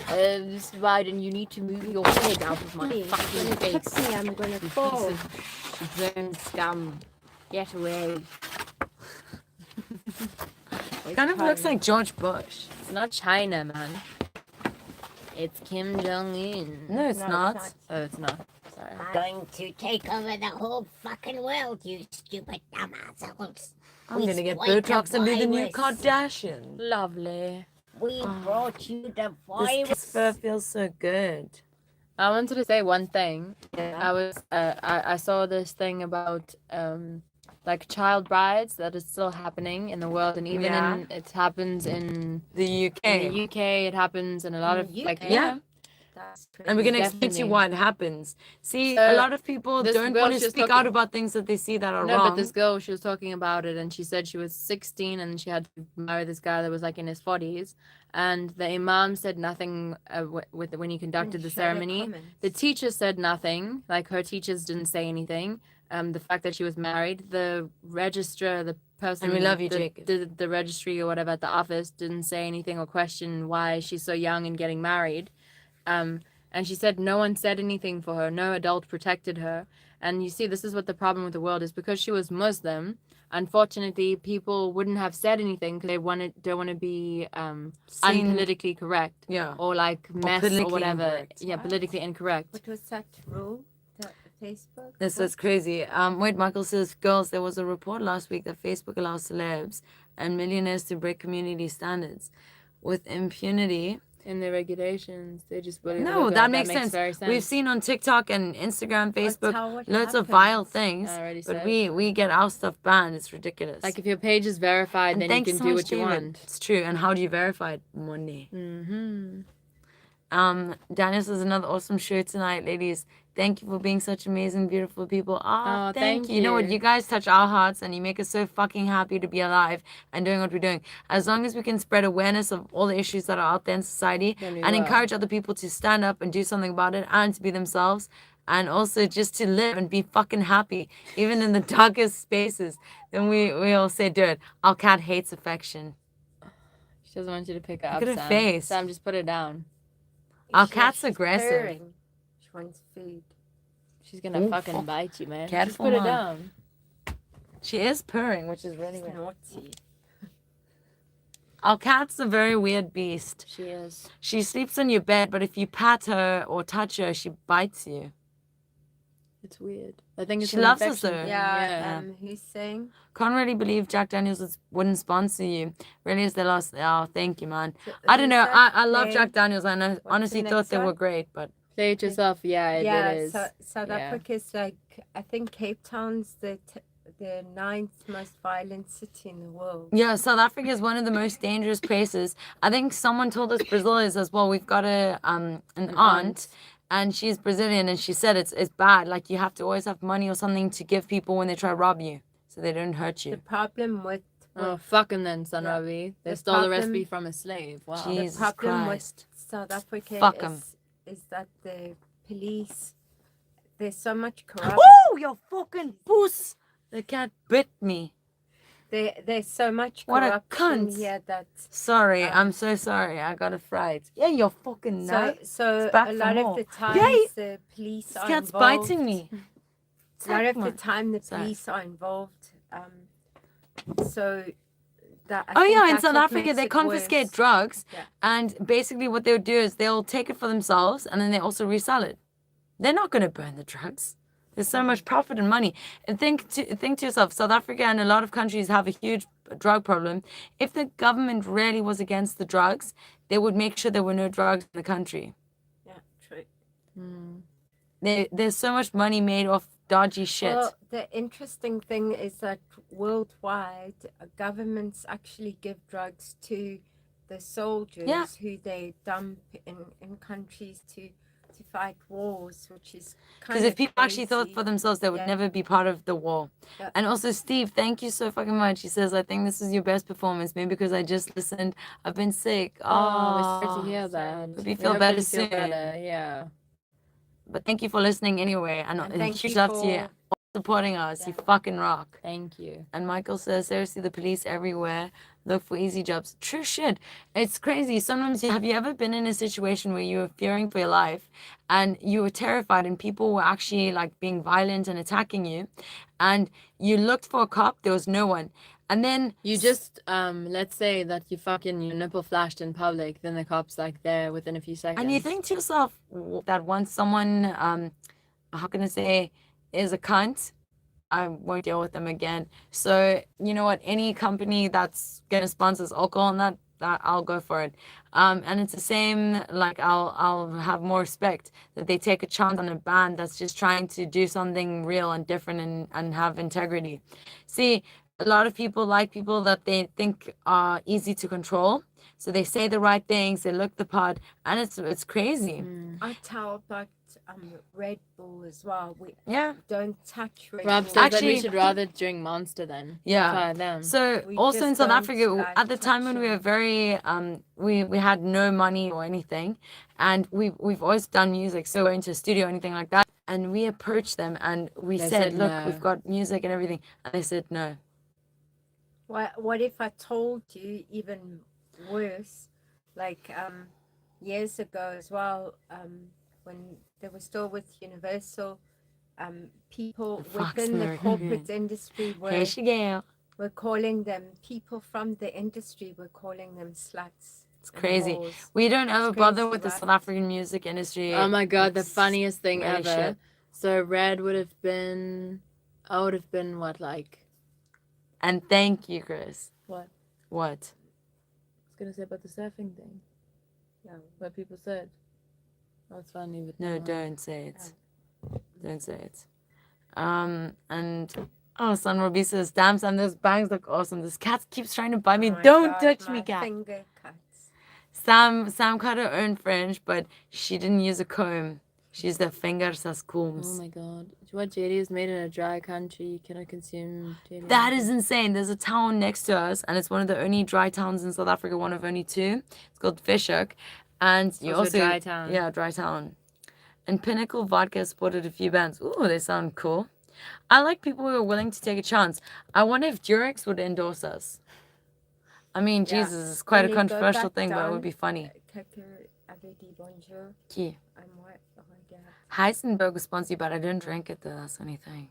This is Biden. You need to move your head out of my fucking When it face. hits me, I'm gonna You fall. piece of burn scum. Get away. Kind of looks like George Bush. It's not China, man. It's Kim Jong Un. No, it's not. Oh, it's not. Sorry. Going to take over the whole fucking world, you stupid dumb assholes. I'm We gonna get spiked the Botox and be the new virus. Kardashian. Lovely. We brought you the This virus. cat's fur feels so good. I wanted to say one thing. Yeah. I was I saw this thing about like child brides that is still happening in the world, and even Yeah. in it happens in The UK. the UK. It happens in a lot of like Yeah. And we're gonna explain to you Definitely. why it happens. See, So, a lot of people this don't girl want to she's speak out talking- about things that they see that are No, wrong. but this girl, she was talking about it, and she said she was 16 and she had to marry this guy that was like in his 40s, and the imam said nothing when he conducted the ceremony. The teacher said nothing, like her teachers didn't say anything, the fact that she was married. The registrar, the person, And we love you, Jacob. the registry or whatever at the office didn't say anything or question why she's so young and getting married. And she said no one said anything for her. No adult protected her. And you see, this is what the problem with the world is. Because she was Muslim, unfortunately, people wouldn't have said anything because they don't want to be unpolitically correct. Yeah. Or like mess or politically whatever. incorrect. Yeah, politically incorrect. What was that rule? The Facebook? This is crazy. Wait, Michael says, girls, there was a report last week that Facebook allows celebs and millionaires to break community standards with impunity. In the regulations, they just put it. No, that makes sense. Very sense. We've seen on TikTok and Instagram, Facebook, how it loads of happens. vile things, I already but said. we get our stuff banned. It's ridiculous. Like if your page is verified, And then you thanks can so do much, what you David. want. It's true. And how do you verify it? Money. Mm-hmm. Daniel says another awesome show tonight, ladies. Thank you for being such amazing, beautiful people. Oh, Thank thank you. You know what? you. You guys touch our hearts and you make us so fucking happy to be alive and doing what we're doing. As long as we can spread awareness of all the issues that are out there in society Then we and will. encourage other people to stand up and do something about it and to be themselves and also just to live and be fucking happy, even in the darkest spaces, then we all say, dude, our cat hates affection. She doesn't want you to pick her Look up, at her Sam. face. Sam, just put her down. Our She's cat's aggressive. purring. She wants food. She's gonna Ooh, fucking fuck. bite you, man. Just Careful, put her man. down. She is purring, which is really She's weird. naughty. Our cat's a very weird beast. She is. She sleeps on your bed, but if you pat her or touch her, she bites you. It's weird. I think it's She an loves us, affection though. thing, Yeah, who's saying? Can't really believe Jack Daniels wouldn't sponsor you. Really is the last. Oh, thank you, man. I don't know. I love Jack Daniels. And I honestly the thought next they were one? great, but Play it yourself. Yeah, it is. South Yeah. Africa's like, I think Cape Town's the 9th most violent city in the world. yeah, South Africa is one of the most dangerous places. I think someone told us Brazil is as well. We've got an aunt. And she's Brazilian, and she said it's bad. Like you have to always have money or something to give people when they try to rob you, so they don't hurt The you. problem with Oh, fucking then, son Yeah. Ravi. They The stole the problem- recipe from a slave. Wow. Jesus the problem Christ. with South Africa Fuck 'em. is that the police, there's so much corruption. Oh, you fucking puss! The cat bit me. There's so much What a corruption cunt. here that Sorry, I'm so sorry. I got a fright. Yeah, you're fucking nuts. so It's back a for lot more. of the times Yay! the police This are cat's involved. biting me. A lot of the Come on. time the Sorry. police are involved. So that I Oh think yeah, in that's South what Africa makes they it confiscate worse. drugs, Yeah. and basically what they'll do is they'll take it for themselves, and then they also resell it. They're not going to burn the drugs. There's so much profit and money. And think to yourself, South Africa and a lot of countries have a huge drug problem. If the government really was against the drugs, they would make sure there were no drugs in the country. Yeah, true. There's so much money made off dodgy shit. Well, the interesting thing is that worldwide, governments actually give drugs to the soldiers Yeah. who they dump in countries to fight wars, which is kind Because of if people actually thought crazy. for themselves, they would Yeah. never be part of the war. Yeah. And also, Steve, thank you so fucking much. He says, I think this is your best performance. Maybe because I just listened. I've been sick. Oh, we're sorry to Oh, hear that. hope you We feel hope better you feel soon. better, yeah. But thank you for listening anyway. And thank huge you love to you. for- Supporting us. You fucking rock. Thank you. And Michael says, seriously, the police everywhere look for easy jobs. True shit. It's crazy. Sometimes, have you ever been in a situation where you were fearing for your life and you were terrified and people were actually like being violent and attacking you, and you looked for a cop, there was no one. And then You just let's say that your nipple flashed in public, then the cops like there within a few seconds. and you think to yourself that once someone, how can I say, is a cunt, I won't deal with them again. So you know what? Any company that's gonna sponsor alcohol and that I'll go for it. And it's the same. Like I'll have more respect that they take a chance on a band that's just trying to do something real and different and have integrity. See, a lot of people like people that they think are easy to control. So they say the right things, they look the part, and it's crazy. I tell about Red Bull as well. We Yeah. don't touch Red Rob Bull. says that Actually- we should rather drink Monster then. Yeah. Try them. So We also in just South don't Africa, like at the time when we were very we had no money or anything, and we've always done music, so we're into a studio or anything like that. and we approached them and we They said, said look, no. we've got music and everything. And they said no. What if I told you even worse, like years ago as well, when they were still with Universal, people Fox within the American corporate Green. industry Here she go. were calling them, people from the industry were calling them sluts. It's and crazy. whores. We don't ever It's bother crazy, with the right? South African music industry. Oh my god, the It's funniest thing really ever. shit. So Red would have been, I would have been what, like, And thank you, Chris. what? What? I was gonna say about the surfing thing. Yeah. What people said. That's funny, but No, don't say it. Don't say it. And oh, San Robbie says, damn, Sam, those bangs look awesome. This cat keeps trying to bite me. Oh my Don't God, touch me, my cat. finger cuts. Sam cut her own fringe, but she didn't use a comb. She used her fingers as oh combs. my god. What jelly is made in a dry country? You cannot consume jelly. That is insane. There's a town next to us, and it's one of the only dry towns in South Africa, one of only two. It's called Fishhook. And you Also also dry town. Yeah, dry town. And Pinnacle Vodka supported a few bands. Ooh, they sound cool. I like people who are willing to take a chance. I wonder if Durex would endorse us. I mean, Yeah. Jesus, it's quite a When you go controversial back thing, but it down, would be funny. Quelques avec bonjour. Qui? I might regarde. Heisenberg was sponsored, but I didn't drink it though. That's the only thing.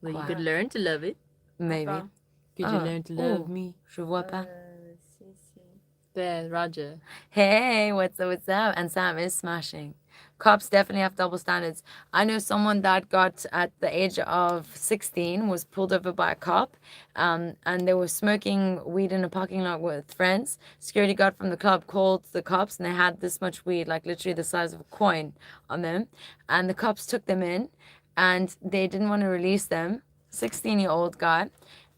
Well, you Wow. could learn to love it. Maybe. Enfin, Could Oh, you learn to love oh. me? Je vois pas. si, si. There, Roger. Hey, what's up, what's up? And Sam is smashing. Cops definitely have double standards. I know someone that got, at the age of 16, was pulled over by a cop, and they were smoking weed in a parking lot with friends. Security guard from the club called the cops, and they had this much weed, like literally the size of a coin on them. And the cops took them in, and they didn't want to release them. 16-year-old guy.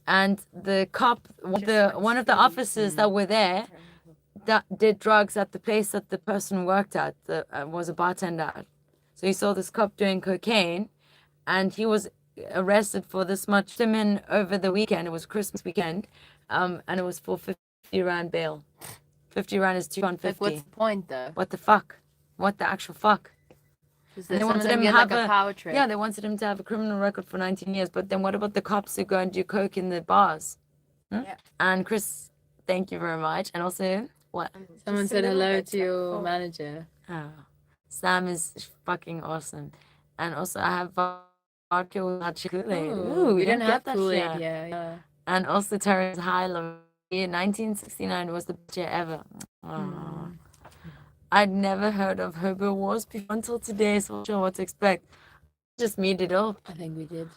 And the cop, one of the officers that were there, that did drugs at the place that the person worked at, was a bartender. So he saw this cop doing cocaine, and he was arrested for this much. Him in over the weekend. It was Christmas weekend, and it was for 50 rand bail. 50 rand is 250. Like, what's the point, though? What the fuck? What the actual fuck? Is And there someone that get like a power trip? Yeah, they wanted him to have a criminal record for 19 years. But then what about the cops who go and do coke in the bars? Yeah. And Chris, thank you very much. And also, what? Someone Just a said little hello bit to like your four. manager. Oh, Sam is fucking awesome. And also, I have vodka without Kool-Aid. Ooh, we didn't don't have get that Kool-Aid, shit. yeah. And also, Terrence High Love. 1969 was the best year ever. Oh. I'd never heard of Hobo Wars before until today, so I'm not sure what to expect. Just made it up. I think we did.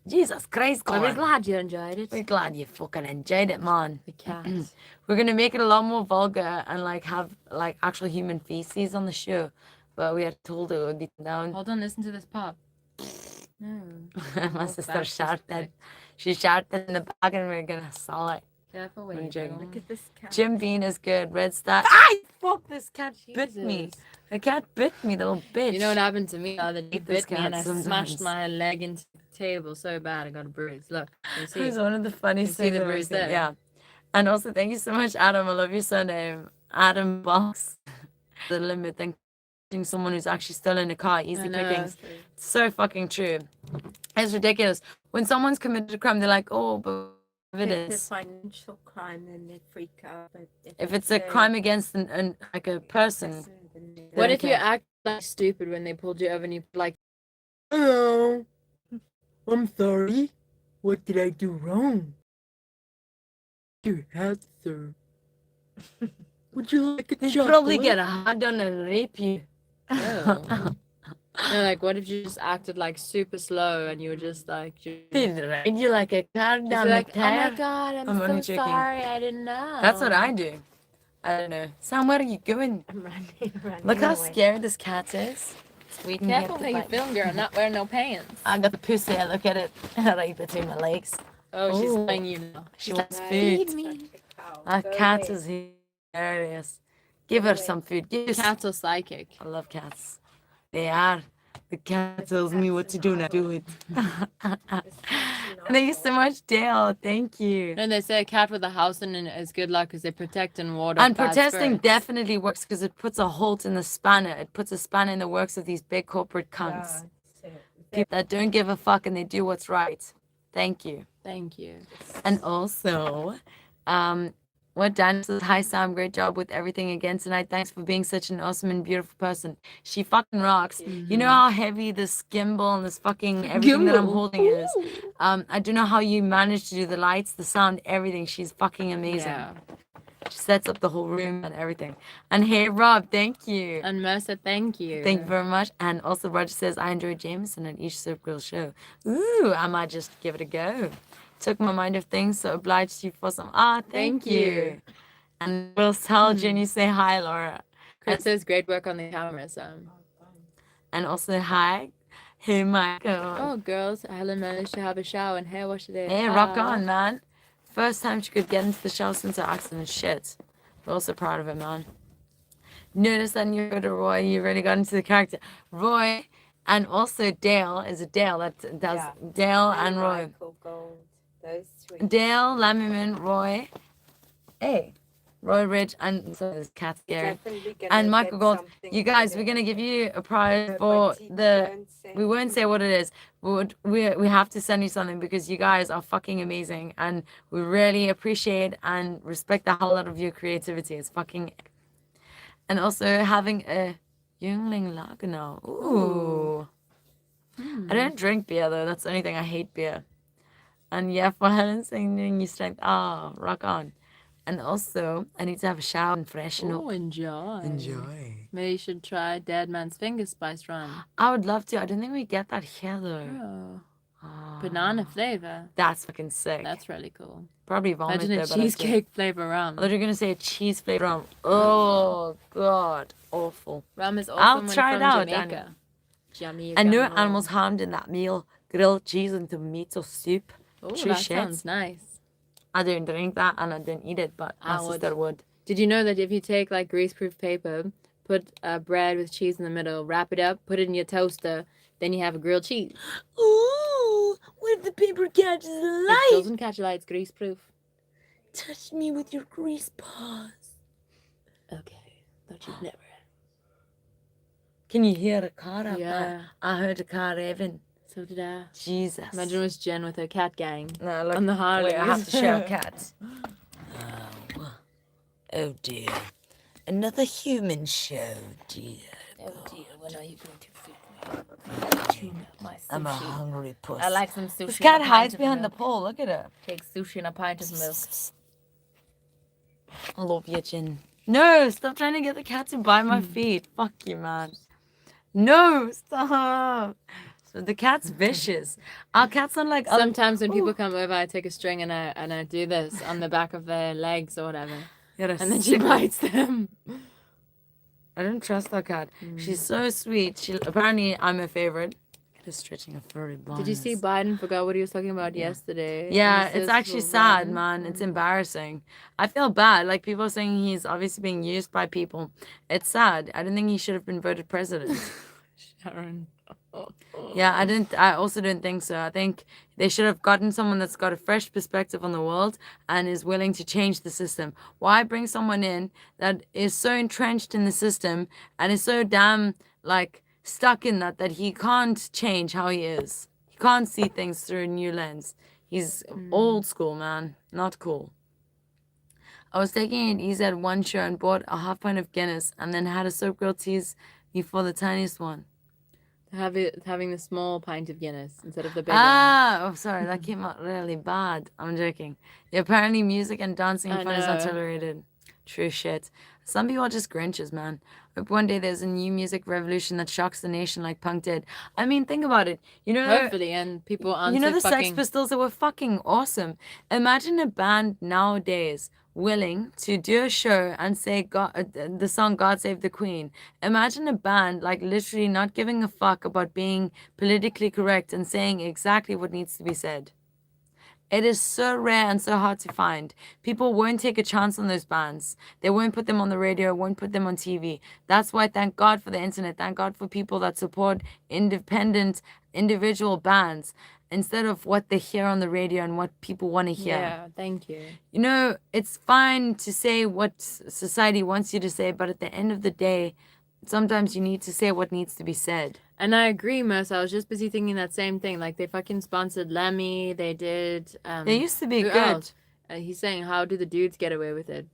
Jesus Christ, But we're Quaran. glad you enjoyed it. We're glad you fucking enjoyed it, man. The cat. We're gonna make it a lot more vulgar and like have like actual human feces on the show, but we are told it would be down. Hold on, listen to this pop. No. My Oh, sister that's shouted. suspect. She shouted in the back, and we're gonna saw it. Careful I'm where you joking. go. Look at this cat. Jim Bean is good. Red Star. I fuck this cat bit me. Jesus. The cat bit me, the little bitch. You know what happened to me the other day? Hate this Bit me and I cat sometimes. smashed my leg into the table so bad I got a bruise. Look, you It see? was one of the funniest You see things the I've ever bruise seen. there? Yeah. And also, thank you so much, Adam. I love your surname, Adam Box. The limit than catching someone who's actually still in a car. Easy I know. pickings. So fucking true. It's ridiculous. When someone's committed a crime, they're like, oh, but if it If it's is. a financial crime, then they freak out. But If it's a crime against like a person. then they What don't if you care. act like stupid when they pulled you over and you like, Hello. I'm sorry. What did I do wrong? Your hat, sir. Would you like a You'd chocolate? probably get a hard on and rape you. oh. No, like, what if you just acted like super slow and you were just like, They'd ride you like a car just down the like, oh my tire. god, I'm I'm only so joking. sorry, I didn't know. That's what I do. I don't know. Sam, where are you going? I'm running. Look how away. scared this cat is. Sweet and Careful get how the you bite. film, girl. Not wearing no pants. I got the pussy. I look at it right between my legs. Oh, she's Ooh. playing you now. She wants Feed food. me. Cow. Our Go cat away. is hilarious. Give her away. some food. Give her Cats are psychic. I love cats. They are. The cat tells me what to do and I do it. Thank you so much, Dale. Thank you. No, they say a cat with a house in it is good luck because they protect and ward off And bad protesting spirits. definitely works because it puts a halt in the spanner. It puts a spanner in the works of these big corporate cunts. People that don't give a fuck and they do what's right. Thank you. Thank you. And also, what Dan says, hi Sam, great job with everything again tonight. Thanks for being such an awesome and beautiful person. She fucking rocks. You know how heavy this gimbal and this fucking everything that I'm holding is. I don't know how you manage to do the lights, the sound, everything. She's fucking amazing. Yeah. She sets up the whole room and everything. And hey Rob, thank you. And Mercer, thank you. Thank you very much. And also Roger says, I enjoy Jameson at each SoapGirls show. Ooh, I might just give it a go. Took my mind of things, so obliged you for some. Thank you. And we'll tell Jenny, say hi, Laura. Chris says great work on the camera, Sam. And also hi. Hey, Michael. Oh, girls, Helen managed to have a shower and hair wash today. Hey, rock on, man. First time she could get into the shower since her accident. Shit. We're also proud of her, man. Notice that you go to Roy, you really got into the character. Roy and also Dale is a Dale that does Dale and Roy. Michael Gold. Those three. Dale, Lemmerman, Roy, Roy Ridge, and so there's Cat Gary and Michael Gold. You guys, we're gonna give you a prize for the. We won't say what it is. We have to send you something because you guys are fucking amazing and we really appreciate and respect the hell out of your creativity. It's fucking. And also having a Jungling Lager now. Ooh. I don't drink beer though. That's the only thing. I hate beer. And yeah, for Helen singing you strength. Rock on. And also, I need to have a shower and freshen up. Oh, enjoy. Maybe you should try Dead Man's Finger Spice Rum. I would love to. I don't think we get that here though. Banana flavor. That's fucking sick. That's really cool. Probably vomit Imagine though, a but that's good. cheesecake flavor rum. I thought you were gonna say a cheese flavor rum. Oh god, awful. Rum is I'll awesome try it from out, Jamaica. And no animals harmed in that meal. Grilled cheese and tomato soup. Oh, True that shit. sounds nice. I don't drink that and I don't eat it, but my sister would. Did you know that if you take like greaseproof paper, put bread with cheese in the middle, wrap it up, put it in your toaster, then you have a grilled cheese? Ooh, what if the paper catches the light? It doesn't catch light, it's greaseproof. Touch me with your grease paws. Okay, thought you'd never. Can you hear a car up? Yeah. I heard a car even. So did I. Jesus. Imagine it was Jen with her cat gang No, look, on the Harley. wait, I have to show a cat. Oh dear. Another human show, dear. Oh dear, when are you going to feed me? My sushi. I'm a hungry puss. I like some sushi. This and cat a hides pint of behind the milk. pole. Look at her. Take sushi and a pint of milk. I love you, Jen. No, stop trying to get the cat to bite my feet. Fuck you, man. No, stop. So the cat's vicious. Our cat's not like other. Sometimes when people come over, I take a string and I do this on the back of their legs or whatever, and then she bites them. I don't trust that cat. She's so sweet. She apparently I'm her favorite. Just stretching a furry bone. Did you see Biden forgot what he was talking about yesterday? Yeah, He says it's actually for sad, one- man. It's embarrassing. I feel bad. Like people are saying he's obviously being used by people. It's sad. I don't think he should have been voted president. Sharon. Yeah, I also don't think so. I think they should have gotten someone that's got a fresh perspective on the world and is willing to change the system. Why bring someone in that is so entrenched in the system and is so damn like stuck in that he can't change how he is. He can't see things through a new lens. He's old school, man. Not cool. I was taking it easy at one show and bought a half pint of Guinness and then had a soap girl tease me for the tiniest one. Having the small pint of Guinness instead of the big one. Oh, sorry, that came out really bad. I'm joking. Yeah, apparently music and dancing I fun is not know. tolerated. True shit. Some people are just Grinches, man. Hope one day there's a new music revolution that shocks the nation like punk did. I mean, think about it. You know, Hopefully, and people aren't you know so the Sex fucking... Pistols that were fucking awesome. Imagine a band nowadays willing to do a show and say the song God Save the Queen. Imagine a band like literally not giving a fuck about being politically correct and saying exactly what needs to be said. It is so rare and so hard to find. People won't take a chance on those bands. They won't put them on the radio, won't put them on TV. That's why thank God for the internet. Thank God for people that support independent individual bands instead of what they hear on the radio and what people want to hear. Yeah, thank you. You know, it's fine to say what society wants you to say, but at the end of the day, sometimes you need to say what needs to be said. And I agree, Merce. I was just busy thinking that same thing. Like, they fucking sponsored Lemmy. They did. They used to be who good. else? He's saying, how do the dudes get away with it?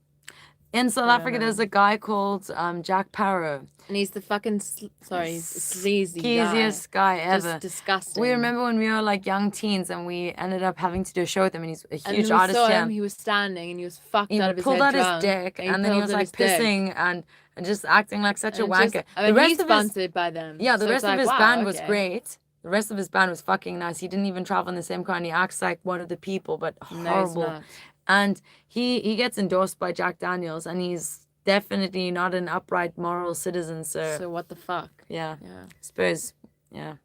In South Africa, there's a guy called Jack Parrow. And he's the fucking, sleazy Skeeziest guy ever. Just disgusting. We remember when we were like young teens and we ended up having to do a show with him, and he's a And huge we artist saw here. him, he was standing and he was fucked He out of his pulled head out drunk, his dick, and then he pulled was out like his dick. pissing and just acting like such a And wanker. just- I mean, he's sponsored by them. Yeah, the so rest it's of like, his wow, band was okay. great. The rest of his band was fucking nice. He didn't even travel in the same car, and he acts like one of the people, but No, he's horrible. not. And he gets endorsed by Jack Daniels, and he's definitely not an upright moral citizen. So what the fuck? Yeah. Yeah. Suppose, yeah.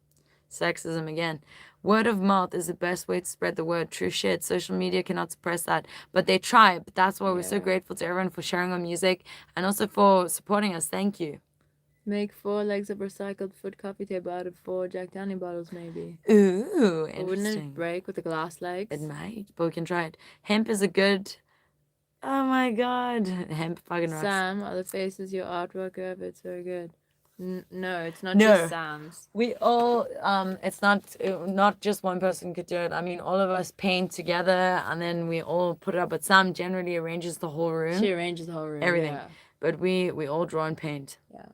Sexism again. Word of mouth is the best way to spread the word. True shit. Social media cannot suppress that. But they try. But that's why we're so grateful to everyone for sharing our music and also for supporting us. Thank you. Make 4 legs of recycled food coffee table out of 4 Jack Daniel bottles, maybe. Ooh, But wouldn't interesting. it break with the glass legs? It might, but we can try it. Hemp is a good... Oh my god. Hemp fucking rocks. Sam, are the faces your artwork of? It's very good. No, it's not No. just Sam's. We all, it's not just one person could do it. I mean, all of us paint together and then we all put it up. But Sam generally arranges the whole room. She arranges the whole room. Everything. Yeah. But we all draw and paint. Yeah.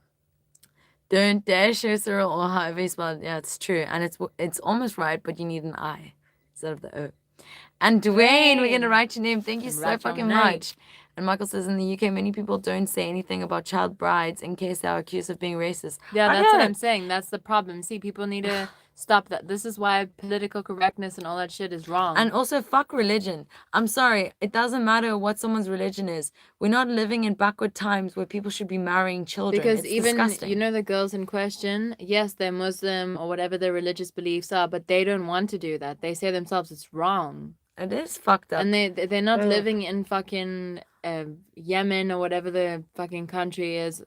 Don't dare show Cyril or however you spell it. Yeah, it's true. And it's almost right, but you need an I instead of the O. And Dwayne, we're going to write your name. Thank you so Write your fucking name. much. And Michael says, in the UK, many people don't say anything about child brides in case they are accused of being racist. Yeah, I that's what know. I'm saying. That's the problem. See, people need to stop that. This is why political correctness and all that shit is wrong. And also, fuck religion. I'm sorry. It doesn't matter what someone's religion is. We're not living in backward times where people should be marrying children. because It's even, disgusting. you know, the girls in question, yes, they're Muslim or whatever their religious beliefs are, but they don't want to do that. They say themselves it's wrong. It is fucked up. And they're not Ugh. living in fucking Yemen or whatever the fucking country is.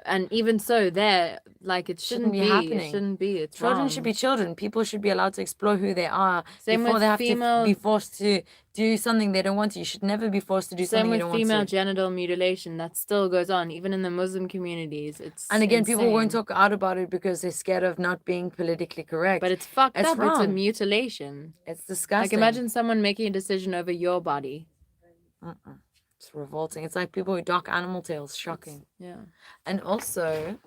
And even so, there, like, it shouldn't be happening. It shouldn't be. It's Children wrong. should be children. People should be allowed to explore who they are Same before with they have female- to be forced to do something they don't want to. You should never be forced to do Same something you with don't want female to. genital mutilation. That still goes on, even in the Muslim communities. It's And again, people won't insane. talk out about it because they're scared of not being politically correct. But it's fucked It's up. It's a wrong. mutilation. It's disgusting. Like, imagine someone making a decision over your body. It's revolting. It's like people who dock animal tails. Shocking. Yeah. And also,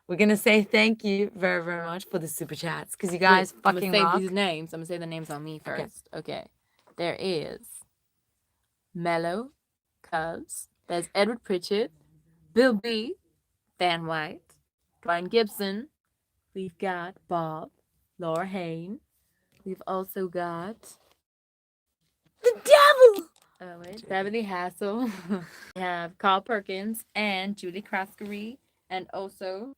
we're going to say thank you very, very much for the super chats because you guys Wait, I'm fucking gonna say rock. these names. I'm gonna say the names on me first. Okay. There is Mellow, Cubs. There's Edward Pritchard, Bill B, Van White, Brian Gibson. We've got Bob, Laura Hain. We've also got The devil! oh wait, Beverly Hassel. We have Carl Perkins and Julie Kraskery, and also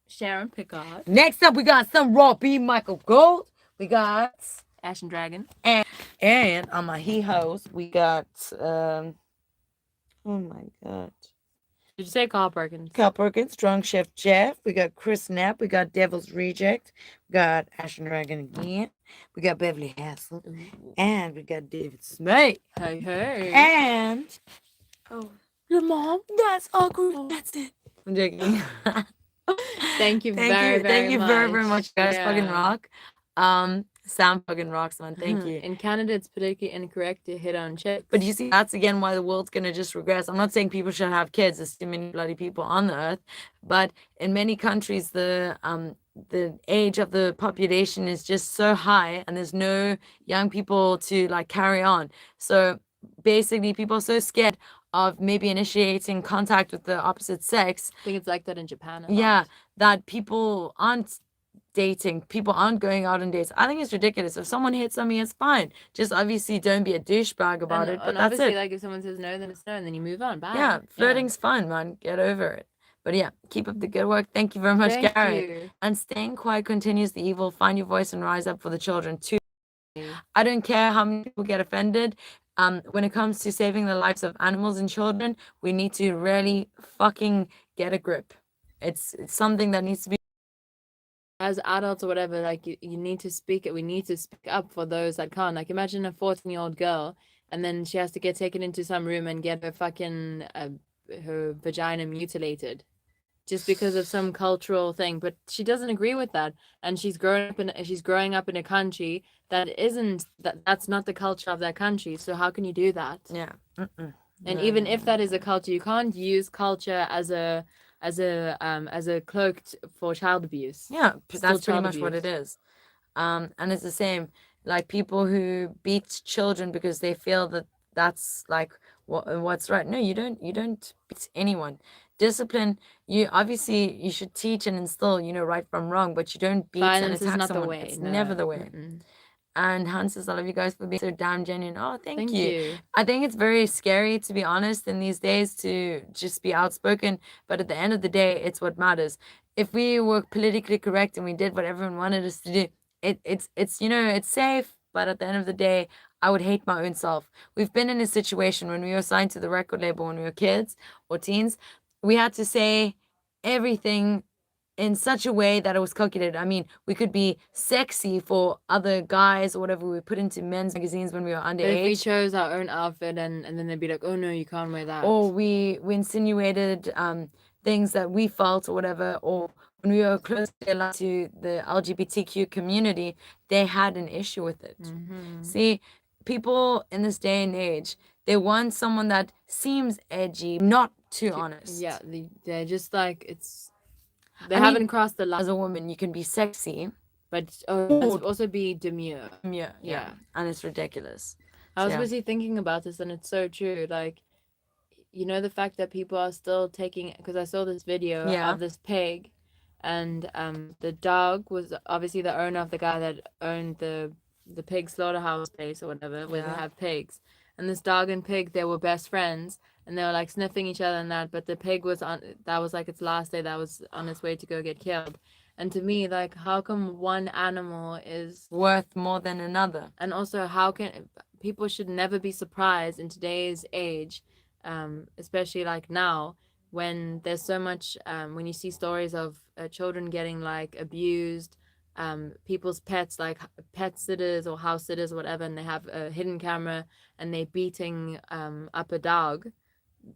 Sharon Pickard, Next up, we got some raw beef Michael Gold. We got... Ashen Dragon. And on my he-hoes, we got... oh my God. Did you say Carl Perkins? Carl Perkins, Drunk Chef Jeff. We got Chris Knapp. We got Devil's Reject. We got Ashen Dragon again. We got Beverly Hassel. And we got David Smith. Hey, hey. And Oh, your mom? that's awkward. That's it. I'm joking. Thank you Thank very, you. very Thank you much. very, very much, guys. Fucking Yeah. rock. Sam fucking rocks, man. Thank you. In Canada, it's politically incorrect to hit on chicks. But you see, that's again why the world's gonna just regress. I'm not saying people should have kids. There's too many bloody people on the earth. But in many countries, the age of the population is just so high, and there's no young people to like carry on. So basically, people are so scared of maybe initiating contact with the opposite sex. I think it's like that in Japan. a lot. Yeah, that people aren't dating, people aren't going out on dates. I think it's ridiculous. If someone hits on me, it's fine. Just obviously don't be a douchebag about and, it. But and that's obviously, it. like, if someone says no, then it's no, and then you move on. Bye. Yeah, flirting's fun, man. Get over it. But yeah, keep up the good work. Thank you very much, Thank Garrett. you. And staying quiet continues the evil. Find your voice and rise up for the children too. I don't care how many people get offended. When it comes to saving the lives of animals and children, we need to really fucking get a grip. It's something that needs to be. As adults or whatever, like you need to speak it. We need to speak up for those that can't. Like imagine a 14-year-old girl, and then she has to get taken into some room and get her fucking her vagina mutilated, just because of some cultural thing. But she doesn't agree with that, and she's growing up in a country that isn't that's not the culture of that country. So how can you do that? Yeah. And even if that is a culture, you can't use culture as a cloak for child abuse. Yeah, that's pretty much what it is. And it's the same, like people who beat children because they feel that that's like what's right. No, you don't beat anyone. Discipline, you obviously you should teach and instill, right from wrong, but you don't beat Violence and is attack not the someone. way. It's No. never the way. And Hans says, I love you guys for being so damn genuine. Oh, thank you. you. I think it's very scary, to be honest, in these days to just be outspoken. But at the end of the day, it's what matters. If we were politically correct and we did what everyone wanted us to do, it's it's safe. But at the end of the day, I would hate my own self. We've been in a situation when we were signed to the record label when we were kids or teens, we had to say everything in such a way that it was calculated. I mean, we could be sexy for other guys or whatever we put into men's magazines when we were But if we underage. chose our own outfit and then they'd be like, oh no, you can't wear that. Or we insinuated things that we felt or whatever, or when we were close to the LGBTQ community, they had an issue with it. See, people in this day and age, they want someone that seems edgy, not too honest. Yeah, they're just like they haven't crossed the line. As a woman, you can be sexy, but also be demure. Yeah. And it's ridiculous. I was busy thinking about this, and it's so true. Like, the fact that people are still taking, because I saw this video of this pig, and the dog was obviously the owner of the guy that owned the pig slaughterhouse place or whatever, where they have pigs. And this dog and pig, they were best friends, and they were like sniffing each other and that. But the pig that was like its last day. That was on its way to go get killed. And to me, like, how come one animal is worth more than another? And also, how can people should never be surprised in today's age, especially like now, when there's so much, when you see stories of children getting like abused, people's pets, like pet sitters or house sitters or whatever, and they have a hidden camera and they're beating up a dog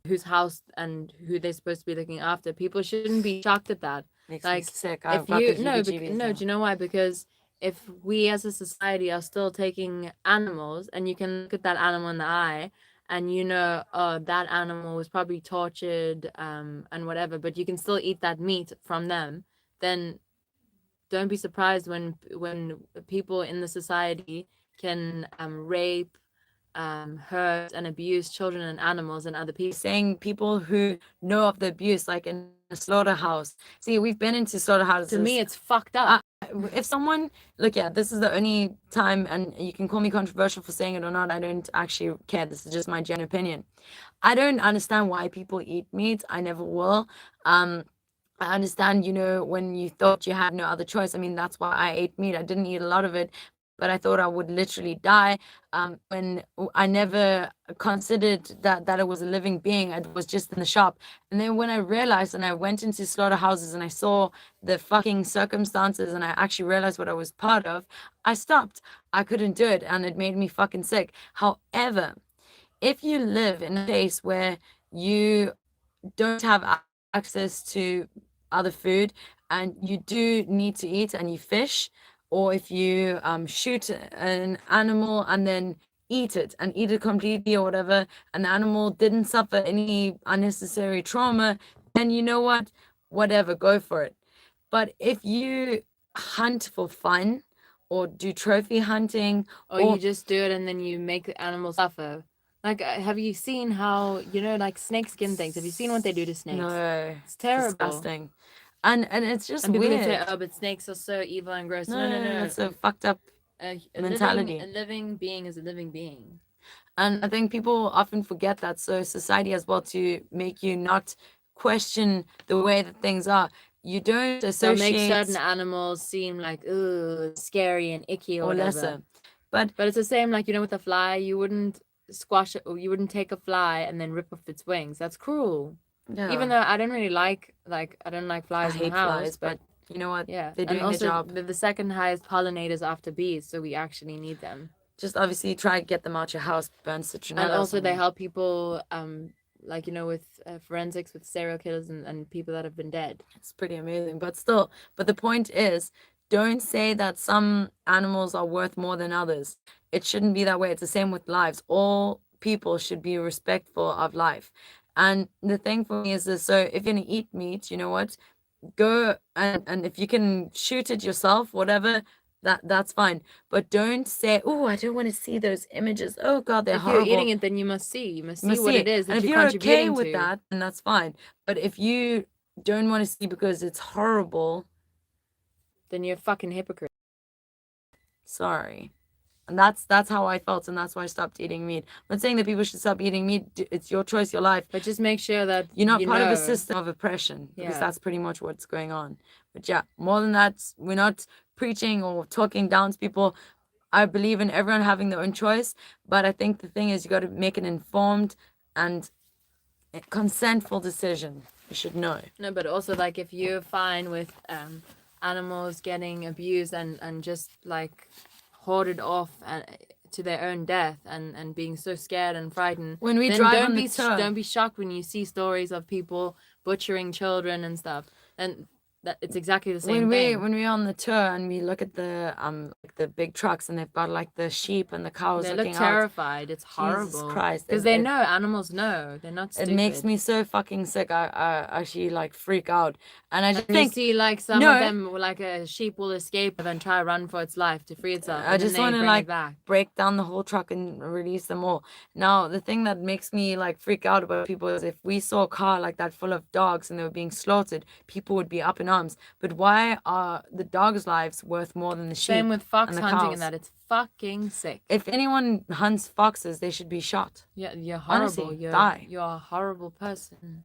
whose house and who they're supposed to be looking after. People shouldn't be shocked at that. Makes like me sick. If do you know why? Because if we as a society are still taking animals, and you can look at that animal in the eye and oh, that animal was probably tortured and whatever, but you can still eat that meat from them, then don't be surprised when people in the society can rape, hurt and abuse children and animals and other people. Saying people who know of the abuse, like in a slaughterhouse. See, we've been into slaughterhouses. To me, it's fucked up. If someone, look, this is the only time, and you can call me controversial for saying it or not, I don't actually care. This is just my genuine opinion. I don't understand why people eat meat. I never will. I understand, when you thought you had no other choice. I mean, that's why I ate meat. I didn't eat a lot of it, but I thought I would literally die. When I never considered that it was a living being, it was just in the shop. And then when I realized, and I went into slaughterhouses and I saw the fucking circumstances, and I actually realized what I was part of, I stopped. I couldn't do it, and it made me fucking sick. However, if you live in a place where you don't have access to other food and you do need to eat and you fish, or if you shoot an animal and then eat it completely or whatever, and the animal didn't suffer any unnecessary trauma, then you know what, whatever, go for it. But if you hunt for fun or do trophy hunting, or you just do it and then you make the animal suffer. Like, have you seen how, like snakeskin things? Have you seen what they do to snakes? No, it's terrible. Disgusting. And it's just and people weird. Say, oh, but snakes are so evil and gross. No. It's a fucked up mentality. A living being is a living being. And I think people often forget that. So society as well, to make you not question the way that things are. You don't They'll associate make certain animals seem like scary and icky or or whatever. lesser. But it's the same, like, with a fly, you wouldn't squash it, or you wouldn't take a fly and then rip off its wings. That's cruel. yeah, Even though I don't really like I don't like I flies in the hate house, flies, but you know what? yeah. They're doing And also, their job. they're the second highest pollinators after bees, so we actually need them. Just obviously try to get them out your house, burn citronella. And or also they something. help people, like, with forensics, with serial killers and people that have been dead. It's pretty amazing. But still, the point is, don't say that some animals are worth more than others. It shouldn't be that way. It's the same with lives. All people should be respectful of life. And the thing for me is this, so if you're gonna eat meat, you know what? Go and if you can shoot it yourself, whatever, that's fine. But don't say, oh, I don't want to see those images. Oh God, they're If horrible. you're eating it, then you must see. You must You must see what see it is that and if you're you're okay contributing with to. that, then that's fine. But if you don't want to see because it's horrible, Then you're a fucking hypocrite. sorry. And that's how I felt, and that's why I stopped eating meat. I'm not saying that people should stop eating meat. It's your choice, your life. But just make sure that You're not part of know. a system of oppression, because Yeah. that's pretty much what's going on. But yeah, more than that, we're not preaching or talking down to people. I believe in everyone having their own choice, but I think the thing is you got to make an informed and consentful decision. You should know. No, but also, like, if you're fine with animals getting abused and just like hoarded off to their own death and being so scared and frightened, When we then drive don't on be the tour, don't be shocked when you see stories of people butchering children and stuff. And that it's exactly the same thing. when we're on the tour and we look at the like the big trucks and they've got like the sheep and the cows They looking look out. terrified. It's horrible. Jesus Christ. Because they know, animals know. They're not It stupid. makes me so fucking sick. I actually like freak out. And I just And think you see, like, some No. of them, like a sheep will escape and try to run for its life to free itself. I and just then want they to bring it like back. break down the whole truck and release them all. Now, the thing that makes me like freak out about people is if we saw a car like that full of dogs and they were being slaughtered, people would be up in arms. But why are the dogs' lives worth more than the sheep? Same with fox and the hunting cows? and that. It's fucking sick. If anyone hunts foxes, they should be shot. Yeah, you're horrible. Honestly, die. You're a horrible person.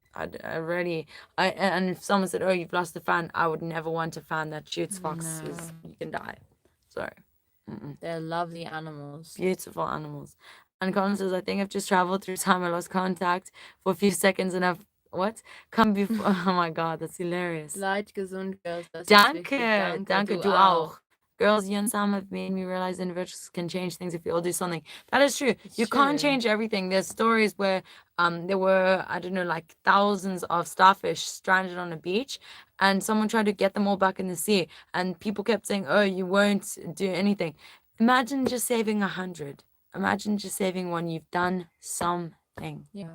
And if someone said, "Oh, you've lost a fan," I would never want a fan that shoots foxes. No. You can die. Sorry. They're lovely animals. Beautiful animals. And Colin says, I think I've just traveled through time. I lost contact for a few seconds and I've come before. Oh my God, that's hilarious. Leid gesund, girls. Das ist Danke, wichtig. danke, du auch. Girls, you and Sam have made me realize individuals can change things if we all do something. That is true. You can't true. change everything. There's stories where there were, I don't know, like thousands of starfish stranded on a beach and someone tried to get them all back in the sea. And people kept saying, oh, you won't do anything. Imagine just saving 100. Imagine just saving one. You've done something. Yeah.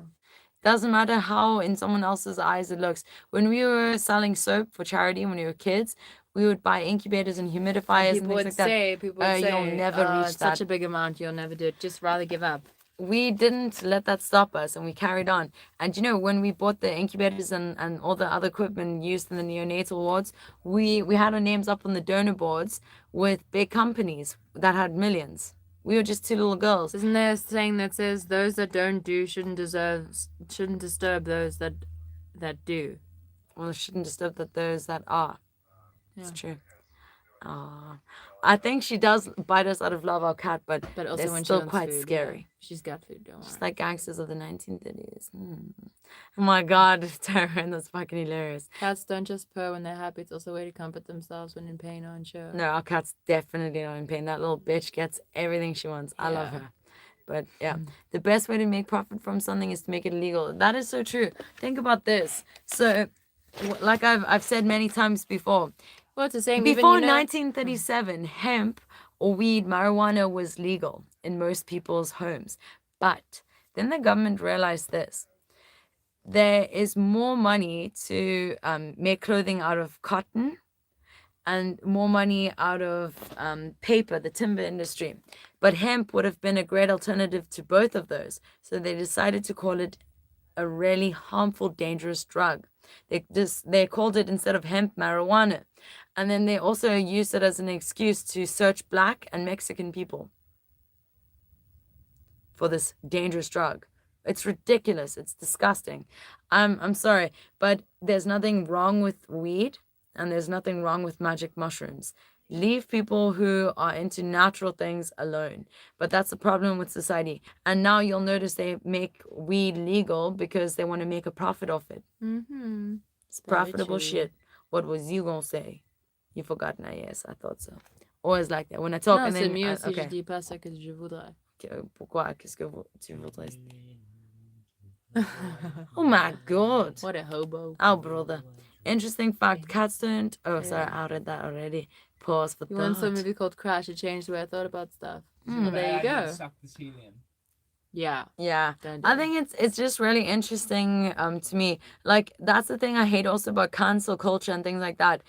Doesn't matter how in someone else's eyes it looks. When we were selling soap for charity when we were kids, we would buy incubators and humidifiers and People things would like that. say, You'll never reach it's that. such a big amount, you'll never do it. Just rather give up. We didn't let that stop us and we carried on. And you know, when we bought the incubators and all the other equipment used in the neonatal wards, we had our names up on the donor boards with big companies that had millions. We were just two little girls. Isn't there a saying that says those that don't do shouldn't disturb those that do? Well, it shouldn't disturb those that are. Yeah. It's true. I think she does bite us out of love, our cat, but also they're when she still wants quite food, scary. yeah. She's got food, don't worry. Just like gangsters of the 1930s. Oh my God, Taryn, that's fucking hilarious. Cats don't just purr when they're happy. It's also a way to comfort themselves when in pain or unsure. No, our cat's definitely not in pain. That little bitch gets everything she wants. I love her. But yeah, the best way to make profit from something is to make it illegal. That is so true. Think about this. So, like I've said many times before, well, it's the same. Before even, 1937, hemp or weed, marijuana was legal in most people's homes. But then the government realized this. There is more money to make clothing out of cotton and more money out of paper, the timber industry. But hemp would have been a great alternative to both of those. So they decided to call it a really harmful, dangerous drug. They called it, instead of hemp, marijuana. And then they also used it as an excuse to search Black and Mexican people for this dangerous drug. It's ridiculous. It's disgusting. I'm sorry, but there's nothing wrong with weed and there's nothing wrong with magic mushrooms. Leave people who are into natural things alone. But that's the problem with society. And now you'll notice they make weed legal because they want to make a profit off it. Mm-hmm. It's Very profitable true. shit. What was you gonna say? You forgot now, yes, I thought so. Always like that. When I talk Non, and c'est then mieux si je okay. dis pas ce que je voudrais. Pourquoi? Qu'est-ce que tu voudrais? Oh my god. What a hobo. Oh, brother. Interesting fact, cats don't... Oh, sorry, I read that already. Pause for You once saw a thought. movie called Crash. It changed the way I thought about stuff. Hmm. Well, there you go. Suck this helium. Yeah. Yeah. Don't I do it. think it's just really interesting to me. Like, that's the thing I hate also about cancel culture and things like that.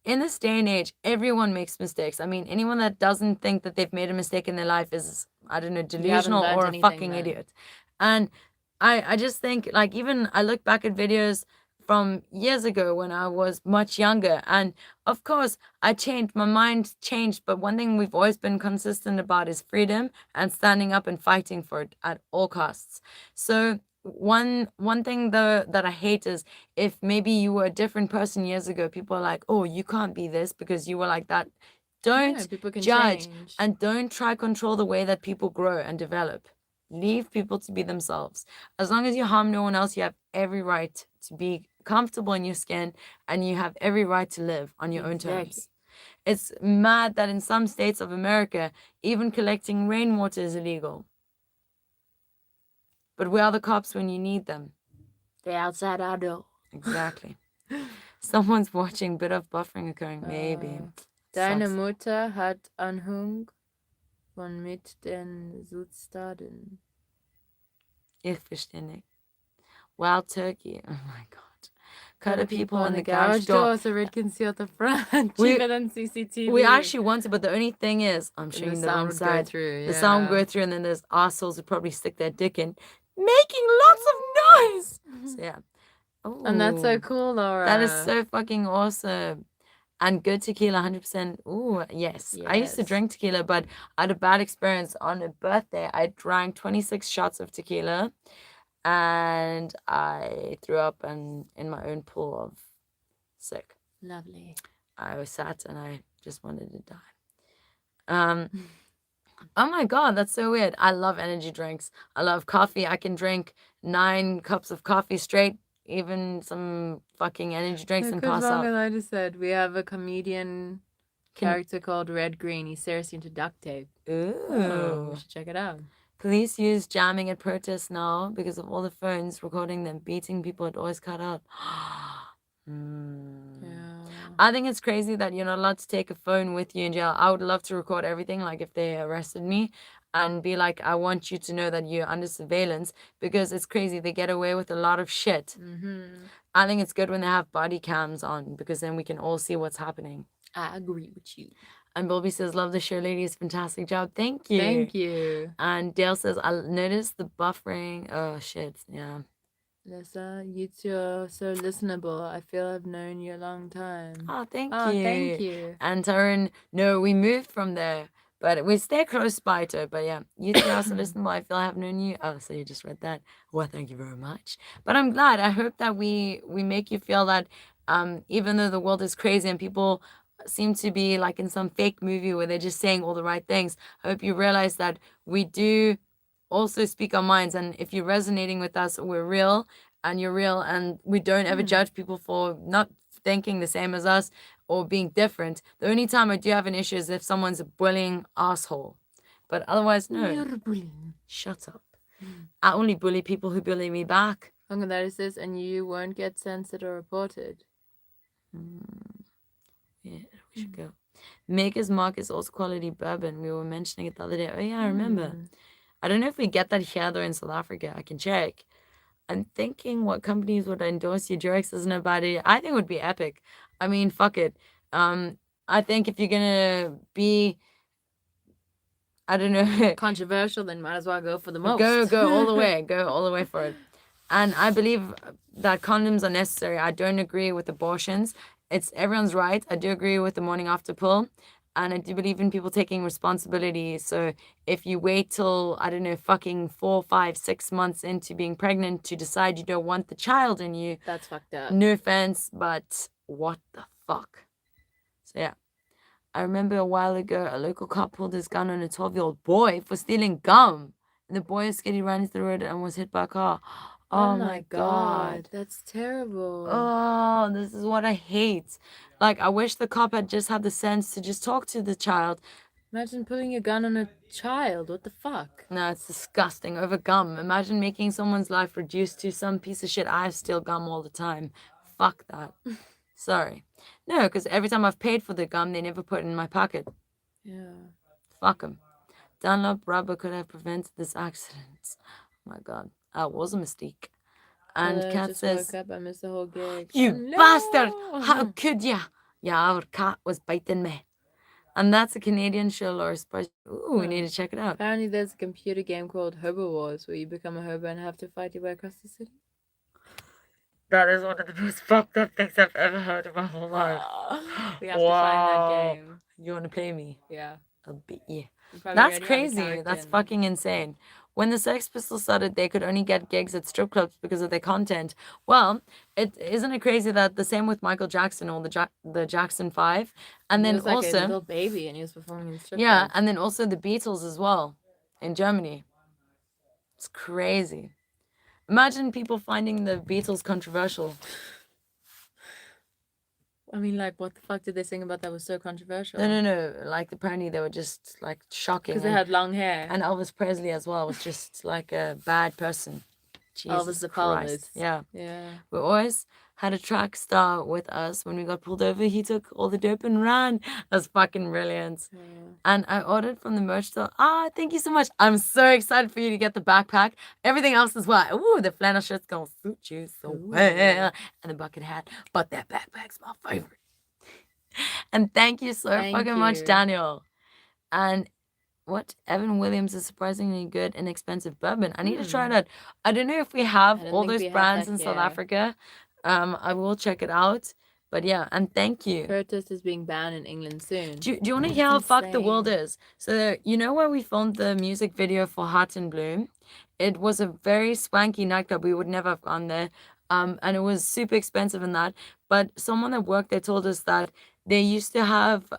In this day and age, everyone makes mistakes. I mean, anyone that doesn't think that they've made a mistake in their life is, I don't know, delusional learned or a anything fucking then. idiot. And I just think, like, even I look back at videos from years ago when I was much younger, and of course I changed, my mind changed, but one thing we've always been consistent about is freedom and standing up and fighting for it at all costs. So one thing though that I hate is if maybe you were a different person years ago, people are like, oh, you can't be this because you were like that. Don't Yeah, people can judge change. and don't try control the way that people grow and develop. Leave people to be themselves. As long as you harm no one else, you have every right to be comfortable in your skin and you have every right to live on your own Exactly. terms. It's mad that in some states of America, even collecting rainwater is illegal. But where are the cops when you need them? They're outside our door. Exactly. Someone's watching, bit of buffering occurring, maybe. Deine Sucks. Mutter hat Anhang von mit den Südstaaten. Ich verstehe nicht. Wild turkey. Oh my god. Cut a people on the garage door. so Red can see out the front. We- Cheaper than CCTV. We actually want to, but the only thing is, I'm And showing the the sound wrong would go side. through. The sound would yeah. go through, and then there's assholes who probably stick their dick in, making lots of noise. So yeah. And that's so Ooh, cool, Laura. That is so fucking awesome. And good tequila, 100%. Ooh, yes. I used to Yes. drink tequila, but I had a bad experience on a birthday. I drank 26 shots of tequila, and I threw up in my own pool of sick. Lovely. I was sat and I just wanted to die. Oh my god, that's so weird. I love energy drinks. I love coffee. I can drink 9 cups of coffee straight, even some fucking energy drinks and pass wrong out. as I just said, we have a comedian character called Red Green. He's seriously into duct tape. Ooh. We should check it out. Police use jamming at protests now because of all the phones recording them beating people. It always cut out. Yeah. I think it's crazy that you're not allowed to take a phone with you in jail. I would love to record everything, like if they arrested me, and be like, I want you to know that you're under surveillance, because it's crazy. They get away with a lot of shit. Mm-hmm. I think it's good when they have body cams on, because then we can all see what's happening. I agree with you. And Bobby says, love the show, ladies. Fantastic job. Thank you. Thank you. And Dale says, I noticed the buffering. Oh, shit. Yeah. Lisa, you two are so listenable. I feel I've known you a long time. Oh, thank Oh, you. thank you. And Taryn, no, we moved from there, but we stay close by to it. But yeah, you two are so listenable. I feel I have known you. Oh, so you just read that. Well, thank you very much. But I'm glad. I hope that we make you feel that even though the world is crazy and people seem to be like in some fake movie where they're just saying all the right things, I hope you realize that we do also speak our minds. And if you're resonating with us, we're real and you're real, and we don't ever judge people for not thinking the same as us or being different. The only time I do have an issue is if someone's a bullying asshole. But otherwise, no. You're bullying. Shut up. I only bully people who bully me back. Uncle that says, and you won't get censored or reported. Yeah, we should go. Maker's Mark is also quality bourbon. We were mentioning it the other day. Oh yeah, I remember. I don't know if we get that here though in South Africa. I can check. I'm thinking what companies would endorse you. Durex isn't a bad idea. I think it would be epic. I mean, fuck it. I think if you're gonna be, I don't know, Controversial, then might as well go for the most. go all the way. Go all the way for it. And I believe that condoms are necessary. I don't agree with abortions. It's everyone's right. I do agree with the morning after pill. And I do believe in people taking responsibility. So if you wait till, I don't know, fucking 4, 5, 6 months into being pregnant to decide you don't want the child in you, That's fucked up. no offense, but what the fuck? So yeah. I remember a while ago, a local cop pulled his gun on a 12-year-old boy for stealing gum. And the boy was scared, he ran into the road and was hit by a car. Oh my God. That's terrible. Oh, this is what I hate. Like, I wish the cop had just had the sense to just talk to the child. Imagine putting a gun on a child. What the fuck? No, it's disgusting. Over gum. Imagine making someone's life reduced to some piece of shit. I steal gum all the time. Fuck that. Sorry. No, because every time I've paid for the gum, they never put it in my pocket. Yeah. Fuck them. Dunlop rubber could have prevented this accident. Oh my God. That was a mistake. And Hello, Kat just says, woke up. I missed the whole gig. "You No! bastard! How could ya? Yeah, our cat was biting me." And that's a Canadian show, Laura Spice. Ooh, we need to check it out. Apparently, there's a computer game called Hobo Wars where you become a hobo and have to fight your way across the city. That is one of the most fucked up things I've ever heard in my whole life. We have to find that game. You want to play me? Yeah. I'll beat you. You probably That's already have a crazy. character That's in it. fucking insane. When the Sex Pistols started, they could only get gigs at strip clubs because of their content. Well, isn't it crazy that the same with Michael Jackson or the Jackson 5, and He then was like also a little baby and he was performing in strip yeah, clubs. and then also the Beatles as well in Germany. It's crazy. Imagine people finding the Beatles controversial. I mean, like, what the fuck did they sing about that was so controversial? No. Like, apparently they were just, like, shocking. Because they had long hair. And Elvis Presley as well was just, like, a bad person. Jesus Elvis the Christ. pelvis. Yeah. Yeah. We always had a track star with us. When we got pulled over, he took all the dope and ran. That's fucking brilliant. Yeah. And I ordered from the merch store. Thank you so much. I'm so excited for you to get the backpack. Everything else is well. Ooh, the flannel shirt's gonna suit you so well. And the bucket hat. But that backpack's my favorite. And thank you so fucking much, you. Daniel. And what? Evan Williams is surprisingly good, inexpensive bourbon. I need to try that. I don't know if we have don't all think those we have brands that in South here. Africa. I will check it out. But yeah, and thank you. Curtis is being banned in England soon. Do you want to hear how fucked the world insane. is? So, you know where we filmed the music video for Heart and Bloom? It was a very swanky nightclub. We would never have gone there. And it was super expensive and that. But someone that worked there told us that they used to have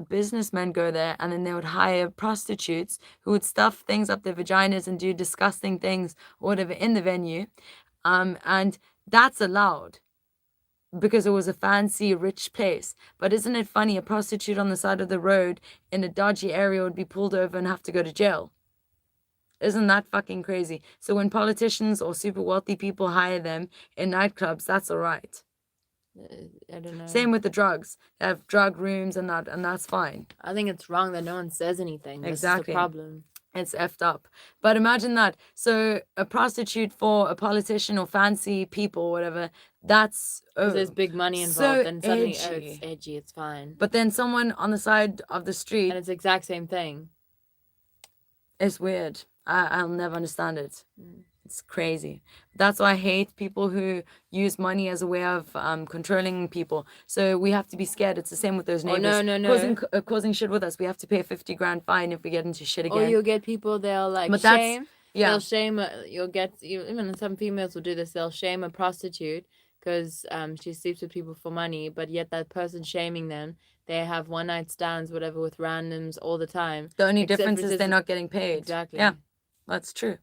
businessmen go there and then they would hire prostitutes who would stuff things up their vaginas and do disgusting things or whatever in the venue. And that's allowed, because it was a fancy, rich place. But isn't it funny? A prostitute on the side of the road in a dodgy area would be pulled over and have to go to jail. Isn't that fucking crazy? So when politicians or super wealthy people hire them in nightclubs, that's all right. I don't know. Same with the drugs. They have drug rooms and that's fine. I think it's wrong that no one says anything. That's Exactly. the problem. It's effed up. But imagine that. So a prostitute for a politician or fancy people or whatever, that's... Because there's big money involved, and suddenly, it's edgy, it's fine. But then someone on the side of the street... And it's the exact same thing. It's weird. I'll never understand it. It's crazy. That's why I hate people who use money as a way of controlling people. So we have to be scared. It's the same with those neighbors. No. Causing shit with us. We have to pay a 50 grand fine if we get into shit again. Or you'll get people, they'll like But shame. yeah. They'll shame, even some females will do this, they'll shame a prostitute because she sleeps with people for money, but yet that person shaming them, they have one night stands, whatever, with randoms all the time. The only Except difference for is just- they're not getting paid. Exactly. Yeah, that's true.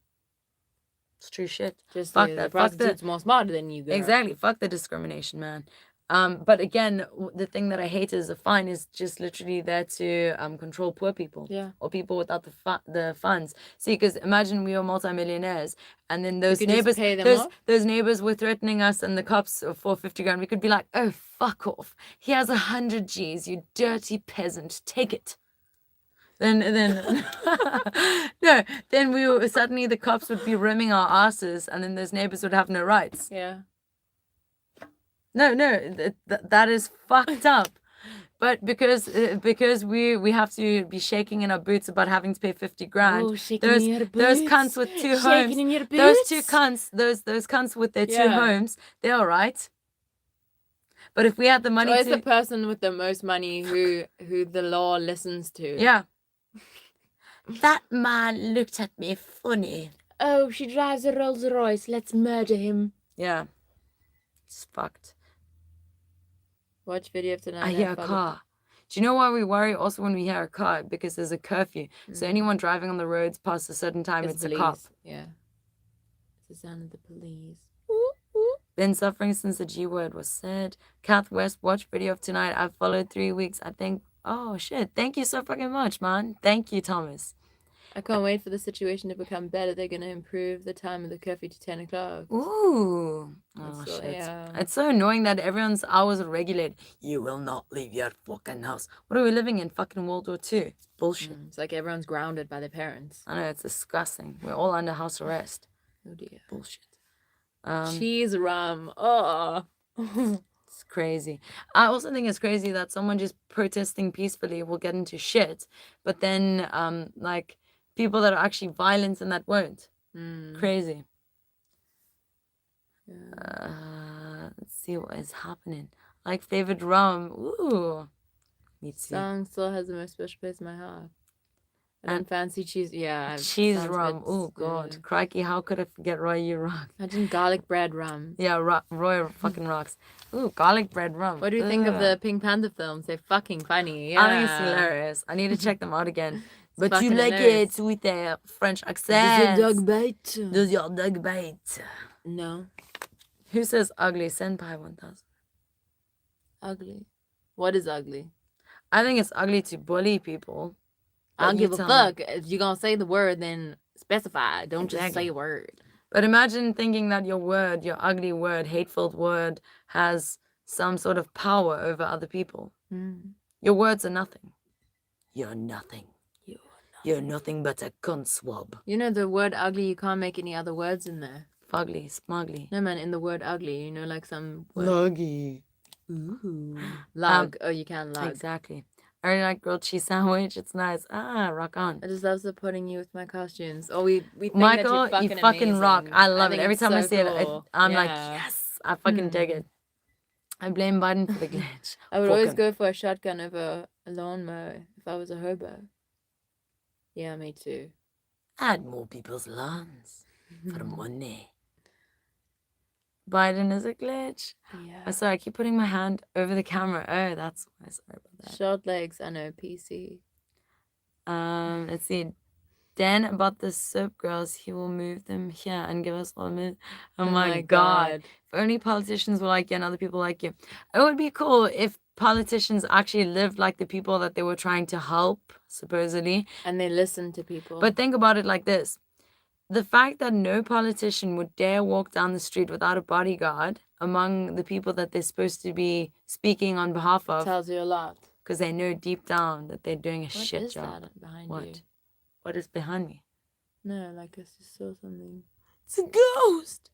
It's true shit. Just Fuck the that. Fuck prostitute's the... more smarter than you, girl. Exactly. Fuck the discrimination, man. But again, the thing that I hate is a fine is just literally there to control poor people. Yeah. Or people without the funds. See, because imagine we were multimillionaires, and then those could just neighbors, pay them those off? neighbors were threatening us, and the cops for 50 grand. We could be like, oh, fuck off. He has 100 G's, you dirty peasant. Take it. Then no, then suddenly the cops would be rimming our asses, and then those neighbors would have no rights. Yeah. No, that is fucked up. But because we have to be shaking in our boots about having to pay 50 grand. Oh, shaking those in your those boots. cunts with two Shaking homes. in your Those two boots. cunts, those cunts with their two Yeah. homes, they're all right. But if we had the It's money always to... the person with the most money who the law listens to. Yeah. That man looked at me funny. Oh, she drives a Rolls Royce. Let's murder him. Yeah. It's fucked. Watch video of tonight. I hear a car. Do you know why we worry also when we hear a car? Because there's a curfew. So anyone driving on the roads past a certain time, it's a cop. Yeah. It's the sound of the police. Been suffering since the G word was said. Kath West, watch video of tonight. I've followed 3 weeks. I think, oh shit. Thank you so fucking much, man. Thank you, Thomas. I can't wait for the situation to become better. They're going to improve the time of the curfew to 10 o'clock. Ooh. Oh, So, shit. yeah. It's so annoying that everyone's hours are regulated. You will not leave your fucking house. What are we living in? Fucking World War II. Bullshit. It's like everyone's grounded by their parents. I know, it's disgusting. We're all under house arrest. Oh dear. Bullshit. Cheese rum. Oh. It's crazy. I also think it's crazy that someone just protesting peacefully will get into shit, but then like people that are actually violent and that won't. Crazy. Let's see what is happening. Like favorite rum. Ooh. Me too. Song still has the most special place in my heart. I don't fancy cheese. Yeah. Cheese sounds a rum. bit, Oh god. Crikey, how could I forget Roy? You rock. Imagine garlic bread rum. Yeah, Roy fucking rocks. Ooh, garlic bread rum. What do you think of the Pink Panther films? They're fucking funny. Yeah. I think it's hilarious. I need to check them out again. But you fucking like hilarious. it with a French accent. Does your dog bite? Does your dog bite? No. Who says ugly? Senpai 1000. Ugly. What is ugly? I think it's ugly to bully people. I don't But you give a tell fuck. me. If you're gonna say the word, then specify. Don't just Exactly. say a word. But imagine thinking that your word, your ugly word, hateful word, has some sort of power over other people. Your words are nothing. You're nothing. You're nothing but a cunt swab. You know the word ugly, you can't make any other words in there. Fugly, smugly. No man, in the word ugly, you know, like some word. Luggy. Ooh. Lug. Oh, you can lug. Exactly. I really like grilled cheese sandwich. It's nice. Ah, rock on. I just love supporting you with my costumes. Oh, we think Michael, that you you're fucking amazing. rock. I love it. think Every it's time I so see cool. it, I'm like, Yeah. yes, I fucking dig it. I blame Biden for the glitch. I would always Fucking- go for a shotgun over a lawnmower if I was a hobo. Yeah, me too. Add more people's lawns for money. Biden is a glitch. Yeah. Oh, sorry, I keep putting my hand over the camera. Oh, that's why. Sorry about that. Short legs, I know, PC. Let's see. Dan about the SoapGirls, he will move them here and give us all a minute. Oh my god. If only politicians were like you and other people like you. It would be cool if politicians actually lived like the people that they were trying to help, supposedly. And they listen to people. But think about it like this. The fact that no politician would dare walk down the street without a bodyguard among the people that they're supposed to be speaking on behalf of tells you a lot. because they know deep down that they're doing a What shit is job. that behind What? you? What is behind me? No, like I just saw something. It's a ghost.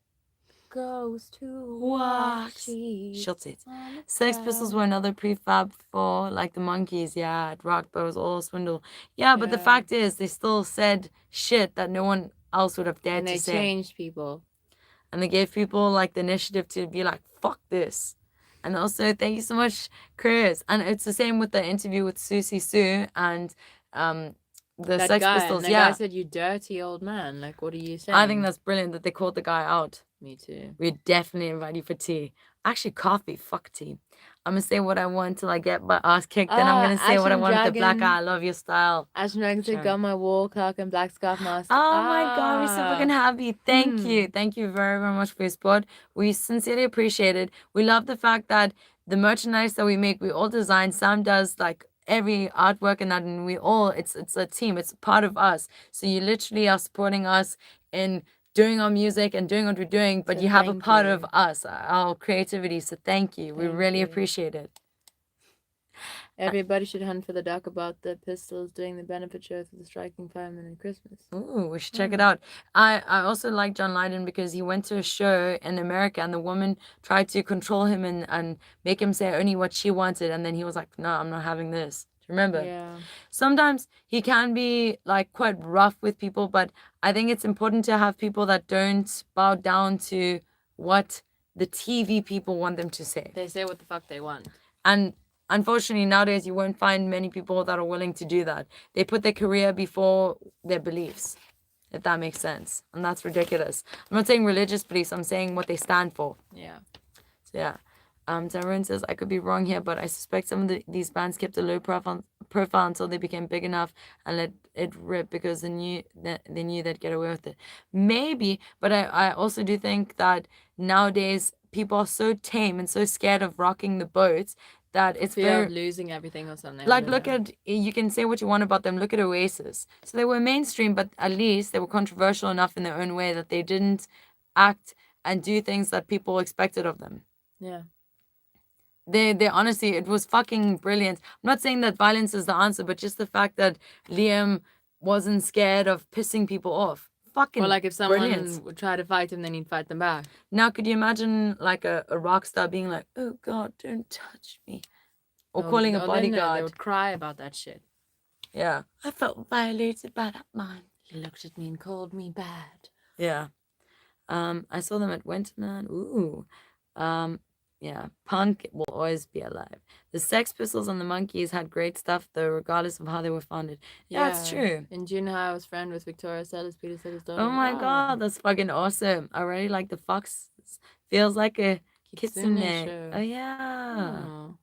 Ghost who Walks. walks. Shut it. Sex Pistols were another prefab for like the Monkeys. Yeah, it rocked, but it was all a swindle. Yeah, but the Yeah. fact is, they still said shit that no one else would have dared And to they say. changed people. And they gave people like the initiative to be like, fuck this. And also, thank you so much, Chris. And it's the same with the interview with Susie Sue and the That Sex guy, Pistols. and the Yeah, guy said, "You dirty old man." Like, what are you saying? I think that's brilliant that they called the guy out. Me too. We definitely invite you for tea. Actually, coffee. Fuck tea. I'm gonna say what I want till I get my ass kicked. Then I'm gonna say what I Action want with the black Dragon. eye. I love your style. Ashton Dragon said, Sure. "Got my wall clock and black scarf mask." Oh my god, we're so fucking happy. Thank you. Thank you very, very much for your support. We sincerely appreciate it. We love the fact that the merchandise that we make, we all design. Sam does like every artwork and that, and we all it's a team. It's part of us. So you literally are supporting us in doing our music and doing what we're doing, but So you have a thank part you. of us, our creativity. So thank you. We Thank really you. appreciate it. Everybody should hunt for the doc about the Pistols doing the benefit show for the striking firemen at Christmas. Ooh, we should check it out. I also like John Lydon because he went to a show in America and the woman tried to control him and make him say only what she wanted. And then he was like, no, I'm not having this. Do you remember? Yeah. Sometimes he can be like quite rough with people, but I think it's important to have people that don't bow down to what the TV people want them to say. They say what the fuck they want. And unfortunately, nowadays, you won't find many people that are willing to do that. They put their career before their beliefs, if that makes sense. And that's ridiculous. I'm not saying religious beliefs, I'm saying what they stand for. Yeah. So, yeah. Tyrone says, I could be wrong here, but I suspect some of these bands kept a low profile until they became big enough and let it rip because they knew they'd get away with it. Maybe, but I also do think that nowadays people are so tame and so scared of rocking the boat that it's fear of losing everything or something. Like, look at, you can say what you want about them. Look at Oasis. So they were mainstream, but at least they were controversial enough in their own way that they didn't act and do things that people expected of them. Yeah. They honestly, it was fucking brilliant. I'm not saying that violence is the answer, but just the fact that Liam wasn't scared of pissing people off. Fucking Or like if someone brilliant. would try to fight him, then he'd fight them back. Now, could you imagine like a rock star being like, oh God, don't touch me. Or calling a bodyguard. They would cry about that shit. Yeah. I felt violated by that man. He looked at me and called me bad. Yeah. I saw them at Winterman. Ooh. Yeah, punk will always be alive. The Sex Pistols and the Monkees had great stuff, though, regardless of how they were founded. Yeah, that's true. In junior high, I was friend with Victoria Sellers, Peter Sellers' daughter. Oh my God, that's fucking awesome. I really like the Fox. Feels like a kitsune. Oh, yeah. Oh.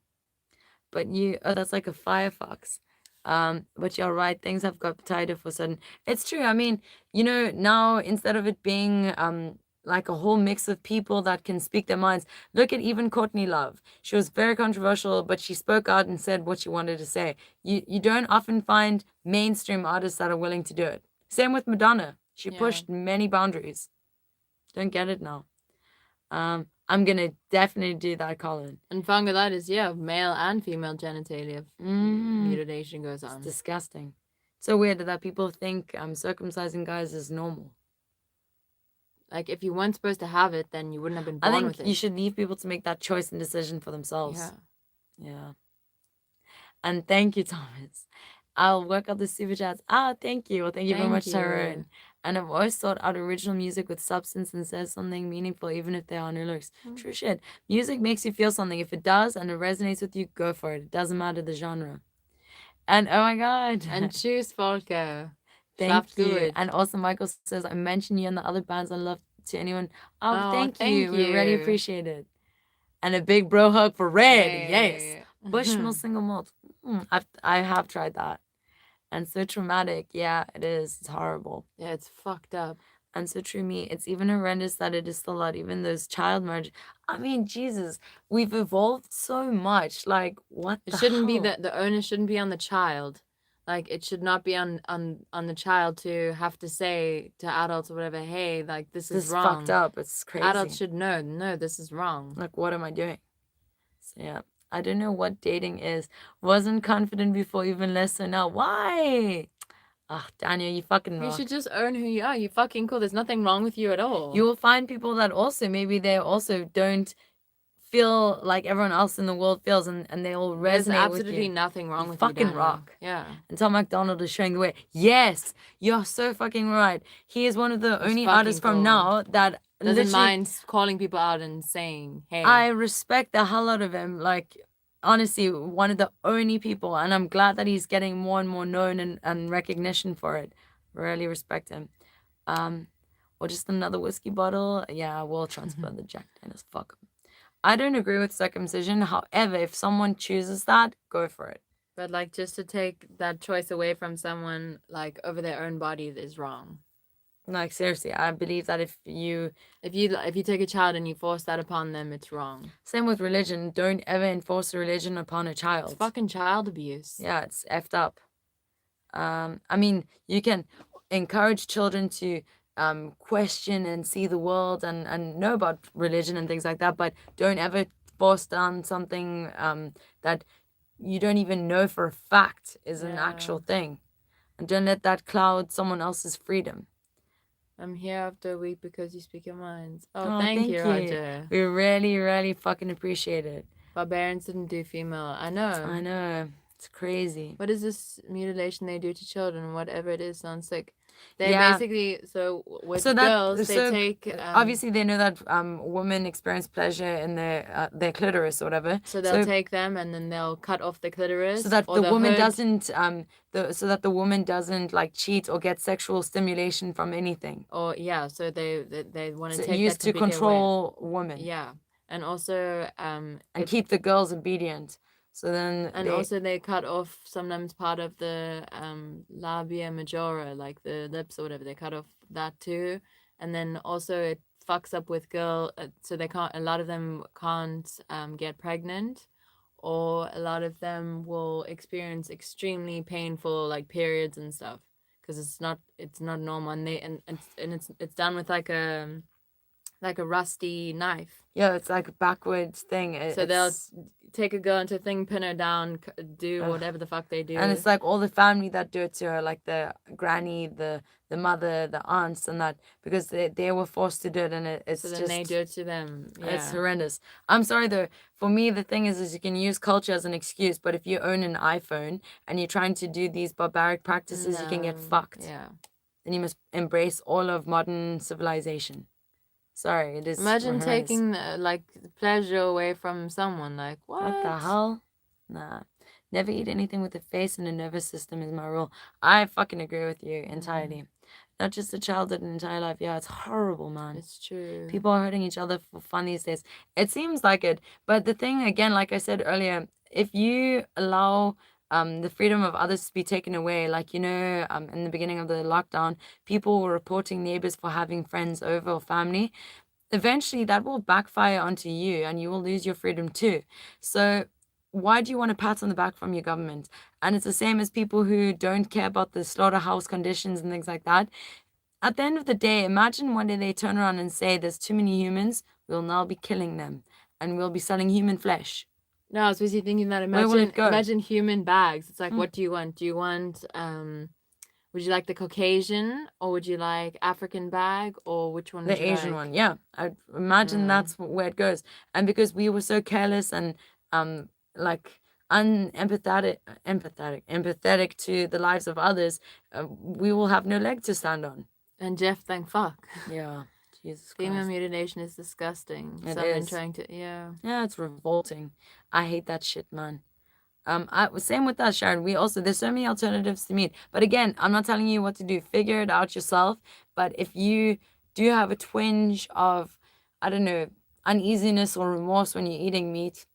But that's like a firefox. But you're right, things have got tighter for sudden. It's true. I mean, now instead of it being like a whole mix of people that can speak their minds. Look at even Courtney Love. She was very controversial, but she spoke out and said what she wanted to say. You don't often find mainstream artists that are willing to do it. Same with Madonna. She pushed many boundaries. Don't get it now. I'm gonna definitely do that, Colin. And fungulitis, male and female genitalia mutilation goes on. It's disgusting. It's so weird that people think circumcising guys is normal. Like, if you weren't supposed to have it, then you wouldn't have been born with it. I think you should leave people to make that choice and decision for themselves. Yeah. And thank you, Thomas. I'll work out the super chats. Thank you. Well, thank you very much, Tyrone. And I've always thought out original music with substance and says something meaningful, even if there are no lyrics. True shit. Music makes you feel something. If it does and it resonates with you, go for it. It doesn't matter the genre. And oh my God. And choose Volker. Thank you. Good. And also Michael says, I mentioned you and the other bands I love to anyone. Thank you. We really appreciate it. And a big bro hug for Red. Yes. Bushmill single malt. I have tried that. And so traumatic. Yeah, it is. It's horrible. Yeah, it's fucked up. And so true me. It's even horrendous that it is still out. Even those child marriage. I mean, Jesus, we've evolved so much. Like, what the hell? Be the onus shouldn't be on the child. Like, it should not be on the child to have to say to adults or whatever, hey, like, this is wrong. Fucked up. It's crazy. Adults should know, no, this is wrong. Like, what am I doing? So, yeah. I don't know what dating is. Wasn't confident before, even less so now. Why? Daniel, you fucking rock. You should just own who you are. You fucking cool. There's nothing wrong with you at all. You will find people that also, maybe they also don't feel like everyone else in the world feels, and they all resonate with you. There's absolutely nothing wrong with fucking you, rock. Yeah. And Tom McDonald is showing the way. Yes, you're so fucking right. He is one of the only artists from now that doesn't mind calling people out and saying, hey. I respect the hell out of him. Like, honestly, one of the only people, and I'm glad that he's getting more and more known and recognition for it. Really respect him. Or just another whiskey bottle. Yeah, we'll transfer the Jack Daniels. Fuck him. I don't agree with circumcision. However, if someone chooses that, go for it. But like, just to take that choice away from someone, like, over their own body is wrong. Like, seriously, I believe that if you take a child and you force that upon them, it's wrong. Same with religion. Don't ever enforce a religion upon a child. It's fucking child abuse. Yeah, it's effed up. I mean, you can encourage children to question and see the world and know about religion and things like that, but don't ever force down something that you don't even know for a fact is an actual thing. And don't let that cloud someone else's freedom. I'm here after a week because you speak your minds. Oh, thank you, Roger. We really, really fucking appreciate it. Barbarians didn't do female. I know. It's crazy. What is this mutilation they do to children? Whatever it is sounds sick. They Yeah. basically with So that- girls they so, take Obviously, they know that women experience pleasure in their clitoris or whatever. so they'll take them and then they'll cut off the clitoris so that or the woman hood. doesn't so that the woman doesn't like cheat or get sexual stimulation from anything. Or yeah, so they want to So take used that to to begin control women. with. Yeah, and also And keep the girls obedient. So then and also they cut off sometimes part of the labia majora, like the lips or whatever. They cut off that too, and then also it fucks up with so they can't. A lot of them can't get pregnant, or a lot of them will experience extremely painful like periods and stuff because it's not normal, and it's done with like a rusty knife. Yeah, it's like a backwards thing. So they'll take a girl into a thing, pin her down, do whatever the fuck they do. And it's like all the family that do it to her, like the granny, the mother, the aunts, and that, because they were forced to do it, and it's so then just they do it to them. Yeah. it's horrendous. I'm sorry though. For me, the thing is you can use culture as an excuse, but if you own an iPhone and you're trying to do these barbaric practices, you can get fucked. Yeah. Then you must embrace all of modern civilization. Sorry, it is. Imagine horrendous. taking like pleasure away from someone. Like what? What the hell? Nah. Never eat anything with a face and a nervous system is my rule. I fucking agree with you entirely. Not just a childhood, an entire life. Yeah, it's horrible, man. It's true. People are hurting each other for fun these days. It seems like it. But the thing, again, like I said earlier, if you allow the freedom of others to be taken away, like, in the beginning of the lockdown, people were reporting neighbors for having friends over or family. Eventually, that will backfire onto you and you will lose your freedom too. So why do you want a pat on the back from your government? And it's the same as people who don't care about the slaughterhouse conditions and things like that. At the end of the day, imagine one day they turn around and say there's too many humans, we'll now be killing them and we'll be selling human flesh. No, I was busy thinking that. Where will it go? Imagine human bags. It's like, what do you want? Do you want would you like the Caucasian or would you like African bag, or which one? The Asian one, yeah. I imagine that's where it goes. And because we were so careless and like empathetic to the lives of others, we will have no leg to stand on. And Jeff, thank fuck. Yeah. Jesus Female Christ. mutilation is disgusting. It Someone is. trying to Yeah, it's revolting. I hate that shit, man. Same with us, Sharon. There's so many alternatives to meat. But again, I'm not telling you what to do. Figure it out yourself. But if you do have a twinge of, I don't know, uneasiness or remorse when you're eating meat,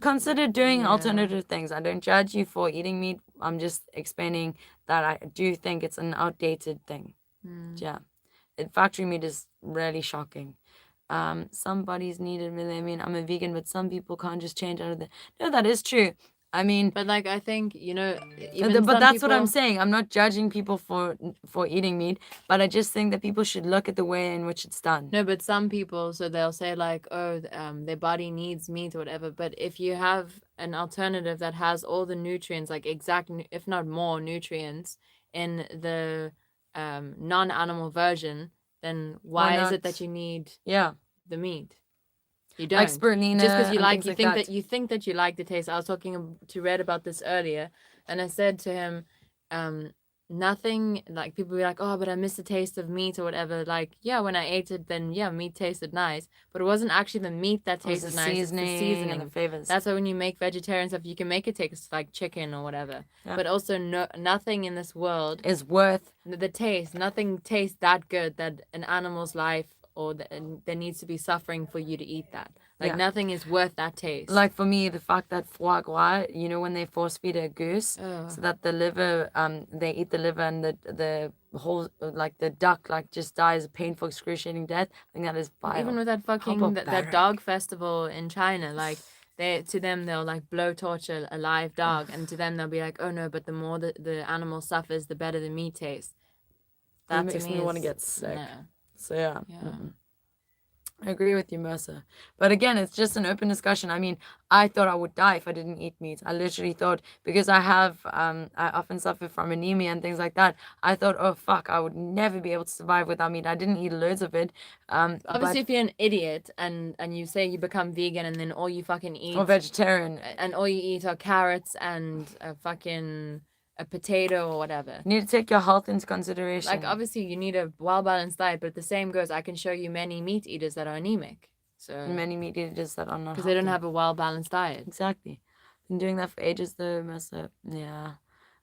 consider doing alternative things. I don't judge you for eating meat. I'm just explaining that I do think it's an outdated thing. Yeah. Factory meat is really shocking. Some bodies need it. I mean, I'm a vegan, but some people can't just change out of the. No, that is true. I mean, but like I think but that's what I'm saying. I'm not judging people for eating meat, but I just think that people should look at the way in which it's done. No, but some people, so they'll say like, oh, their body needs meat or whatever. But if you have an alternative that has all the nutrients, like if not more nutrients in the non-animal version, then why is it that you need the meat? You don't. Like spirulina, just because you think that you like the taste. I was talking to Red about this earlier, and I said to him, nothing, like people be like, oh, but I miss the taste of meat or whatever. Like, yeah, when I ate it, then yeah, meat tasted nice, but it wasn't actually the meat that tasted nice. It's the seasoning and the flavors. That's why when you make vegetarian stuff, you can make it taste like chicken or whatever. Yeah. But also, nothing in this world is worth the taste. Nothing tastes that good that an animal's life or there needs to be suffering for you to eat that. Like nothing is worth that taste. Like for me, the fact that foie gras, when they force feed a goose, so that the liver, they eat the liver and the whole, like the duck, like just dies a painful, excruciating death. I think that is vile. Even with that fucking that dog festival in China, like to them they'll like blow torture a live dog, and to them they'll be like, oh no, but the more the animal suffers, the better the meat tastes. That makes me want to get sick. No. So yeah. I agree with you, Mercer. But again, it's just an open discussion. I mean, I thought I would die if I didn't eat meat. I literally thought, because I often suffer from anemia and things like that, I thought, oh fuck, I would never be able to survive without meat. I didn't eat loads of it. Obviously, if you're an idiot and you say you become vegan and then all you fucking eat... Or vegetarian. And all you eat are carrots and fucking a potato or whatever. You need to take your health into consideration. Like, obviously, you need a well-balanced diet, but the same goes, I can show you many meat eaters that are anemic. So many meat eaters that are not because they don't have a well-balanced diet. Exactly. Been doing that for ages though, mess up. Yeah.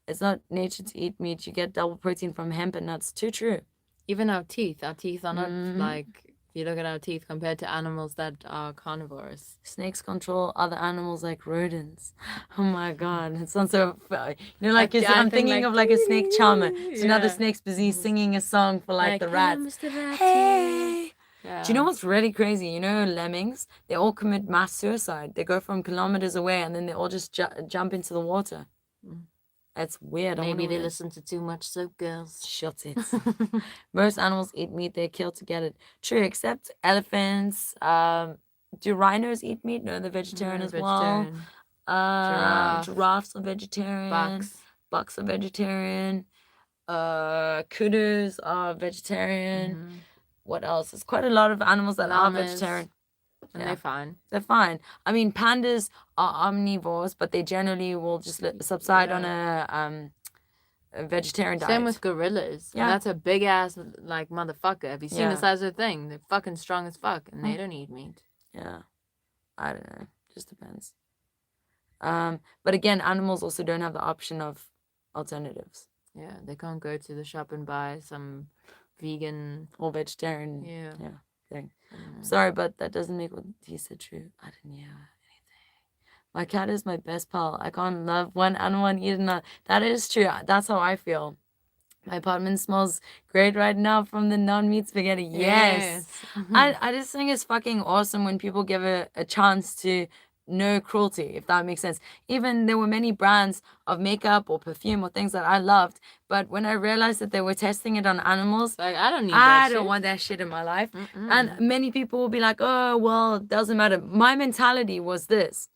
It's not nature to eat meat. You get double protein from hemp and nuts. Too true. Even our teeth are not like, if you look at our teeth compared to animals that are carnivores. Snakes control other animals like rodents. Oh my god, it sounds so funny. You know, like I'm thinking of like a snake charmer. So now the snake's busy singing a song for like the rats. Hey. Yeah. Do you know what's really crazy? You know, lemmings, they all commit mass suicide. They go from kilometers away and then they all just jump into the water. That's weird. Maybe they listen to too much SoapGirls. Shut it. Most animals eat meat. They kill to get it. True, except elephants. Do rhinos eat meat? No, they're vegetarian as well. Giraffes are vegetarian. Bucks are vegetarian. Kudus are vegetarian. What else? There's quite a lot of animals that are vegetarian. And they're fine. They're fine. I mean, pandas are omnivores, but they generally will just subside on a vegetarian diet. Same with gorillas. Yeah. And that's a big ass like motherfucker. Have you seen the size of the thing? They're fucking strong as fuck, and they don't eat meat. Yeah. I don't know. Just depends. But again, animals also don't have the option of alternatives. Yeah, they can't go to the shop and buy some vegan or vegetarian thing. Sorry, but that doesn't make what he said true. I didn't hear anything. My cat is my best pal. I can't love one animal and eat another. That is true. That's how I feel. My apartment smells great right now from the non-meat spaghetti. Yes. I just think it's fucking awesome when people give a chance to no cruelty, if that makes sense. Even there were many brands of makeup or perfume or things that I loved, but when I realized that they were testing it on animals, like, I don't want that shit in my life. And many people will be like, oh, well, it doesn't matter. My mentality was this.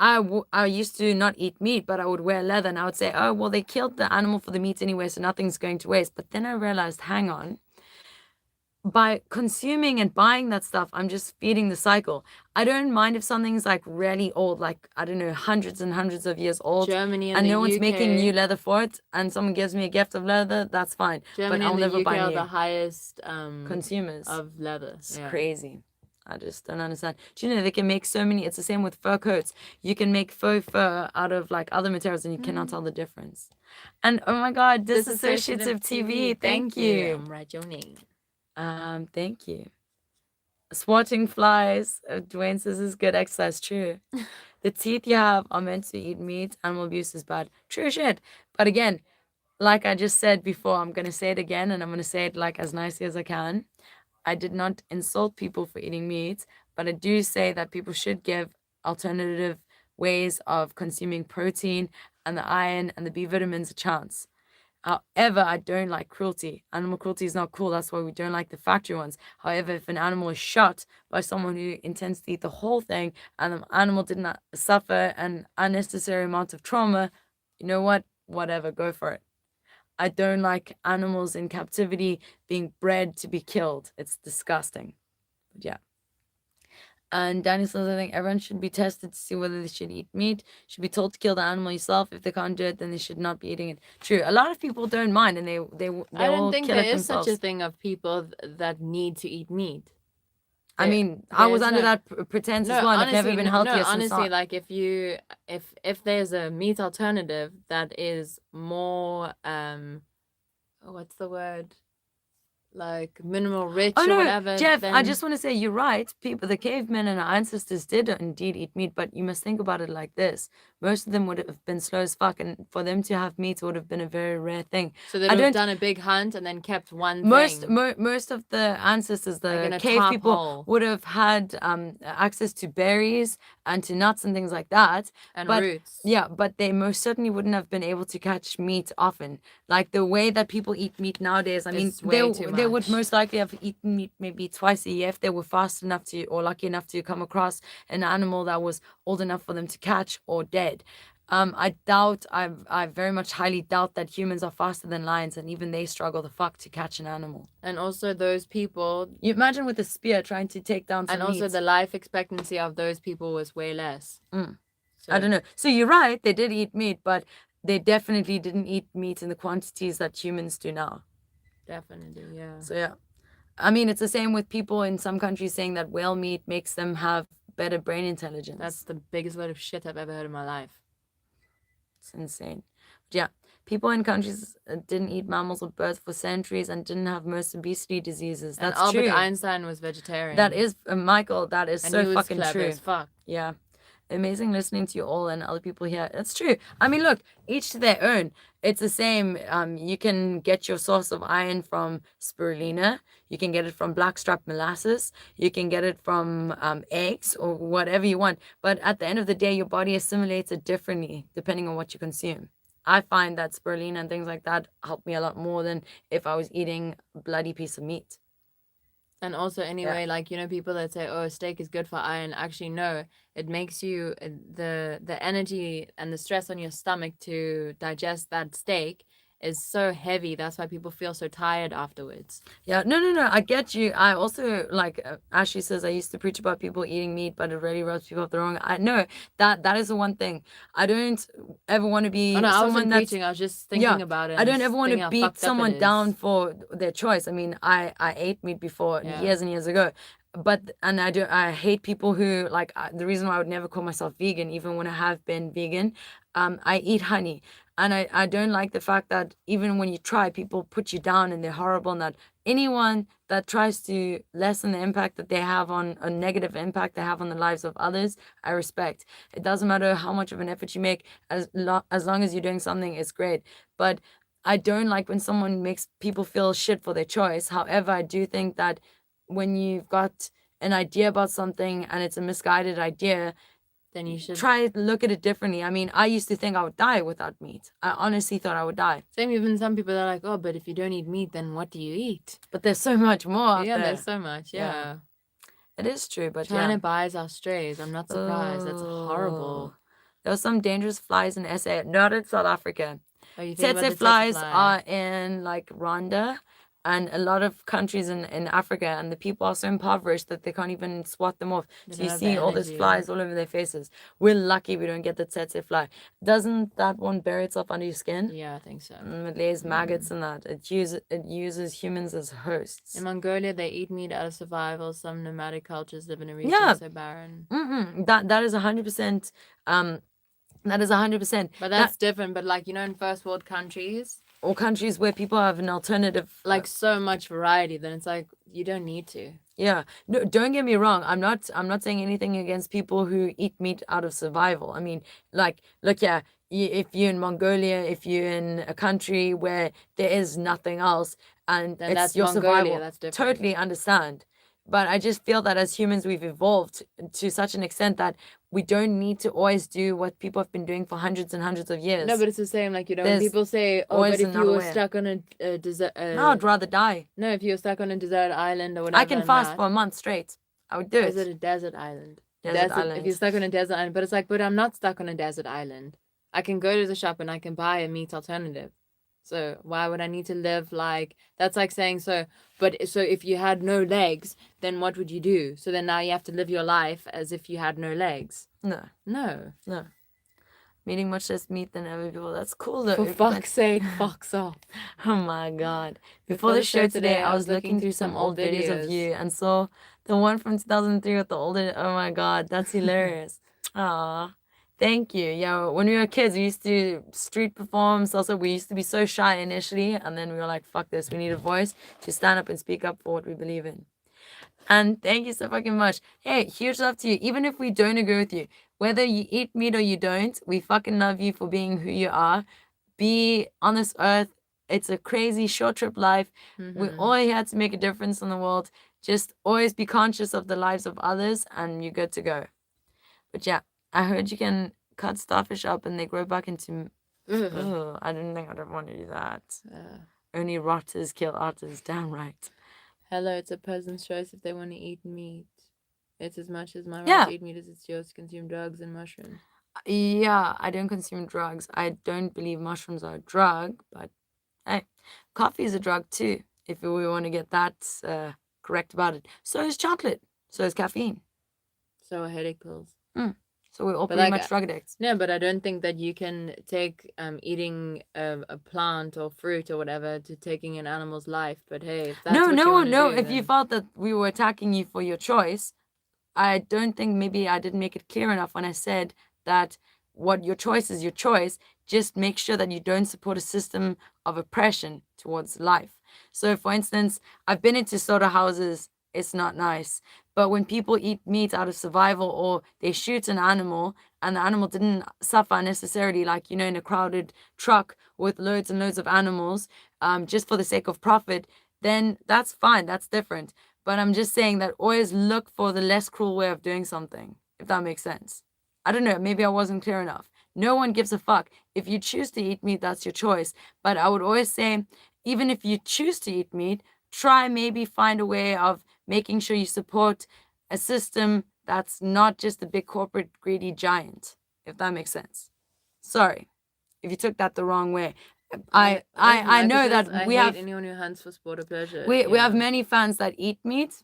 I used to not eat meat, but I would wear leather, and I would say, oh, well, they killed the animal for the meat anyway, so nothing's going to waste. But then I realized, hang on, by consuming and buying that stuff, I'm just feeding the cycle. I don't mind if something's like really old, like, I don't know, hundreds and hundreds of years old. Germany and no the one's UK. making new leather for it, and someone gives me a gift of leather, that's fine. Germany but I'll and never the UK buy are new. the highest consumers of leather. It's crazy. I just don't understand. Do you know they can make so many? It's the same with fur coats. You can make faux fur out of like other materials, and you cannot tell the difference. And oh my God, Disassociative TV. Thank you. Write your name. Thank you. Swatting flies. Dwayne says is good exercise. True. The teeth you have are meant to eat meat. Animal abuse is bad. True shit. But again, like I just said before, I'm gonna say it again, and I'm gonna say it like as nicely as I can. I did not insult people for eating meat, but I do say that people should give alternative ways of consuming protein and the iron and the B vitamins a chance. However, I don't like cruelty. Animal cruelty is not cool. That's why we don't like the factory ones. However, if an animal is shot by someone who intends to eat the whole thing and the animal did not suffer an unnecessary amount of trauma, you know what? Whatever, go for it. I don't like animals in captivity being bred to be killed. It's disgusting. But yeah. And Danny says, I think everyone should be tested to see whether they should eat meat. Should be told to kill the animal yourself. If they can't do it, then they should not be eating it. True. A lot of people don't mind, and they I don't will think kill there it is themselves. such a thing of people that need to eat meat. I mean, I was under that pretense as well. And I've never been healthier since honestly, that. like if there's a meat alternative that is more what's the word? Like mineral rich Oh or no, whatever. Jeff, I then- just want to say you're right. People, the cavemen and our ancestors did indeed eat meat, but you must think about it like this. Most of them would have been slow as fuck, and for them to have meat would have been a very rare thing. So they would have done a big hunt and then kept one thing. Most of the ancestors, Like in the a cave top people, hole. would have had access to berries and to nuts and things like that. And but, roots. Yeah, but they most certainly wouldn't have been able to catch meat often. Like the way that people eat meat nowadays, I mean, It's way too they would much. most likely have eaten meat maybe twice a year if they were fast enough to, or lucky enough to come across an animal that was old enough for them to catch or dead. I very much highly doubt that humans are faster than lions, and even they struggle the fuck to catch an animal. And also those people, You imagine with a spear trying to take down some and also meat. the life expectancy of those people was way less. I don't know. So you're right, they did eat meat, but they definitely didn't eat meat in the quantities that humans do now. Definitely, yeah. So yeah, I mean, it's the same with people in some countries saying that whale meat makes them have better brain intelligence. That's the biggest load of shit I've ever heard in my life. It's insane. But yeah, people in countries didn't eat mammals or birds for centuries and didn't have most obesity diseases. And That's Albert true. Einstein was vegetarian. That is, Michael, that is and so he was fucking clever true. as fuck. Yeah. Amazing listening to you all and other people here. That's true. I mean, look, each to their own. It's the same. You can get your source of iron from spirulina. You can get it from blackstrap molasses. You can get it from eggs or whatever you want. But at the end of the day, your body assimilates it differently depending on what you consume. I find that spirulina and things like that help me a lot more than if I was eating a bloody piece of meat. And also, anyway, like, you know, people that say, oh, steak is good for iron. Actually, no, it makes you the energy and the stress on your stomach to digest that steak is so heavy. That's why people feel so tired afterwards. Yeah, no. I get you. I also, like Ashley says, I used to preach about people eating meat, but it really rubs people up the wrong. I know that is the one thing. I don't ever want to be Oh, no, I someone wasn't that's preaching. I was just thinking about it. I and don't ever want thinking to how beat fucked up it someone is. down for their choice. I mean, I ate meat before years and years ago. And I hate people who like the reason why I would never call myself vegan, even when I have been vegan, I eat honey. And I don't like the fact that even when you try, people put you down and they're horrible, and that anyone that tries to lessen the impact that they have on a negative impact they have on the lives of others, I respect. It doesn't matter how much of an effort you make, as long as you're doing something, it's great. But I don't like when someone makes people feel shit for their choice. However, I do think that when you've got an idea about something and it's a misguided idea, then you should try to look at it differently. I mean, I used to think I would die without meat. I honestly thought I would die. Same, even some people are like, oh, but if you don't eat meat, then what do you eat? But there's so much more out there. There's so much, yeah. It is true, but China buys our strays. I'm not surprised. That's horrible. There are some dangerous flies in SA, not in South Africa. Oh, you think about Tsetse the flies tsetse fly? are in like Rwanda and a lot of countries in Africa, and the people are so impoverished that they can't even swat them off. They So don't you have see the all these energy. flies all over their faces. We're lucky we don't get the tsetse fly. Doesn't that one bury itself under your skin? Yeah, I think so. It lays maggots and that. It uses humans as hosts. In Mongolia, they eat meat out of survival. Some nomadic cultures live in a region so barren. That is 100%. That is 100%. But that's different. But like, you know, in first world countries, or countries where people have an alternative, like so much variety, then it's like you don't need to. Yeah, no, don't get me wrong. I'm not saying anything against people who eat meat out of survival. I mean, like, look, yeah, if you're in Mongolia, if you're in a country where there is nothing else and Then it's that's your Mongolia, survival, that's different. totally understand. But I just feel that as humans, we've evolved to such an extent that we don't need to always do what people have been doing for hundreds and hundreds of years. No, but it's the same. Like, you know, when There's people say, oh, always but if you another were way. stuck on a desert... No, I'd rather die. No, if you were stuck on a desert island or whatever. I can fast for a month straight. I would do Is it. it a desert island? Desert If island. you're stuck on a desert island. But it's like, but I'm not stuck on a desert island. I can go to the shop and I can buy a meat alternative. So why would I need to live like... That's like saying, so if you had no legs, then what would you do? So then now you have to live your life as if you had no legs. No. Eating much less meat than other people. That's cool though. For fuck's sake, fucks off. Oh my god. Before the show today, I was looking through some old videos of you and saw the one from 2003 with the older... Oh my god, that's hilarious. Aw. Thank you. Yeah, when we were kids, we used to street perform. Also, we used to be so shy initially, and then we were like, fuck this. We need a voice to stand up and speak up for what we believe in. And thank you so fucking much. Hey, huge love to you. Even if we don't agree with you, whether you eat meat or you don't, we fucking love you for being who you are. Be on this earth. It's a crazy short trip life. We're all here to make a difference in the world. Just always be conscious of the lives of others and you're good to go. But yeah, I heard you can cut starfish up and they grow back into... Ugh, I didn't think I'd ever want to do that. Only rotters kill otters, damn right. Hello, it's a person's choice if they want to eat meat. It's as much as my right Yeah. to eat meat as it's yours to consume drugs and mushrooms. Yeah, I don't consume drugs. I don't believe mushrooms are a drug, but hey, coffee is a drug too, if we want to get that correct about it. So is chocolate. So is caffeine. So are headache pills. So we're all But pretty like, much drug addicts. No, but I don't think that you can take eating a plant or fruit or whatever to taking an animal's life. But hey, if that's what you want to do, If you then- felt that we were attacking you for your choice, I don't think maybe I didn't make it clear enough when I said that what your choice is your choice. Just make sure that you don't support a system of oppression towards life. So, for instance, I've been into slaughterhouses. It's not nice. But when people eat meat out of survival or they shoot an animal and the animal didn't suffer necessarily, like, you know, in a crowded truck with loads and loads of animals, just for the sake of profit, then that's fine. That's different. But I'm just saying that always look for the less cruel way of doing something, if that makes sense. I don't know. Maybe I wasn't clear enough. No one gives a fuck. If you choose to eat meat, that's your choice. But I would always say, even if you choose to eat meat, try maybe find a way of making sure you support a system that's not just a big corporate greedy giant, if that makes sense. Sorry if you took that the wrong way. I know that I we hate have anyone who hunts for sport or pleasure. we have many fans that eat meat.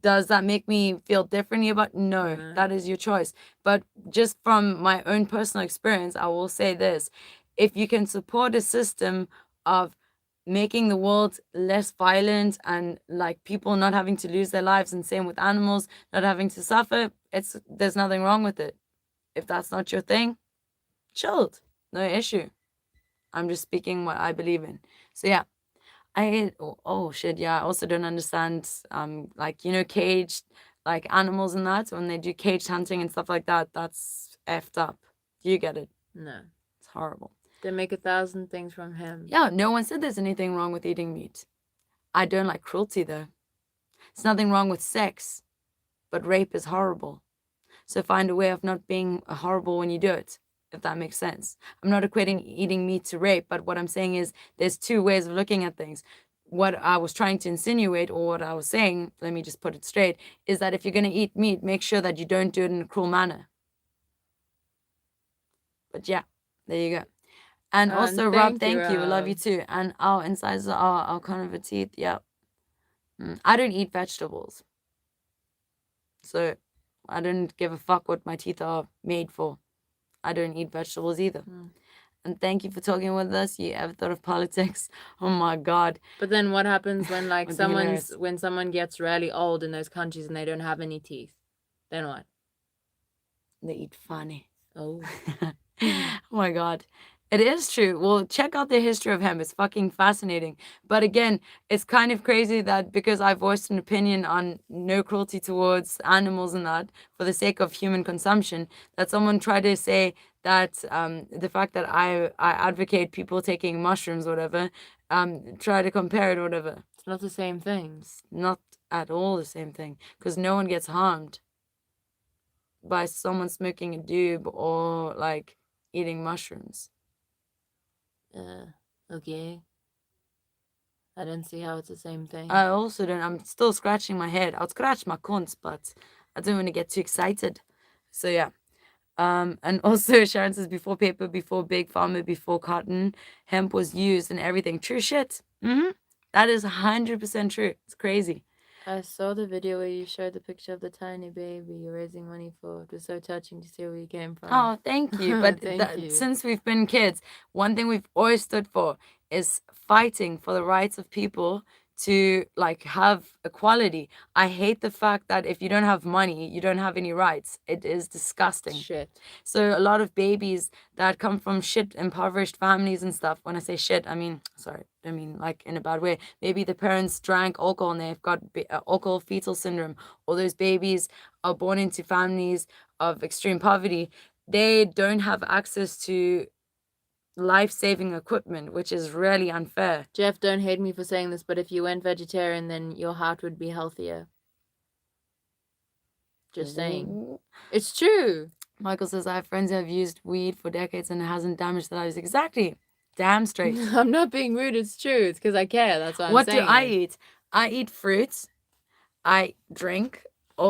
Does that make me feel differently about? No, that is your choice. But just from my own personal experience, I will say this: if you can support a system of making the world less violent and like people not having to lose their lives, and same with animals not having to suffer, there's nothing wrong with it. If that's not your thing, chilled, no issue. I'm just speaking what I believe in. So yeah, oh shit, yeah, I also don't understand like, you know, caged like animals and that when they do caged hunting and stuff like that. That's effed up. Do you get it? No, it's horrible. They make 1,000 things from him. Yeah, no one said there's anything wrong with eating meat. I don't like cruelty though. There's nothing wrong with sex, but rape is horrible. So find a way of not being horrible when you do it, if that makes sense. I'm not equating eating meat to rape, but what I'm saying is there's two ways of looking at things. What I was trying to insinuate, or what I was saying, let me just put it straight, is that if you're going to eat meat, make sure that you don't do it in a cruel manner. But yeah, there you go. And also, Rob, thank you. I love you too. And our incisors are our carnivore teeth. Yeah. I don't eat vegetables. So I don't give a fuck what my teeth are made for. I don't eat vegetables either. And thank you for talking with us. You ever thought of politics? Oh my God. But then what happens when like Would be hilarious. when someone gets really old in those countries and they don't have any teeth? Then what? They eat funny. Oh. Oh my God. It is true. Well, check out the history of hemp. It's fucking fascinating. But again, it's kind of crazy that because I voiced an opinion on no cruelty towards animals and that for the sake of human consumption, that someone tried to say that the fact that I advocate people taking mushrooms or whatever, try to compare it or whatever. It's not the same thing. It's not at all the same thing because no one gets harmed by someone smoking a doob or like eating mushrooms. Okay. I don't see how it's the same thing. I also don't. I'm still scratching my head. I'll scratch my cunt, but I don't want to get too excited. So yeah. And also Sharon says before paper, before big pharma, before cotton, hemp was used in everything. True shit. That is 100% true. It's crazy. I saw the video where you showed the picture of the tiny baby you're raising money for. It was so touching to see where you came from. Oh, thank you. But Thank you. since we've been kids, one thing we've always stood for is fighting for the rights of people to like have equality. I hate the fact that if you don't have money, you don't have any rights. It is disgusting. Shit. So a lot of babies that come from shit impoverished families and stuff, when I say shit, I mean, sorry, I mean like in a bad way. Maybe the parents drank alcohol and they've got alcohol fetal syndrome, or those babies are born into families of extreme poverty. They don't have access to life-saving equipment, which is really unfair. Jeff, don't hate me for saying this, but if you went vegetarian, then your heart would be healthier. Just saying. It's true. Michael says, I have friends who have used weed for decades and it hasn't damaged their lives. Exactly. Damn straight. I'm not being rude. It's true. It's because I care. That's why What I'm saying do I it. eat? I eat fruits. I drink.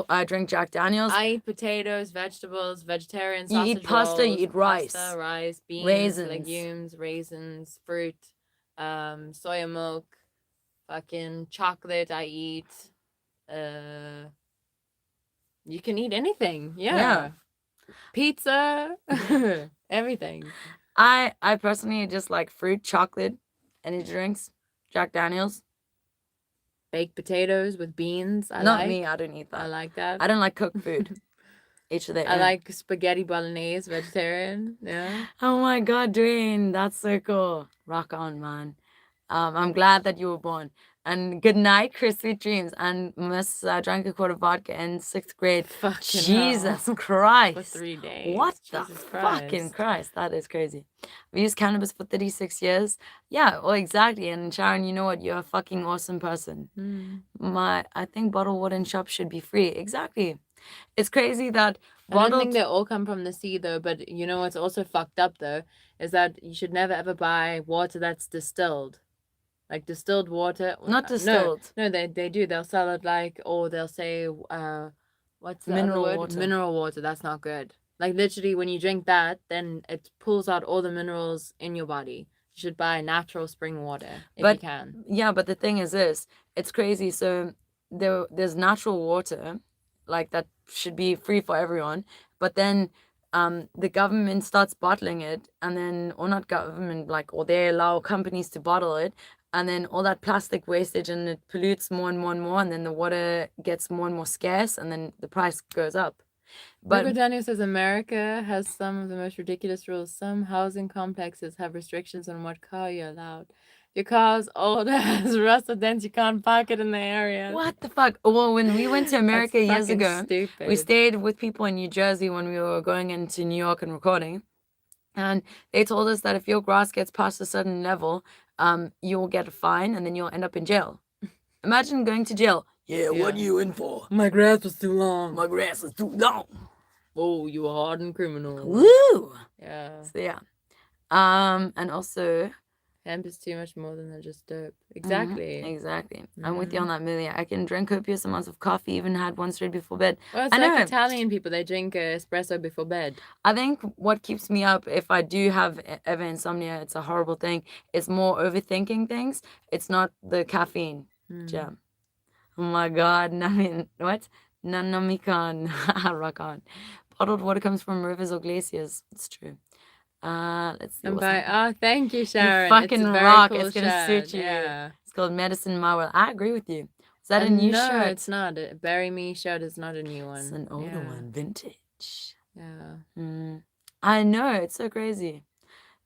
I drink Jack Daniels. I eat potatoes, vegetables, vegetarian You sausage eat pasta, you rolls, eat rice. pasta, rice, beans, Raisins. legumes, raisins, fruit, soya milk, fucking chocolate I eat. You can eat anything. Yeah. pizza, everything. I personally just like fruit, chocolate, energy drinks, Jack Daniels. Baked potatoes with beans. Not me, I don't eat that. I like that. I don't like cooked food. Each of their I own. like spaghetti bolognese, vegetarian. Yeah. Oh my God, Dwayne, that's so cool. Rock on, man. I'm glad that you were born. And good night, Chris. Sweet dreams. And Miss drank a quart of vodka in 6th grade. Fucking Jesus hell. Christ. For 3 days. What the Jesus fucking Christ. Christ? That is crazy. We used cannabis for 36 years. Yeah, well, exactly. And Sharon, you know what? You're a fucking awesome person. I think bottled water in shops should be free. Exactly. It's crazy that I don't think bottled. they all come from the sea though, but you know what's also fucked up though is that you should never ever buy water that's distilled. Like distilled water. Not distilled. No, they do. They'll sell it like, or they'll say, what's the Mineral other word? water. Mineral water. That's not good. Like literally, when you drink that, then it pulls out all the minerals in your body. You should buy natural spring water if you can. Yeah, but the thing is this, it's crazy. So there's natural water, like that should be free for everyone. But then the government starts bottling it, and then, or not government, like, or they allow companies to bottle it, and then all that plastic wastage, and it pollutes more and more and more, and then the water gets more and more scarce, and then the price goes up. But Daniel says America has some of the most ridiculous rules. Some housing complexes have restrictions on what car you're allowed. Your car's old, has rusted dents, you can't park it in the area. What the fuck? Well, when we went to America years fucking ago, stupid. we stayed with people in New Jersey when we were going into New York and recording. And they told us that if your grass gets past a certain level, you'll get a fine and then you'll end up in jail. Imagine going to jail. Yeah, what are you in for? My grass was too long. My grass is too long. Oh, you a hardened criminal. Woo! Yeah. So yeah. And also hemp is too much more than just dope. Exactly. Exactly. I'm with you on that, Millie. I can drink copious amounts of coffee, even had one straight before bed. Well, it's I like know. Italian people, they drink espresso before bed. I think what keeps me up, if I do have ever insomnia, it's a horrible thing. It's more overthinking things. It's not the caffeine. Jam. Oh my God. What? Nanamikan. Rock on. Bottled water comes from rivers or glaciers. It's true. Let's see. Thank you, Sharon. You fucking it's a very rock. cool It's gonna shirt. suit you. Yeah. It's called Medicine Marvel. I agree with you. Is that a new no, shirt? it's not. Bury Me shirt is not a new one. It's an older one, vintage. Yeah. I know, it's so crazy.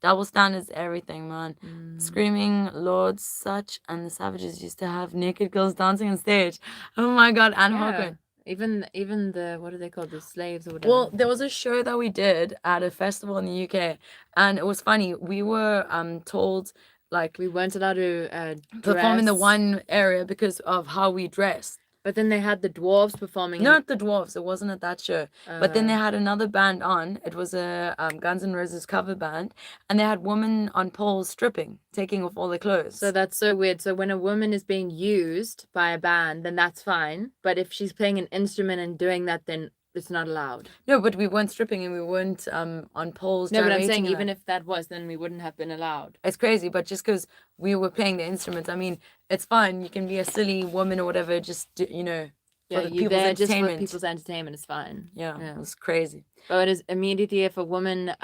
Double standards, everything, man. Screaming Lords, Such, and the Savages used to have naked girls dancing on stage. Oh my God, Anne Hogan. Even the, what are they called, the slaves or whatever. Well, there was a show that we did at a festival in the UK, and it was funny. We were told, like, we weren't allowed to perform in the dress. one area because of how we dressed. But then they had the dwarves performing. Not the dwarves. It wasn't at that show. But then they had another band on. It was a Guns N' Roses cover band, and they had women on poles stripping, taking off all their clothes. So that's so weird. So when a woman is being used by a band, then that's fine. But if she's playing an instrument and doing that, then it's not allowed. No, but we weren't stripping and we weren't on poles. No, but I'm saying gyrating even and if that was, then we wouldn't have been allowed. it's crazy. But just because we were playing the instruments, I mean, it's fine. You can be a silly woman or whatever. Just for Yeah, the you're people's there just for entertainment. people's entertainment. It's fine. Yeah, it was crazy. But it is immediately if a woman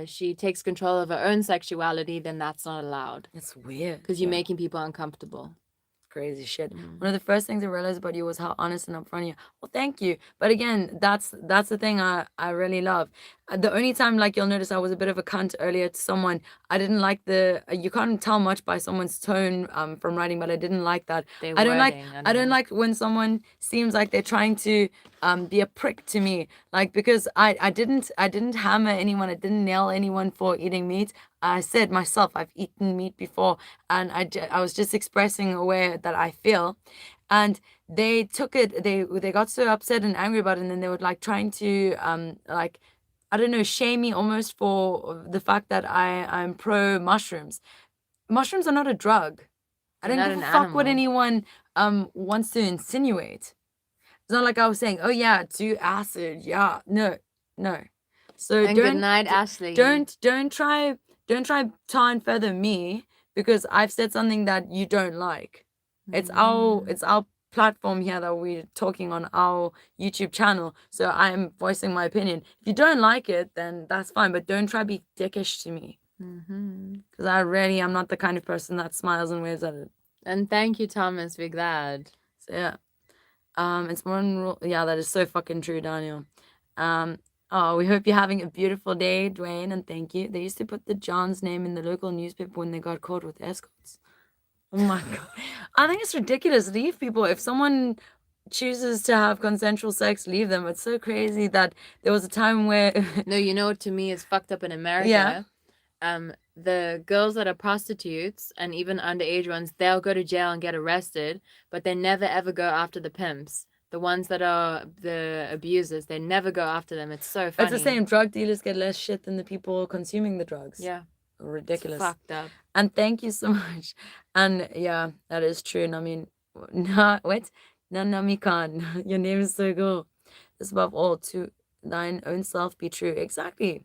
she takes control of her own sexuality, then that's not allowed. It's weird Because you're making people uncomfortable. Crazy shit. One of the first things I realized about you was how honest and upfront you are. Well, thank you. But again, that's the thing I really love. The only time, like, you'll notice I was a bit of a cunt earlier to someone. I didn't like you can't tell much by someone's tone from writing, but I didn't like that. I don't like when someone seems like they're trying to be a prick to me. Like, because I didn't hammer anyone. I didn't nail anyone for eating meat. I said myself, I've eaten meat before, and I was just expressing a way that I feel, and they took it. They got so upset and angry about it, and then they were like trying to like, I don't know, shame me almost for the fact that I'm pro mushrooms. Mushrooms are not a drug. I don't give a fuck what anyone wants to insinuate. It's not like I was saying, oh yeah, do acid, yeah, no. So And good night, Ashley. Don't try tar and feather me because I've said something that you don't like. It's our platform here that we're talking on our YouTube channel. So I'm voicing my opinion. If you don't like it, then that's fine. But don't try to be dickish to me. Because I'm not the kind of person that smiles and waves at it. And thank you, Thomas. We're glad. So yeah. It's one rule. Yeah, that is so fucking true, Daniel. Oh, we hope you're having a beautiful day, Dwayne, and thank you. They used to put the John's name in the local newspaper when they got caught with escorts. Oh my god. I think it's ridiculous. Leave people. If someone chooses to have consensual sex, leave them. It's so crazy that there was a time where No, you know what to me is fucked up in America? Yeah. The girls that are prostitutes and even underage ones, they'll go to jail and get arrested, but they never ever go after the pimps. The ones that are the abusers, they never go after them. It's so funny. It's the same. Drug dealers get less shit than the people consuming the drugs. Yeah. Ridiculous. It's fucked up. And thank you so much. And yeah, that is true. And I mean, no, what? Nanami Khan, your name is so cool. This above all, to thine own self be true. Exactly.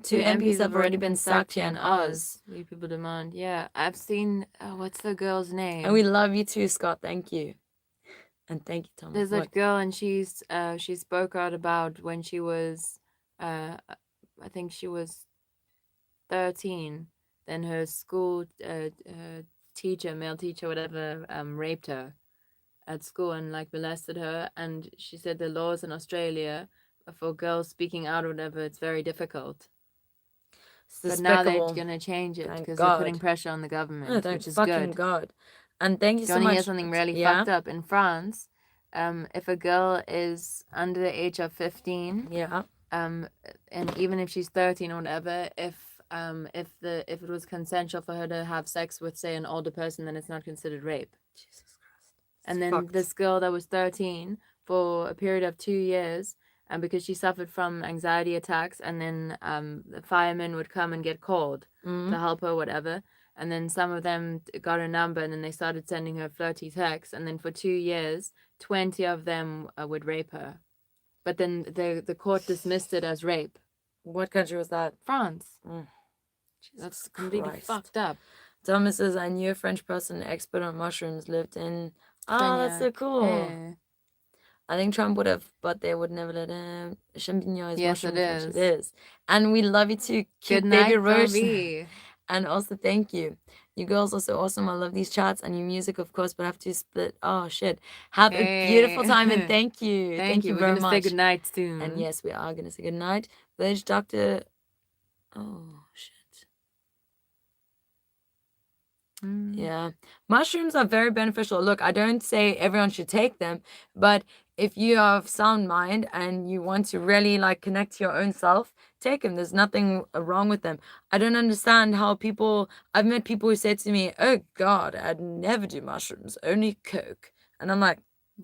Two MPs have already been sacked here in Oz. We people demand. Yeah, I've seen. What's the girl's name? And we love you too, Scott. Thank you. And thank you, Thomas. There's that girl, and she spoke out about when she was, I think she was 13. Then her school teacher, male teacher, whatever, raped her at school and like molested her. And she said the laws in Australia for girls speaking out or whatever, it's very difficult. But now they're gonna change it because they're putting pressure on the government, which is good. God. And thank you so Johnny, much. here's something really fucked up in France. If a girl is under the age of 15, and even if she's 13 or whatever, if it was consensual for her to have sex with, say, an older person, then it's not considered rape. Jesus Christ. And then this girl that was 13 for a period of 2 years, and because she suffered from anxiety attacks, and then the firemen would come and get called to help her, whatever. And then some of them got her number, and then they started sending her flirty texts. And then for 2 years, 20 of them would rape her. But then the court dismissed it as rape. What country was that? France. That's completely fucked up. Thomas says, I knew a French person, expert on mushrooms, lived in... Oh, that's so cool. Yeah. I think Trump would have, but they would never let him. Champignon is Yes, mushroom it fish. is. It is. And we love you too, cute Good baby night, Rose. Bobby. And also, thank you. You girls are so awesome. I love these chats and your music, of course, but I have to split. Oh, shit. Have a beautiful time and thank you. Thank you very much. We're going to say goodnight soon. And yes, we are going to say goodnight. Village doctor. Oh, shit. Yeah. Mushrooms are very beneficial. Look, I don't say everyone should take them, but if you have sound mind and you want to really like connect to your own self, take them. There's nothing wrong with them. I don't understand how I've met people who say to me, oh God, I'd never do mushrooms, only Coke. And I'm like,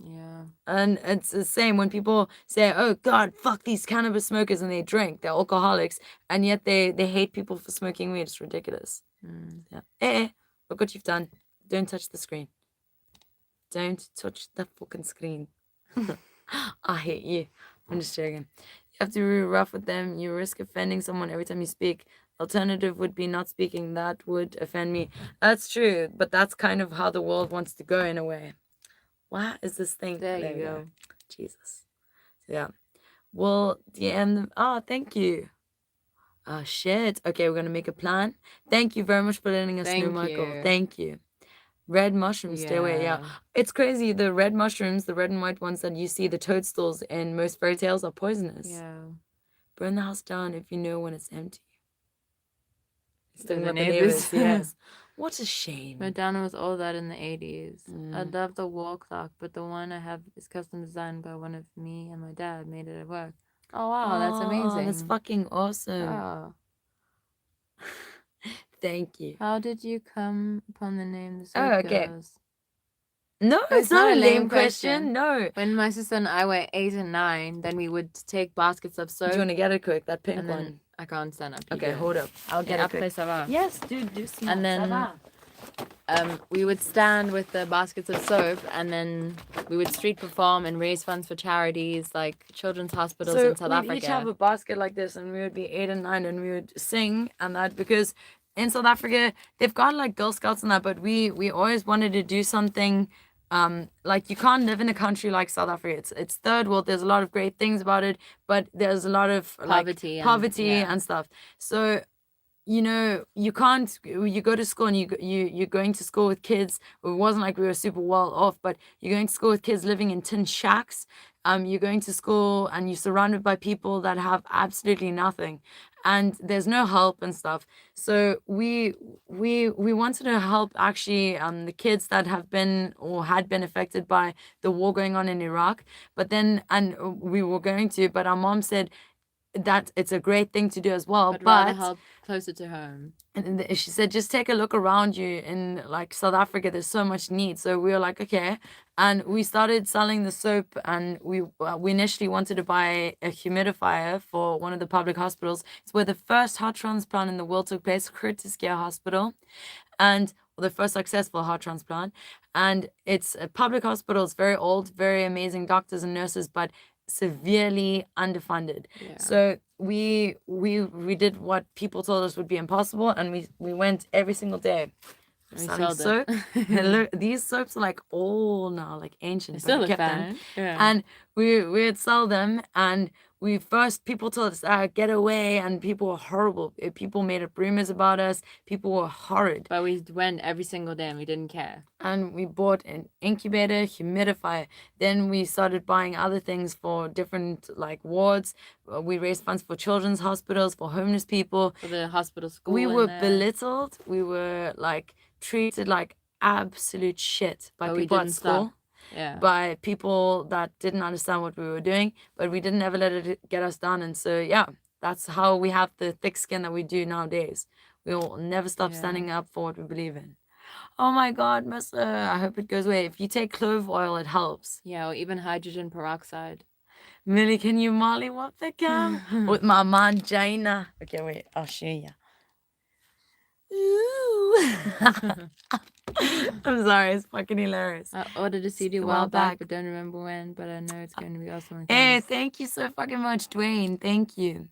yeah. And it's the same when people say, oh God, fuck these cannabis smokers, and they drink, they're alcoholics, and yet they hate people for smoking weed. It's ridiculous. Yeah. Look what you've done. Don't touch the screen. Don't touch the fucking screen. I hate you. I'm just joking. You have to be really rough with them. You risk offending someone every time you speak. Alternative would be not speaking. That would offend me. That's true, but that's kind of how the world wants to go in a way. What is this thing? There you go. Jesus. Yeah. We'll DM them. Oh, thank you. Oh, shit. Okay, we're going to make a plan. Thank you very much for letting us know, Michael. Thank you. Red mushrooms, stay away. Yeah. It's crazy. The red mushrooms, the red and white ones that you see, the toadstools in most fairy tales are poisonous. Yeah. Burn the house down if you know when it's empty. Still the neighbors. Yes. What a shame. Madonna was all that in the 80s. I love the wall clock, but the one I have is custom designed by one of me and my dad. Made it at work. Oh, wow, that's amazing. That's fucking awesome. Oh. Thank you. How did you come upon the name the Oh, okay. SoapGirls? No, it's not a lame question. No. When my sister and I were 8 and 9, then we would take baskets of soap. Do you want to get it quick? That pink and then one. I can't stand up. Okay, hold up. I'll get it quick. Après, ça va. Yes, dude, do smart. And then we would stand with the baskets of soap, and then we would street perform and raise funds for charities like children's hospitals in South Africa. We each have a basket like this, and we would be 8 and 9, and we would sing and that, because in South Africa they've got like Girl Scouts and that, but we always wanted to do something like you can't live in a country like South Africa. It's third world. There's a lot of great things about it, but there's a lot of Poverty poverty and- yeah. and stuff. So you know, you can't, you go to school and you're going to school with kids. It wasn't like we were super well off, but you're going to school with kids living in tin shacks. You're going to school and you're surrounded by people that have absolutely nothing, and there's no help and stuff. So we wanted to help actually the kids that have been or had been affected by the war going on in Iraq. But then, and we were going to, but our mom said that it's a great thing to do as well. But rather help closer to home. And she said, just take a look around you in like South Africa. There's so much need. So we were like, okay. And we started selling the soap, and we initially wanted to buy a humidifier for one of the public hospitals. It's where the first heart transplant in the world took place, Curtis Care Hospital, and the first successful heart transplant. And it's a public hospital. It's very old, very amazing doctors and nurses, but severely underfunded. Yeah. So we did what people told us would be impossible, and we went every single day. We Selling sold soap. it. And look, these soaps are like old now, like ancient. They but still we look kept them. fine. Yeah. And we would sell them, and people told us get away, and people were horrible. People made up rumors about us. People were horrid. But we went every single day and we didn't care. And we bought an incubator, humidifier. Then we started buying other things for different like wards. We raised funds for children's hospitals, for homeless people. For the hospital school. We in were there. belittled. We were like treated like absolute shit by But we people at didn't school. stop. Yeah. By people that didn't understand what we were doing, but we didn't ever let it get us down. And so, yeah, that's how we have the thick skin that we do nowadays. We will never stop standing up for what we believe in. Oh my God, Mister, I hope it goes away. If you take clove oil, it helps. Yeah, or even hydrogen peroxide. Millie, can you mollywop the cam? With my mangina. Okay, wait, I'll show you. I'm sorry, it's fucking hilarious. I ordered a CD a while back, but don't remember when. But I know it's going to be awesome. when it Hey, comes. thank you so fucking much, Dwayne. Thank you.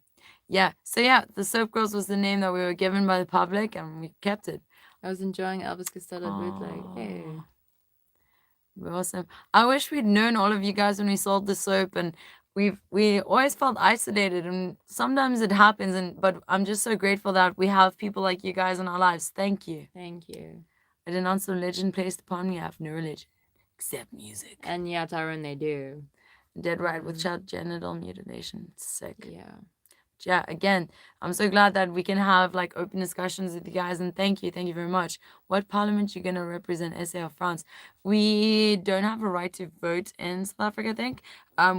Yeah, so yeah, the SoapGirls was the name that we were given by the public, and we kept it. I was enjoying Elvis Costello bootleg. Hey. Awesome. I wish we'd known all of you guys when we sold the soap, and we always felt isolated, and sometimes it happens, but I'm just so grateful that we have people like you guys in our lives. Thank you. Thank you. I denounce the religion placed upon me. I have no religion except music. And yeah, Tyrone, they do. Dead right with child genital mutilation. It's sick. Yeah. Yeah, again, I'm so glad that we can have like open discussions with you guys, and thank you very much. What parliament you gonna represent, SA or France? We don't have a right to vote in South Africa, I think.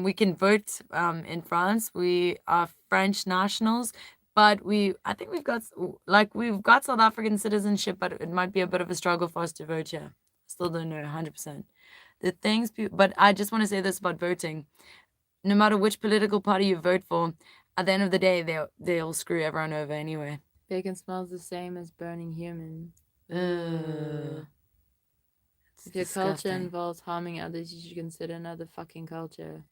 We can vote in France. We are French nationals, but I think we've got South African citizenship, but it might be a bit of a struggle for us to vote here. Still don't know 100%. But I just want to say this about voting. No matter which political party you vote for, at the end of the day, they'll screw everyone over anyway. Bacon smells the same as burning human. Ugh. If your disgusting. culture involves harming others, you should consider another fucking culture.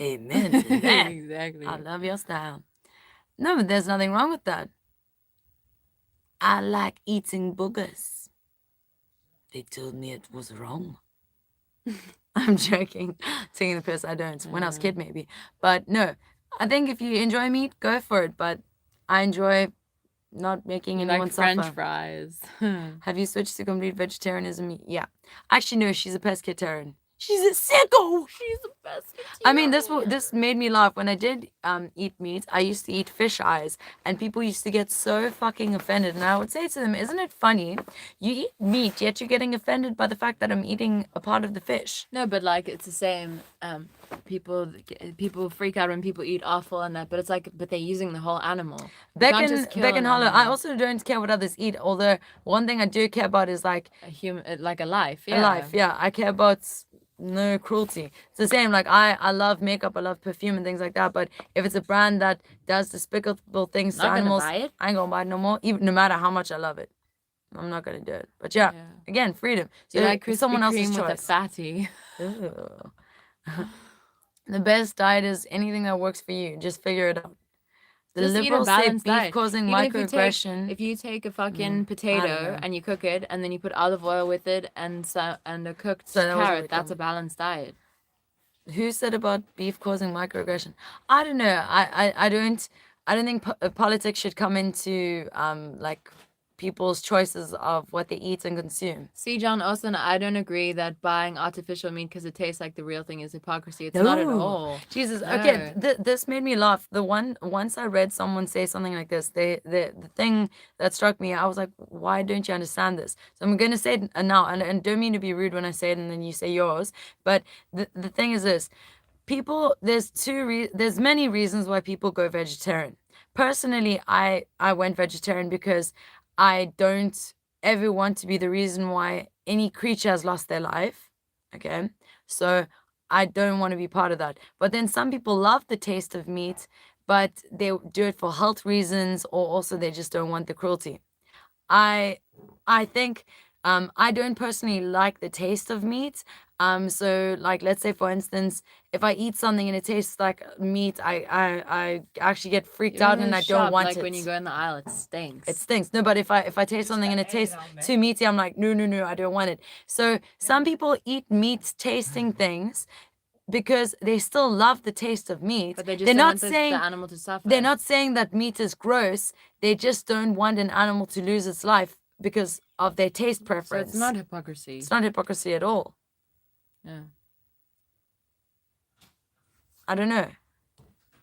Amen to that. Exactly. I love your style. No, but there's nothing wrong with that. I like eating boogers. They told me it was wrong. I'm joking. Taking the piss, I don't. When I was a kid, maybe. But no, I think if you enjoy meat, go for it. But I enjoy not making You anyone like French suffer. fries. Have you switched to complete vegetarianism? Yeah. Actually, no, she's a pescatarian. She's a sicko. She's the best. I mean, this made me laugh. When I did eat meat, I used to eat fish eyes, and people used to get so fucking offended. And I would say to them, isn't it funny? You eat meat, yet you're getting offended by the fact that I'm eating a part of the fish. No, but like it's the same. People freak out when people eat offal and that, but it's like, but they're using the whole animal. You can't just kill Beck and an Hollow. I animal. also don't care what others eat. Although one thing I do care about is like A human, like a life. a Yeah. life. Yeah, I care about no cruelty. It's the same. Like I love makeup, I love perfume and things like that. But if it's a brand that does despicable things to Not gonna animals, buy it. I ain't gonna buy it no more. Even no matter how much I love it, I'm not gonna do it. But yeah, again, freedom. Do you So like Krispy someone else's Kreme with a choice. fatty? Ew. The best diet is anything that works for you. Just figure it out. The Just eat a liberals say balanced beef diet. causing Even if microaggression. if you take a fucking I don't potato know. and you cook it, and then you put olive oil with it and a cooked So that was what carrot, we that's a told balanced diet. Who said about beef causing microaggression? I don't know. I don't think politics should come into like people's choices of what they eat and consume. See, John Austin, I don't agree that buying artificial meat because it tastes like the real thing is hypocrisy. It's not at No. all. Jesus. No. Okay, this made me laugh. Once I read someone say something like this, the thing that struck me, I was like, why don't you understand this? So I'm gonna say it now, and don't mean to be rude when I say it, and then you say yours. But the thing is this: people, there's many reasons why people go vegetarian. Personally, I went vegetarian because I don't ever want to be the reason why any creature has lost their life. Okay, so I don't want to be part of that. But then some people love the taste of meat, but they do it for health reasons, or also they just don't want the cruelty. I think I don't personally like the taste of meat. So like let's say for instance, if I eat something and it tastes like meat, I actually get freaked Even out in and the I shop, don't want like it. when you go in the aisle, it stinks. It stinks. No, but if I taste something and it tastes too meaty, I'm like, no, I don't want it. So some people eat meat tasting things because they still love the taste of meat. But they just They're don't not want the saying animal to suffer. they're not saying that meat is gross. They just don't want an animal to lose its life because of their taste So preference. it's not hypocrisy. It's not hypocrisy at all. Yeah. I don't know.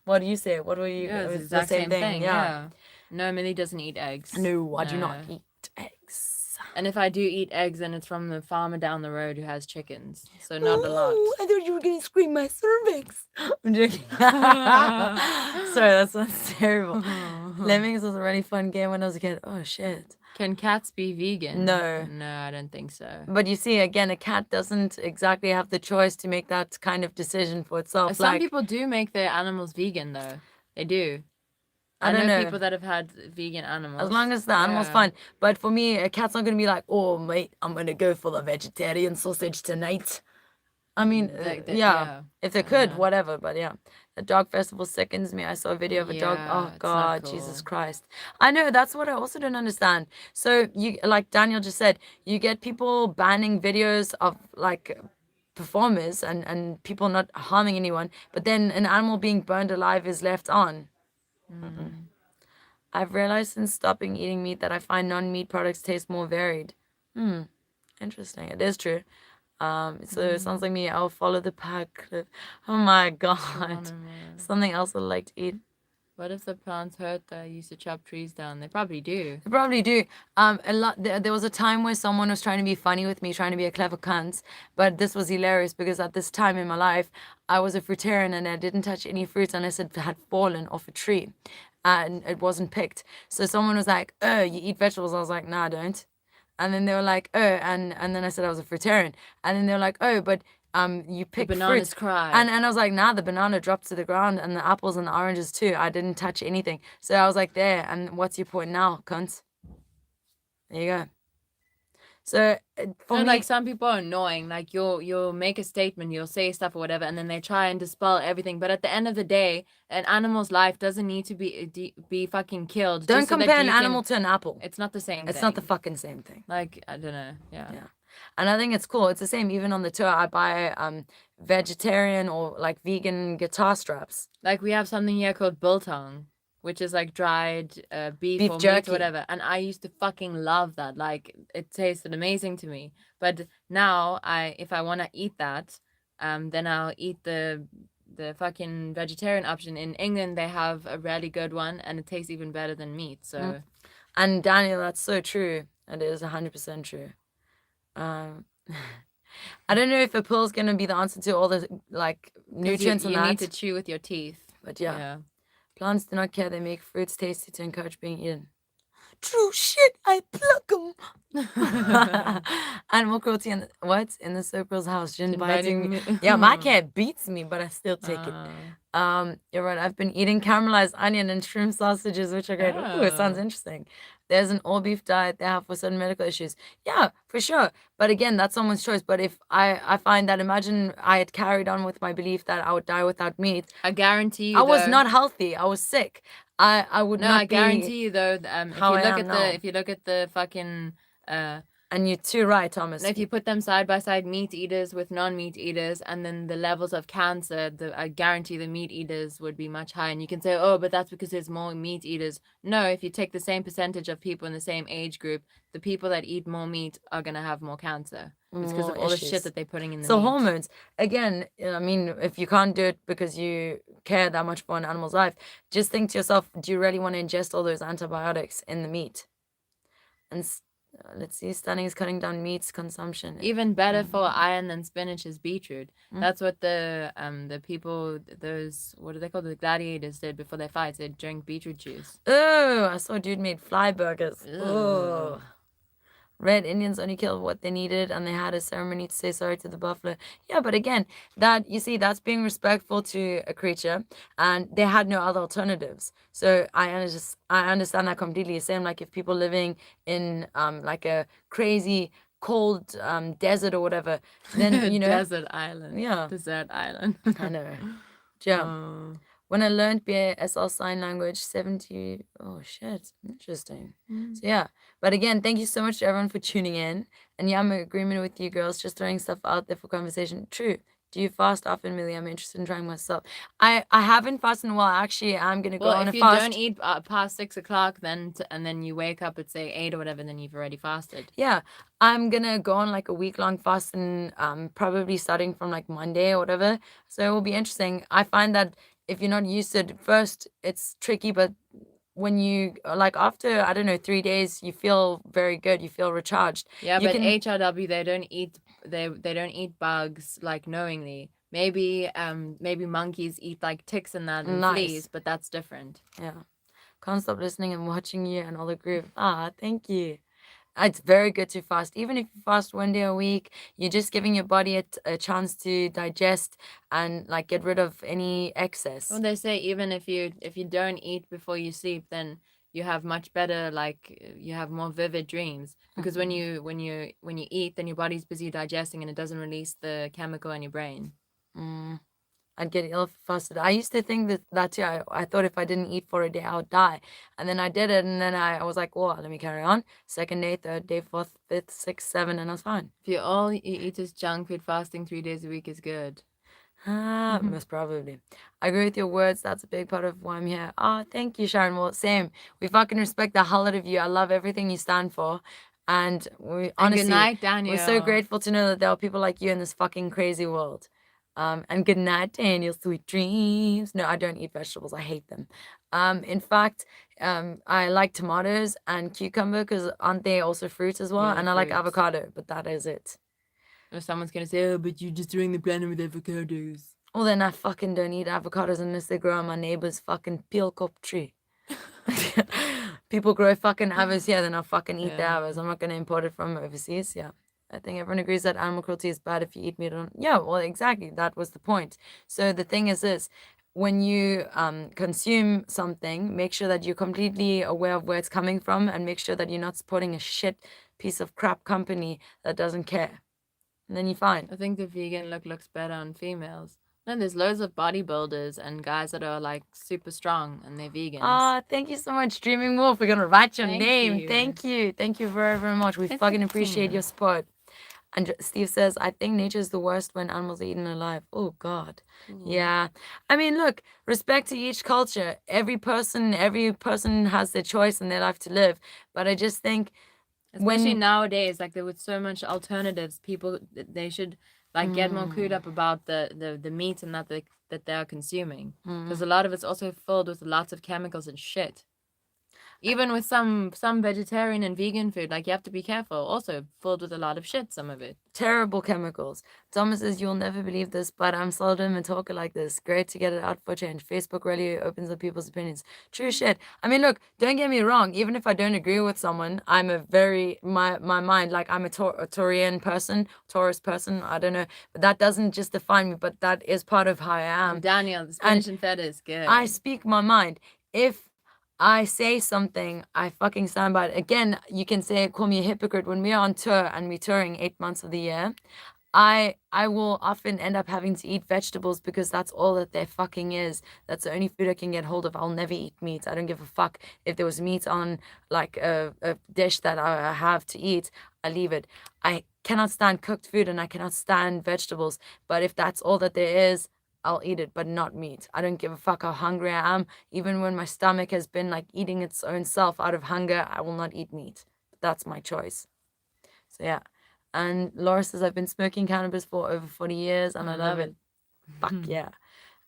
What do you say? What were you? Yeah, it's the the exact same thing. Yeah. Yeah. No, Millie doesn't eat eggs. No, I do not No. eat eggs. And if I do eat eggs, then it's from the farmer down the road who has chickens. So not a lot. I thought you were gonna scream my cervix. I'm joking. Sorry, that sounds terrible. Lemmings was a really fun game when I was a kid. Oh shit. Can cats be vegan? No. No, I don't think so. But you see, again, a cat doesn't exactly have the choice to make that kind of decision for itself. Some Like, people do make their animals vegan, though. They do. I I don't know. people that have had vegan animals. as long as the animal's Yeah. fine. But for me, a cat's not gonna be like, oh mate, I'm gonna go for the vegetarian sausage tonight. I mean, yeah, if they could, whatever. But yeah, the dog festival sickens me. I saw a video of a dog. Yeah, Oh it's not God, cool. Jesus Christ! I know that's what I also don't understand. So you, like Daniel just said, you get people banning videos of like performers and people not harming anyone, but then an animal being burned alive is left on. I've realized since stopping eating meat that I find non-meat products taste more varied. Interesting. It is true. So it sounds like me. I'll follow the pack. Oh my God. Something else I'd like to eat. What if the plants hurt that used to chop trees down? They probably do. They probably do. A lot. There was a time where someone was trying to be funny with me, trying to be a clever cunt. But this was hilarious because at this time in my life, I was a fruitarian and I didn't touch any fruit unless it had fallen off a tree, and it wasn't picked. So someone was like, "Oh, you eat vegetables?" I was like, "Nah, I don't." And then they were like, "Oh," and then I said I was a fruitarian, and then they were like, "Oh, but you pick bananas fruit." cry. And I was like, "Nah, the banana dropped to the ground, and the apples and the oranges too. I didn't touch anything." So I was like, "There, and what's your point now, cunt?" There you go. So for No, me, like some people are annoying. Like you'll make a statement, you'll say stuff or whatever, and then they try and dispel everything. But at the end of the day, an animal's life doesn't need to be fucking killed. don't just so that compare an you can- animal to an apple. It's not the same. It's thing. not the fucking same thing. Like I don't know. Yeah. Yeah. And I think it's cool. It's the same even on the tour. I buy vegetarian or like vegan guitar straps. Like we have something here called biltong, which is like dried beef or meat jerky. or whatever. And I used to fucking love that. Like it tasted amazing to me. But now if I want to eat that, then I'll eat the fucking vegetarian option. In England, they have a really good one, and it tastes even better than meat. So, And Daniel, that's so true. It is 100% true. I don't know if a pill's gonna be the answer to all the like 'cause nutrients you and that. need to chew with your teeth. But yeah. Yeah. Plants do not care. They make fruits tasty to encourage being eaten. True shit. I pluck them. Animal cruelty in the SoapGirls house. Jin biting me. Yeah, my cat beats me, but I still take it. You're right. I've been eating caramelized onion and shrimp sausages, which are great. Ooh, it sounds interesting. There's an all beef diet they have for certain medical issues. Yeah, for sure. But again, that's someone's choice. But if I find that, imagine I had carried on with my belief that I would die without meat. I guarantee you. I was though, not healthy. I was sick. I would No, not I guarantee you though. how I am now. If you look at the fucking And you're too right, Thomas. if you put them side by side, meat eaters with non-meat eaters, and then the levels of cancer, I guarantee the meat eaters would be much higher. And you can say, oh, but that's because there's more meat eaters. No, if you take the same percentage of people in the same age group, the people that eat more meat are gonna have more cancer. It's because of More all the issues. shit that they're putting in the So meat. hormones, again, I mean, if you can't do it because you care that much for an animal's life, just think to yourself, do you really want to ingest all those antibiotics in the meat? And let's see, stunning is cutting down meat's consumption. Even better for iron than spinach is beetroot. Mm. That's what the people, those, what do they call, the gladiators did before their fights. They'd drink beetroot juice. Oh, I saw a dude made fly burgers. Ugh. Oh. Red Indians only killed what they needed, and they had a ceremony to say sorry to the buffalo. Yeah, but again, that, you see, that's being respectful to a creature, and they had no other alternatives. So I understand that completely. Same like if people living in like a crazy cold desert or whatever, then you know, Desert island. Yeah. Desert island. I know. Yeah. Oh. When I learned BASL sign language, 70. Oh shit, interesting. So yeah, but again, thank you so much to everyone for tuning in. And yeah, I'm in agreement with you girls, just throwing stuff out there for conversation. True. Do you fast often, Millie? I'm interested in trying myself. I haven't fasted in a while. Actually, I'm gonna go Well, on if a you fast. don't eat past 6 o'clock, then and then you wake up at say 8 or whatever, then you've already fasted. Yeah, I'm gonna go on like a week-long fast, and probably starting from like Monday or whatever. So it will be interesting. I find that if you're not used to it at first, it's tricky, but when you like after, I don't know, 3 days, you feel very good. You feel recharged. Yeah, You but can- HRW, they don't eat bugs like knowingly. Maybe monkeys eat like ticks and that and Nice. fleas, but that's different. Yeah. Can't stop listening and watching you and all the group. Ah, thank you. It's very good to fast. Even if you fast 1 day a week, you're just giving your body a chance to digest and like get rid of any excess. Well, they say even if you don't eat before you sleep, then you have much better, like you have more vivid dreams, because when you eat, then your body's busy digesting and it doesn't release the chemical in your brain. I'd get ill if I fasted. I used to think that too. I thought if I didn't eat for a day, I would die. And then I did it, and then I was like, well, let me carry on. Second day, third day, fourth, fifth, sixth, seventh, and I was fine. If all you eat is junk food, fasting 3 days a week is good. Ah, most probably. I agree with your words. That's a big part of why I'm here. Oh, thank you, Sharon. Well, same. We fucking respect the hell out of you. I love everything you stand for. And we honestly, good night, Daniel. we're so grateful to know that there are people like you in this fucking crazy world. And good night, Daniel. Sweet dreams. No, I don't eat vegetables. I hate them. In fact, I like tomatoes and cucumber because aren't they also fruits as well? Yeah, And I like fruits. avocado, but that is it. Or someone's gonna say, "Oh, but you're destroying the planet with avocados." Well, then I fucking don't eat avocados unless they grow on my neighbor's fucking peel cup tree. People grow fucking avos here, then I'll fucking eat the avos. I'm not gonna import it from overseas. Yeah. I think everyone agrees that animal cruelty is bad if you eat meat or yeah, well, exactly. That was the point. So the thing is this, when you consume something, make sure that you're completely aware of where it's coming from and make sure that you're not supporting a shit piece of crap company that doesn't care. And then you're fine. I think the vegan look looks better on females. No, there's loads of bodybuilders and guys that are like super strong and they're vegans. Ah, thank you so much, Dreaming Wolf. We're gonna write your Thank name. you. Thank you. Thank you very, very much. We It's fucking okay. appreciate your support. And Steve says, I think nature is the worst when animals are eaten alive. Oh, God. Yeah. I mean, look, respect to each culture. Every person has their choice and their life to live. But I just think Especially nowadays, like there with so much alternatives, people they should like get more clued up about the meat and that they are consuming, because a lot of it's also filled with lots of chemicals and shit. Even with some vegetarian and vegan food, like you have to be careful. Also filled with a lot of shit, some of it. terrible chemicals. Thomas says, you'll never believe this, but I'm seldom a talker like this. Great to get it out for change. Facebook really opens up people's opinions. True shit. I mean, look, don't get me wrong. Even if I don't agree with someone, I'm a very, my mind, like I'm a Taurian person, Taurus person, I don't know. But that doesn't just define me, but that is part of how I am. Daniel, the spinach and feta is good. I speak my mind. If I say something, I fucking stand by it. Again, you can say, call me a hypocrite. When we are on tour and we're touring 8 months of the year, I will often end up having to eat vegetables because that's all that there fucking is. That's the only food I can get hold of. I'll never eat meat. I don't give a fuck if there was meat on like a dish that I have to eat. I leave it. I cannot stand cooked food and I cannot stand vegetables. But if that's all that there is, I'll eat it, but not meat. I don't give a fuck how hungry I am. Even when my stomach has been like eating its own self out of hunger, I will not eat meat. That's my choice. So yeah. And Laura says, I've been smoking cannabis for over 40 years and I love it. Fuck yeah.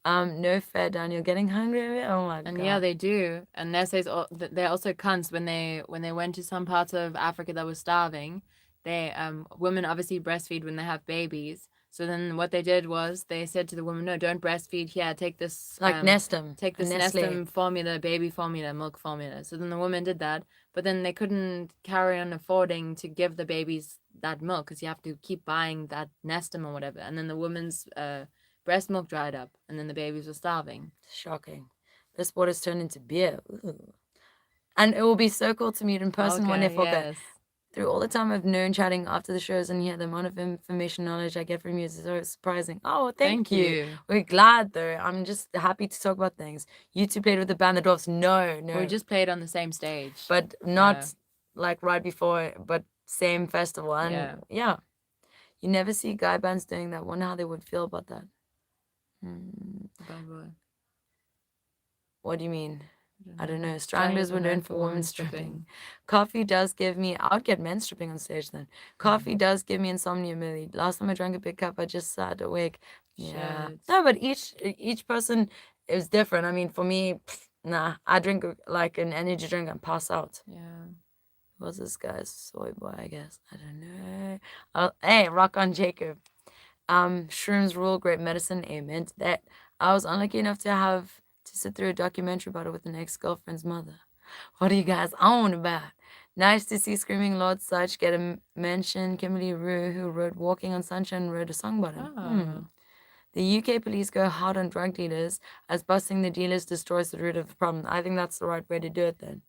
No fair, Daniel. Getting hungry? Oh my god. And yeah, they do. And they're also cunts when they went to some parts of Africa that was starving. They women obviously breastfeed when they have babies. So then what they did was they said to the woman, no, don't breastfeed here. Take this Nestum. Take this Nestle. Nestum formula, baby formula, milk formula. So then the woman did that, but then they couldn't carry on affording to give the babies that milk because you have to keep buying that Nestum or whatever. And then the woman's breast milk dried up, and then the babies were starving. Shocking. This water's turned into beer. Ooh. And it will be so cool to meet in person when they forget. Yes. Through all the time I've known chatting after the shows and the amount of information knowledge I get from you is so surprising. Oh, thank you. We're glad though. I'm just happy to talk about things. You two played with the band The Dwarfs. No. We just played on the same stage. But not like right before, but same festival. And yeah. You never see guy bands doing that. Wonder how they would feel about that. What do you mean? I don't know. Stranglers were known for women stripping. Coffee does give me... I would get men stripping on stage then. Coffee does give me insomnia, Millie. Last time I drank a big cup, I just sat awake. Yeah. Shit. No, but each person is different. I mean, for me, nah. I drink like an energy drink and pass out. Yeah. What's this guy's soy boy, I guess? I don't know. Hey, rock on Jacob. Shrooms rule, great medicine. Amen to that. I was unlucky enough to sit through a documentary about it with an ex-girlfriend's mother. What are you guys on about? Nice to see Screaming Lord Such get a mention. Kimberly Rue, who wrote Walking on Sunshine, wrote a song about it. The UK police go hard on drug dealers as busting the dealers destroys the root of the problem. I think that's the right way to do it then.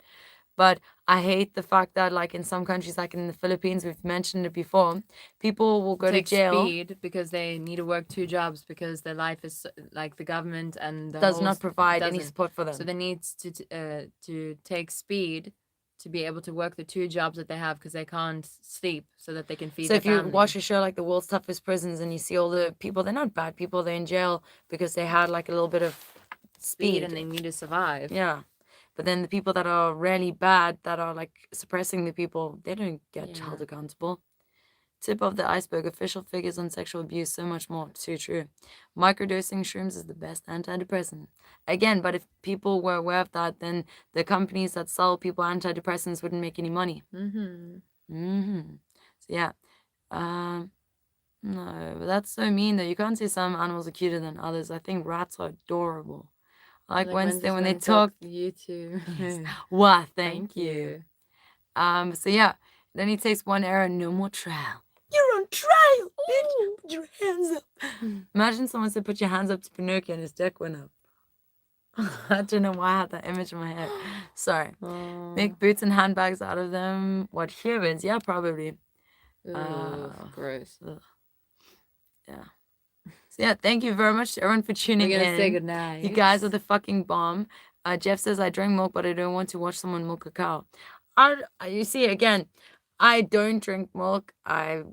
But I hate the fact that, like, in some countries, like in the Philippines, we've mentioned it before, people will go to jail. Speed because they need to work 2 jobs because their life is, like, the government and does not provide any support for them. So they need to take speed to be able to work the 2 jobs that they have because they can't sleep so that they can feed their family. So if you watch a show like The World's Toughest Prisons and you see all the people, they're not bad people, they're in jail because they had, like, a little bit of speed. And they need to survive. Yeah. But then the people that are really bad, that are like suppressing the people, they don't get held accountable. Tip of the iceberg, official figures on sexual abuse, so much more. Too true. Microdosing shrooms is the best antidepressant. Again, but if people were aware of that, then the companies that sell people antidepressants wouldn't make any money. So yeah. No, but that's so mean though. You can't say some animals are cuter than others. I think rats are adorable. Like Wednesday when they talk. You too. Wow, thank you. So yeah, then he takes 1 error, no more trial. You're on trial, bitch. Put your hands up. Imagine someone said, put your hands up to Pinocchio and his dick went up. I don't know why I had that image in my head. Sorry. Make boots and handbags out of them. What, humans? Yeah, probably. Gross. Yeah. So yeah, thank you very much to everyone for tuning in. We're gonna say goodnight. You guys are the fucking bomb. Jeff says, I drink milk, but I don't want to watch someone milk a cow. You see, again, I don't drink milk. I've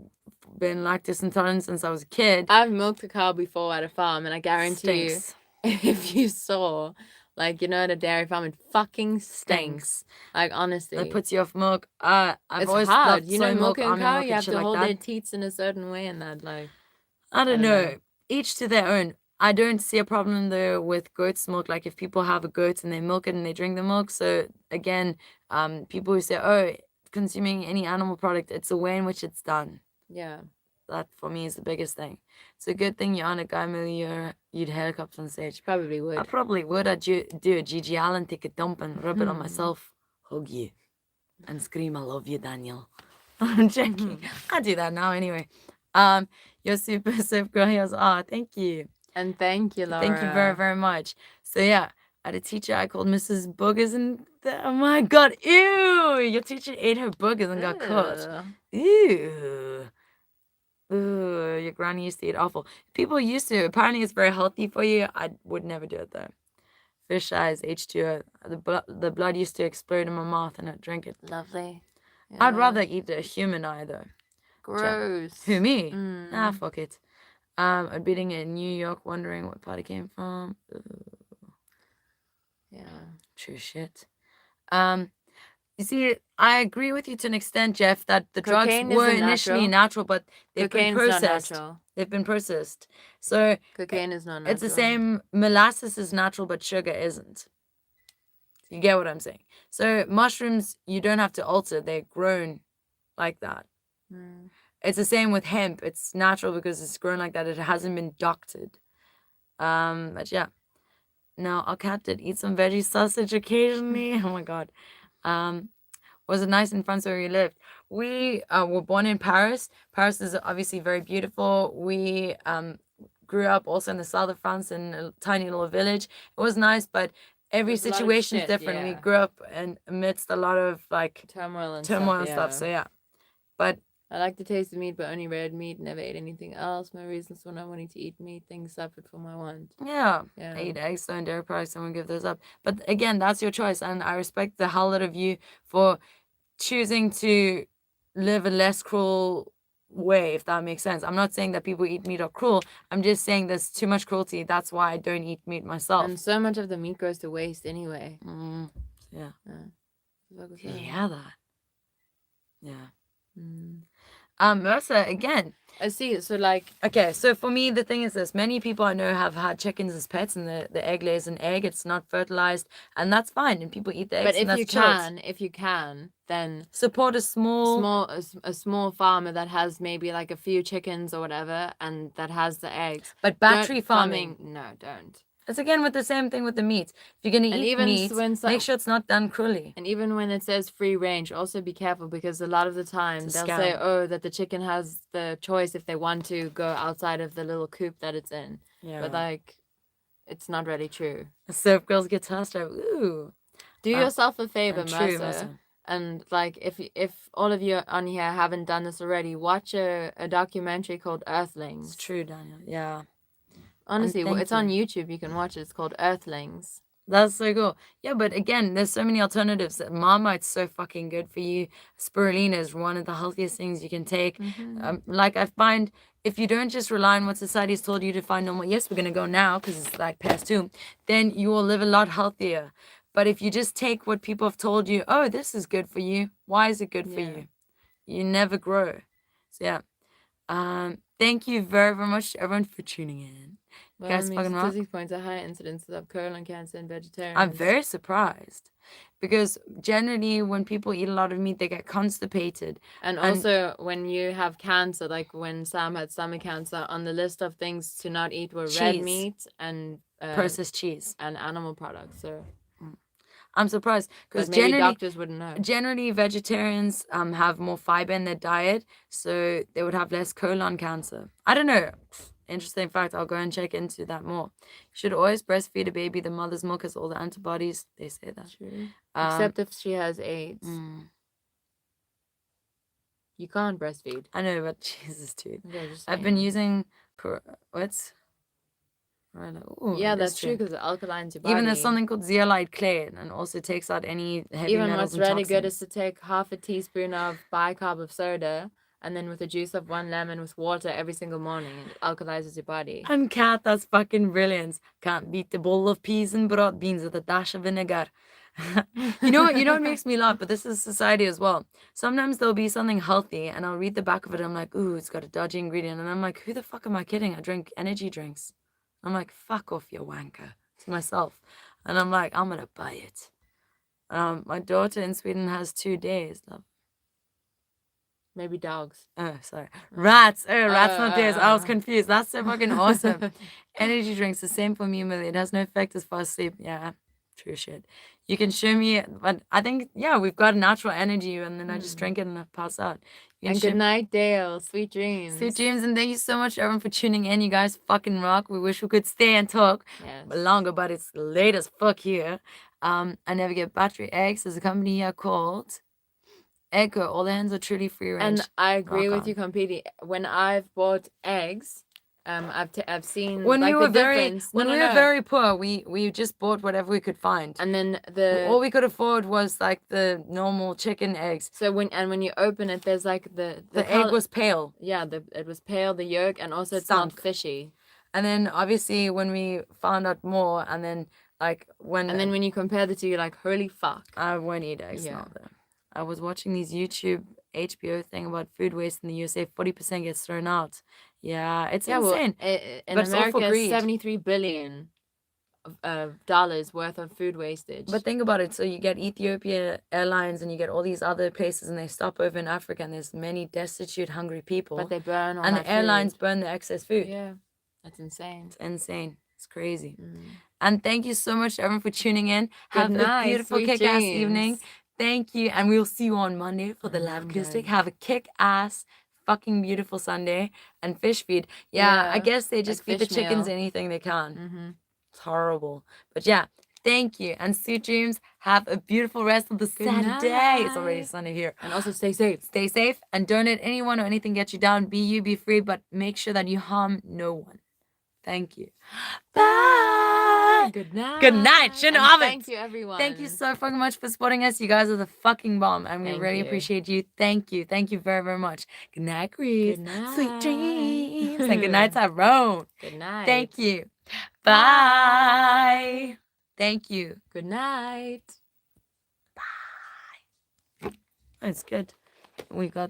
been lactose intolerant since I was a kid. I've milked a cow before at a farm, and I guarantee you, if you saw, like, at a dairy farm, it fucking stinks. Like, honestly. It puts you off milk. I've it's always hard. loved Milking a cow, you have to like hold that. their teats in a certain way and that, like... I don't know. Each to their own. I don't see a problem though with goat's milk. Like if people have a goat and they milk it and they drink the milk. So again, people who say, oh, consuming any animal product, it's the way in which it's done. Yeah. That for me is the biggest thing. It's a good thing you're on a guy, Millie, you'd helicopter on stage. Probably would. I probably would. I'd do a Gigi Allen, take a dump and rub it on myself, hug you, and scream, I love you, Daniel. I'm joking. I do that now anyway. You're super girl. He goes, thank you. And thank you, Laura. Thank you very, very much. So yeah, I had a teacher I called Mrs. Boogers and oh my god, ew! Your teacher ate her boogers and got caught. Ew. Ooh, your granny used to eat offal. People used to. Apparently, it's very healthy for you. I would never do it though. Fish eyes, H2O. The blood used to explode in my mouth, and I'd drink it. Lovely. I'd Yeah. rather eat a human eye though. Gross. Who, me? Mm. Nah, fuck it. I'd be in New York, wondering what part it came from. Ooh. Yeah. True shit. You see, I agree with you to an extent, Jeff, that the Cocaine drugs were isn't initially natural. natural, but they've been Cocaine's not processed. natural. They've been processed. So Cocaine is not it's the natural. same. Molasses is natural, but sugar isn't. You get what I'm saying? So mushrooms, you don't have to alter. They're grown like that. Mm. It's the same with hemp. It's natural because it's grown like that. It hasn't been doctored. But yeah. No, our cat did eat some veggie sausage occasionally. Oh my god. Was it nice in France where we lived? We were born in Paris. Paris is obviously very beautiful. We grew up also in the south of France in a tiny little village. It was nice, but every There's a lot of situation is shit, different. We yeah. grew up amidst a lot of like Turmoil and turmoil stuff. and stuff. So yeah. But I like the taste of meat, but only red meat. Never ate anything else. My reasons for not wanting to eat meat, things separate from my want. yeah, Yeah. I eat eggs, and dairy products. Someone give those up. But again, that's your choice, and I respect the hell out of you for choosing to live a less cruel way, if that makes sense. I'm not saying that people eat meat are cruel. I'm just saying there's too much cruelty. That's why I don't eat meat myself. And so much of the meat goes to waste anyway. Yeah. Fuck with You that. hear that? Yeah. Mm. Mercer, again. I see. So like, Okay, so for me, the thing is this. Many people I know have had chickens as pets, and the egg lays an egg. It's not fertilized, and that's fine. And people eat the eggs, but and if that's you chilled. if you can, then Support a small... a small farmer that has maybe like a few chickens or whatever, and that has the eggs. But battery farming... No, don't. It's again with the same thing with the meat. If you're going to And eat even meat, when make sure it's not done cruelly. And even when it says free range, also be careful, because a lot of the time It's a they'll say, scam. oh, that the chicken has the choice if they want to go outside of the little coop that it's in. Yeah. But like, it's not really true. SoapGirls guitar stroke. Ooh. Do yourself a favor, and true, Mercer. Mercer. And like, if all of you on here haven't done this already, watch a documentary called Earthlings. It's true, Daniel. Yeah. Honestly, thank it's on YouTube. You can watch it. It's called Earthlings. That's so cool. Yeah, but again, there's so many alternatives. Marmite's so fucking good for you. Spirulina is one of the healthiest things you can take. Like I find, if you don't just rely on what society's told you to find normal, yes, we're going to go now because it's like past 2, then you will live a lot healthier. But if you just take what people have told you, oh, this is good for you. Why is it good for you? You never grow. So yeah. Thank you very, very much to everyone for tuning in. Well, Guys, fucking rock. statistics point to high incidences of colon cancer in vegetarians. I'm very surprised because generally when people eat a lot of meat, they get constipated. And also, when you have cancer, like when Sam had stomach cancer, on the list of things to not eat were red Cheese. meat and Processed cheese. and animal products. So I'm surprised because but maybe generally doctors wouldn't know. Generally, vegetarians have more fiber in their diet, so they would have less colon cancer. I don't know. Interesting fact. I'll go and check into that more. You should always breastfeed a baby. The mother's milk has all the antibodies. They say that. True. Except if she has AIDS. You can't breastfeed. I know, but Jesus, dude. Okay, just I've been saying. using... What's... Ooh, Yeah, it is that's true because it alkalines your body. Even there's something called zeolite clay, and also takes out any heavy Even metals what's and really good toxins. is to take half a teaspoon of bicarb of soda, and then with the juice of 1 lemon with water every single morning, and it alkalizes your body. And Kat, that's fucking brilliant. Can't beat the bowl of peas and broad beans with a dash of vinegar. You know what makes me laugh, but this is society as well. Sometimes there'll be something healthy and I'll read the back of it. I'm like, ooh, it's got a dodgy ingredient. And I'm like, who the fuck am I kidding? I drink energy drinks. I'm like, fuck off, you wanker, to myself. And I'm like, I'm gonna buy it. My daughter in Sweden has 2 days, love. Maybe dogs. Oh, sorry. Rats. Oh, rats, not days. I was confused. That's so fucking awesome. Energy drinks, the same for me, Millie. It has no effect as far as sleep. Yeah, true shit. You can show me, but I think, yeah, we've got natural energy, and then I just drink it and I pass out. You can And show- good night, Dale. Sweet dreams. Sweet dreams, and thank you so much, everyone, for tuning in. You guys fucking rock. We wish we could stay and talk longer, but it's late as fuck here. I never get battery eggs. There's a company here called Echo, all the hens are truly free range. And I agree Rock with on. you completely. When I've bought eggs, I've seen When like we were the very difference. when No, we no, were no. very poor, we just bought whatever we could find. And then All we could afford was like the normal chicken eggs. so when you open it, there's like the egg was pale. Yeah, it was pale, the yolk, and also it smelled Stunk. fishy. And then obviously when we found out more, and then like when you compare the two, you're like, holy fuck. I won't eat eggs now though. I was watching these YouTube HBO thing about food waste in the USA. 40% gets thrown out. Yeah, it's insane. In But it's all for America, greed. $73 billion dollars worth of food wastage. But think about it. So you get Ethiopia Airlines and you get all these other places, and they stop over in Africa, and there's many destitute, hungry people. But they burn all and that the airlines food. burn the excess food. Yeah, that's insane. It's insane. It's crazy. And thank you so much to everyone for tuning in. Have night, a beautiful sweet kick-ass dreams. evening. Thank you, and we'll see you on Monday for the live acoustic. Have a kick-ass fucking beautiful Sunday. And fish feed. Yeah, I guess they just like feed the fish chickens meal. anything they can. It's horrible. But yeah, thank you, and sweet dreams. Have a beautiful rest of the Saturday. It's already Sunday here. And also stay safe. Stay safe, and don't let anyone or anything get you down. Be you, be free, but make sure that you harm no one. Thank you. Bye. Good night. Good night. And Shinavit. thank you, everyone. Thank you so fucking much for supporting us. You guys are the fucking bomb, and we Thank really you. appreciate you. Thank you. Thank you very, very much. Good night, Grease. Good night. Sweet dreams. And good night, Tyrone. Good night. Thank you. Bye. Thank you. Good night. That's good. We got